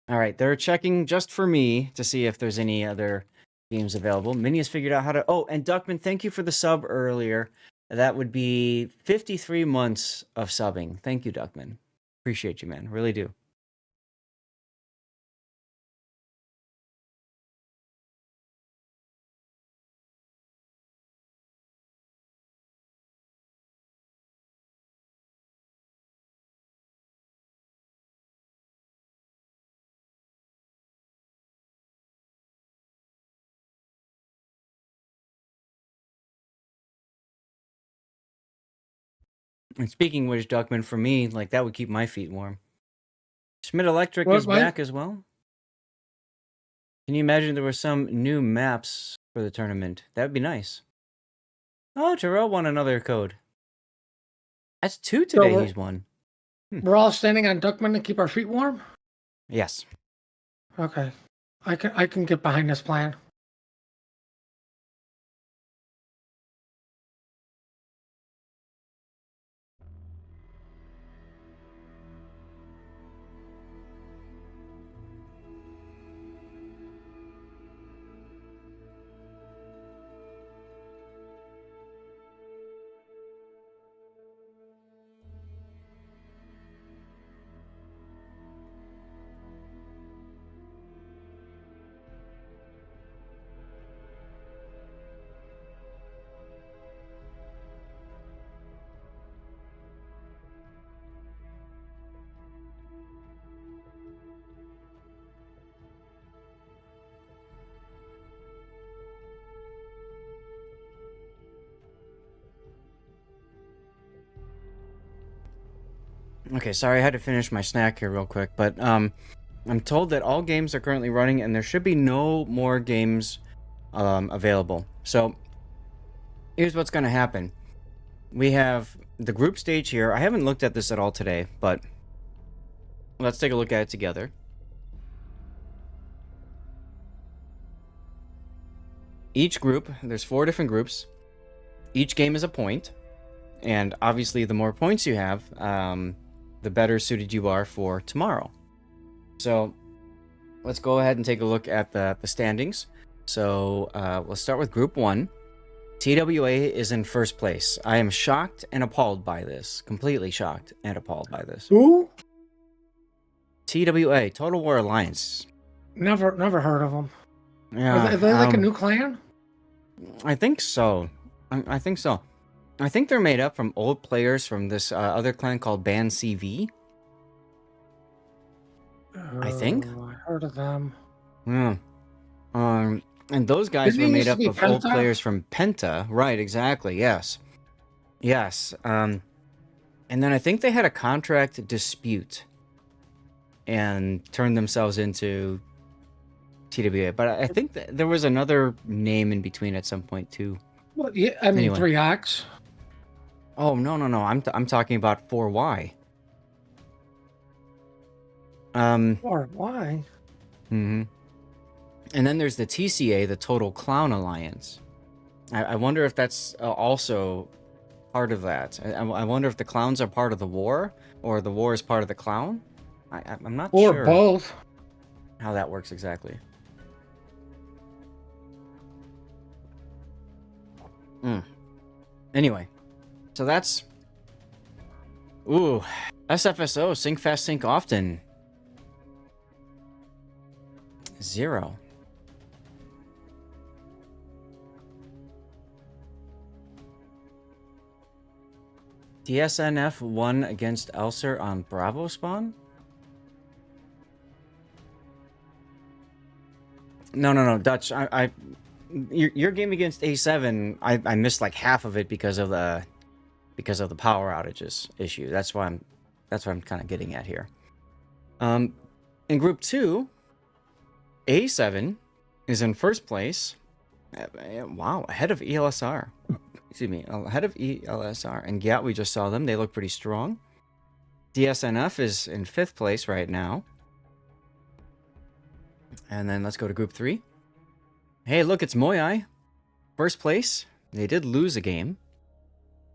All right, they're checking just for me to see if there's any other games available. Minnie has figured out how to... Oh, and Duckman, thank you for the sub earlier. That would be 53 months of subbing. Thank you, Duckman. Appreciate you, man. Really do. And speaking of which, Duckman, for me, like, that would keep my feet warm. Schmidt Electric is back as well. Can you imagine there were some new maps for the tournament? That would be nice. Oh, Terrell won another code. That's 2 today he's won.
We're all standing on Duckman to keep our feet warm?
Yes.
Okay. I can get behind this plan.
Okay, sorry, I had to finish my snack here real quick, but I'm told that all games are currently running and there should be no more games available. So here's what's going to happen. We have the group stage here. I haven't looked at this at all today, but let's take a look at it together. Each group, there's 4 different groups. Each game is a point, and obviously the more points you have, the better suited you are for tomorrow. So let's go ahead and take a look at the standings. So let's start with Group 1. TWA is in first place. I am shocked and appalled by this. Completely shocked and appalled by this.
Who?
TWA, Total War Alliance.
Never heard of them.
Yeah,
Are they like a new clan?
I think so. I think so. I think they're made up from old players from this other clan called Ban CV. I think.
I heard of them.
Yeah. And those guys
Didn't
were
it
made
used to
up
be
of old
Penta?
players from Penta. Right, exactly. Yes. Yes. And then I think they had a contract dispute and turned themselves into TWA. But I think there was another name in between at some point too.
Well, yeah, I mean
Anyway.
3X.
Oh, no. I'm talking about 4Y.
Or why?
Mm-hmm. And then there's the TCA, the Total Clown Alliance. I wonder if that's also part of that. I wonder if the clowns are part of the war, or the war is part of the clown. I'm not
Or
sure
both.
how that works exactly. Anyway, so that's... Ooh, SFSO, Sync Fast, Sync Often. 0. DSNF won against ELSR on Bravo spawn? No, Dutch. Your game against A7, I missed like half of it because of the power outages issue. That's what I'm kind of getting at here. In Group 2, A7 is in first place. Wow, ahead of ELSR. Excuse me, ahead of ELSR. And GYATT, we just saw them. They look pretty strong. DSNF is in 5th place right now. And then let's go to Group 3. Hey, look, it's MOYAI. First place. They did lose a game.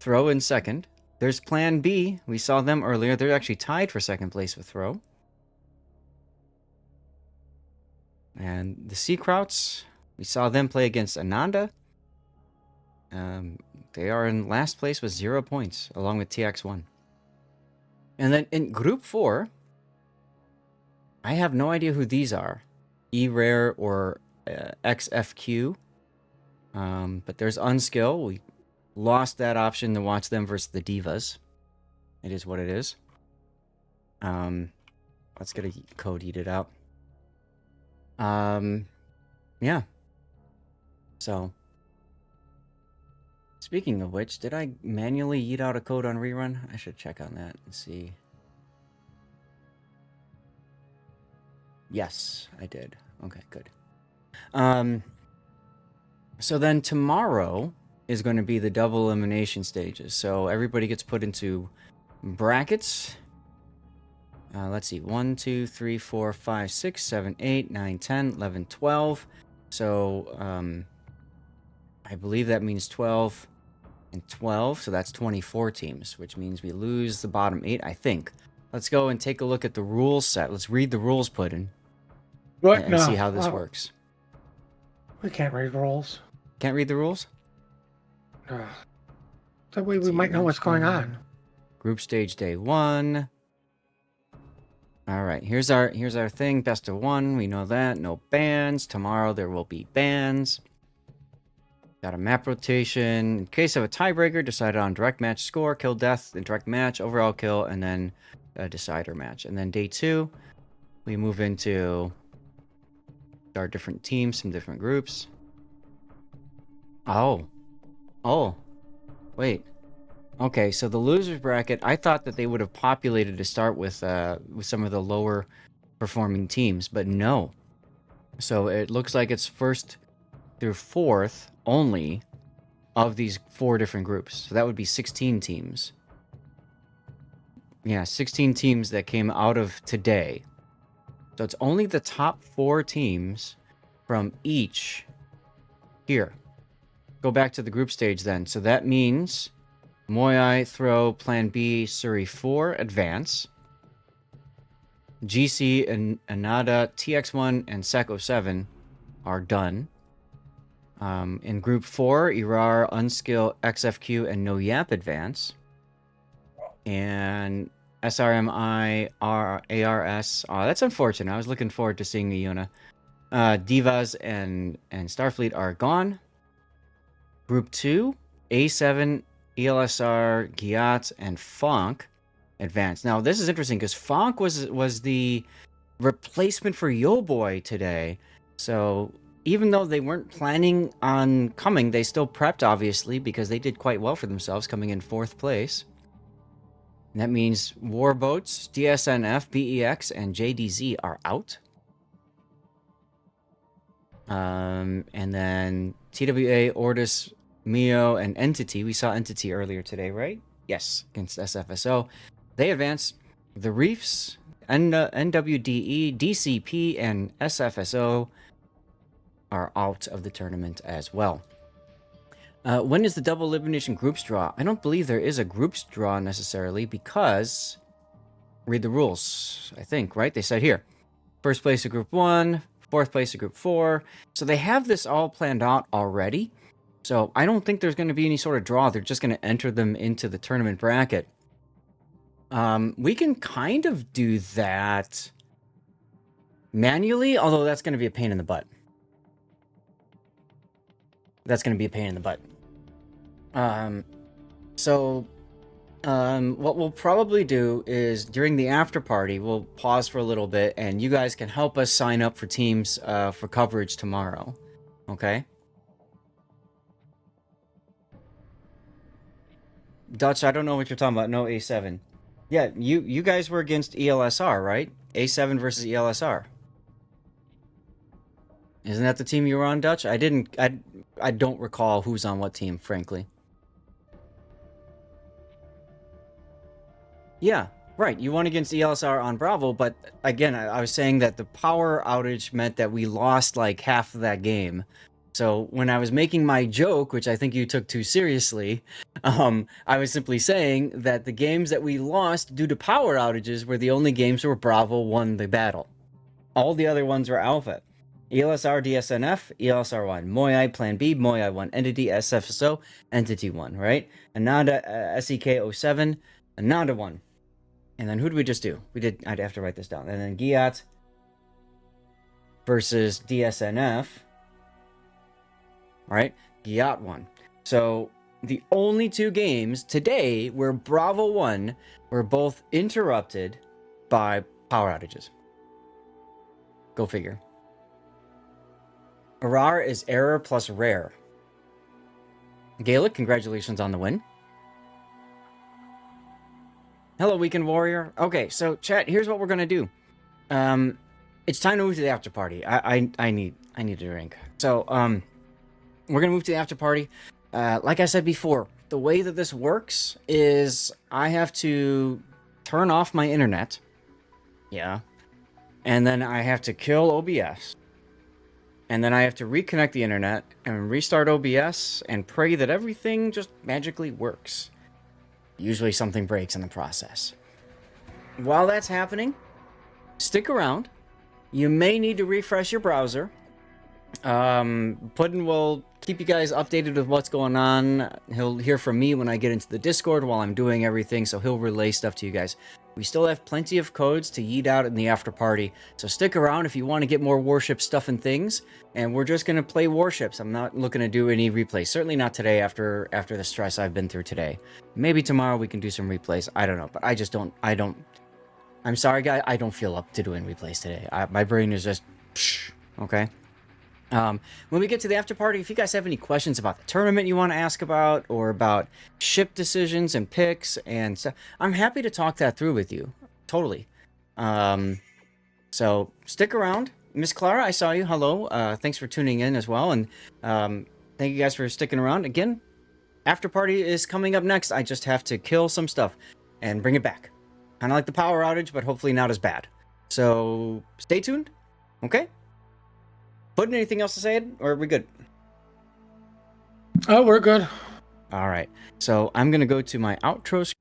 Throw in 2nd. There's PLANB. We saw them earlier. They're actually tied for 2nd place with Throw. And the Sea Krauts, we saw them play against ANADA. They are in last place with 0 points, along with TX1. And then in Group 4, I have no idea who these are. E-Rare or XFQ. But there's Unskill. We lost that option to watch them versus the Divas. It is what it is. Let's get a code yeeted out. Yeah. So, speaking of which, did I manually yeet out a code on rerun? I should check on that and see. Yes, I did. Okay, good. So then tomorrow is going to be the double elimination stages. So everybody gets put into brackets. Let's see. 1, 2, 3, 4, 5, 6, 7, 8, 9, 10, 11, 12. So I believe that means 12 and 12. So that's 24 teams, which means we lose the bottom 8, I think. Let's go and take a look at the rules set. Let's read the rules, Puddin', and see how this works.
We can't read rules.
Can't read the rules?
That way we might know what's going on.
Group stage day 1. All right, here's our thing. Best of 1. We know that. No bans. Tomorrow there will be bans. Got a map rotation. In case of a tiebreaker, decided on direct match score, kill death, then direct match, overall kill, and then a decider match. And then day 2, we move into our different teams, some different groups. Oh, wait. Okay, so the losers bracket, I thought that they would have populated to start with some of the lower performing teams, but no. So it looks like it's first through fourth only of these 4 different groups. So that would be 16 teams. Yeah, 16 teams that came out of today. So it's only the top 4 teams from each here. Go back to the group stage then. So that means MOYAI, Throw, Plan B, Surrey 4 advance. GC and ANADA, TX1, and SEC 07 are done. In Group 4, ERAR, Unskill, XFQ, and No Yap advance. And SRMI, ARS. Oh, that's unfortunate. I was looking forward to seeing Iona. Divas and Starfleet are gone. Group 2, A7, ELSR, GYATT, and Fonk advanced. Now, this is interesting because Fonk was the replacement for Yo Boy today. So even though they weren't planning on coming, they still prepped, obviously, because they did quite well for themselves, coming in 4th place. And that means Warboats, DSNF, BEX, and JDZ are out. And then TWA, Ortis, Mio, and Entity. We saw Entity earlier today, right? Yes, against SFSO. They advance. The Reefs, NWDE, DCP, and SFSO are out of the tournament as well. When is the double elimination groups draw? I don't believe there is a groups draw necessarily because... Read the rules, I think, right? They said here. First place of Group 1, 4th place of Group 4. So they have this all planned out already. So I don't think there's going to be any sort of draw. They're just going to enter them into the tournament bracket. We can kind of do that manually, although that's going to be a pain in the butt. That's going to be a pain in the butt. What we'll probably do is during the after party, we'll pause for a little bit and you guys can help us sign up for teams for coverage tomorrow. Okay? Dutch, I don't know what you're talking about. No, A7. Yeah, you guys were against ELSR, right? A7 versus ELSR. Isn't that the team you were on, Dutch? I don't recall who's on what team, frankly. Yeah, right. You won against ELSR on Bravo, but again, I was saying that the power outage meant that we lost like half of that game. So when I was making my joke, which I think you took too seriously, I was simply saying that the games that we lost due to power outages were the only games where Bravo won the battle. All the other ones were Alpha. ELSR, DSNF, ELSR 1. MOYAI, Plan B, MOYAI 1. Entity, SFSO, Entity 1, right? ANADA, SEK 07, ANADA 1. And then who did we just do? I'd have to write this down. And then GYATT versus DSNF. All right, GYATT won. So the only 2 games today where Bravo won were both interrupted by power outages. Go figure. ERAR is error plus rare. Gaelic, congratulations on the win. Hello, Weekend Warrior. Okay, so chat, here's what we're gonna do. It's time to move to the after party. I need a drink. So, we're gonna move to the after party. Like I said before, the way that this works is I have to turn off my internet. Yeah. And then I have to kill OBS. And then I have to reconnect the internet and restart OBS and pray that everything just magically works. Usually something breaks in the process. While that's happening, stick around. You may need to refresh your browser. Puddin will keep you guys updated with what's going on. He'll hear from me when I get into the Discord while I'm doing everything, so he'll relay stuff to you guys. We still have plenty of codes to yeet out in the after party, so stick around if you want to get more Warship stuff and things. And we're just going to play Warships. I'm not looking to do any replays. Certainly not today after the stress I've been through today. Maybe tomorrow we can do some replays. I don't know, but I'm sorry, guys. I don't feel up to doing replays today. My brain is just... okay? When we get to the after party, if you guys have any questions about the tournament you want to ask about, or about ship decisions and picks and stuff, I'm happy to talk that through with you. Totally. So stick around. Miss Clara, I saw you. Hello. Thanks for tuning in as well. And thank you guys for sticking around. Again, after party is coming up next. I just have to kill some stuff and bring it back. Kind of like the power outage, but hopefully not as bad. So stay tuned. Okay? Putting anything else to say, or are we good?
Oh, we're good.
All right. So I'm going to go to my outro.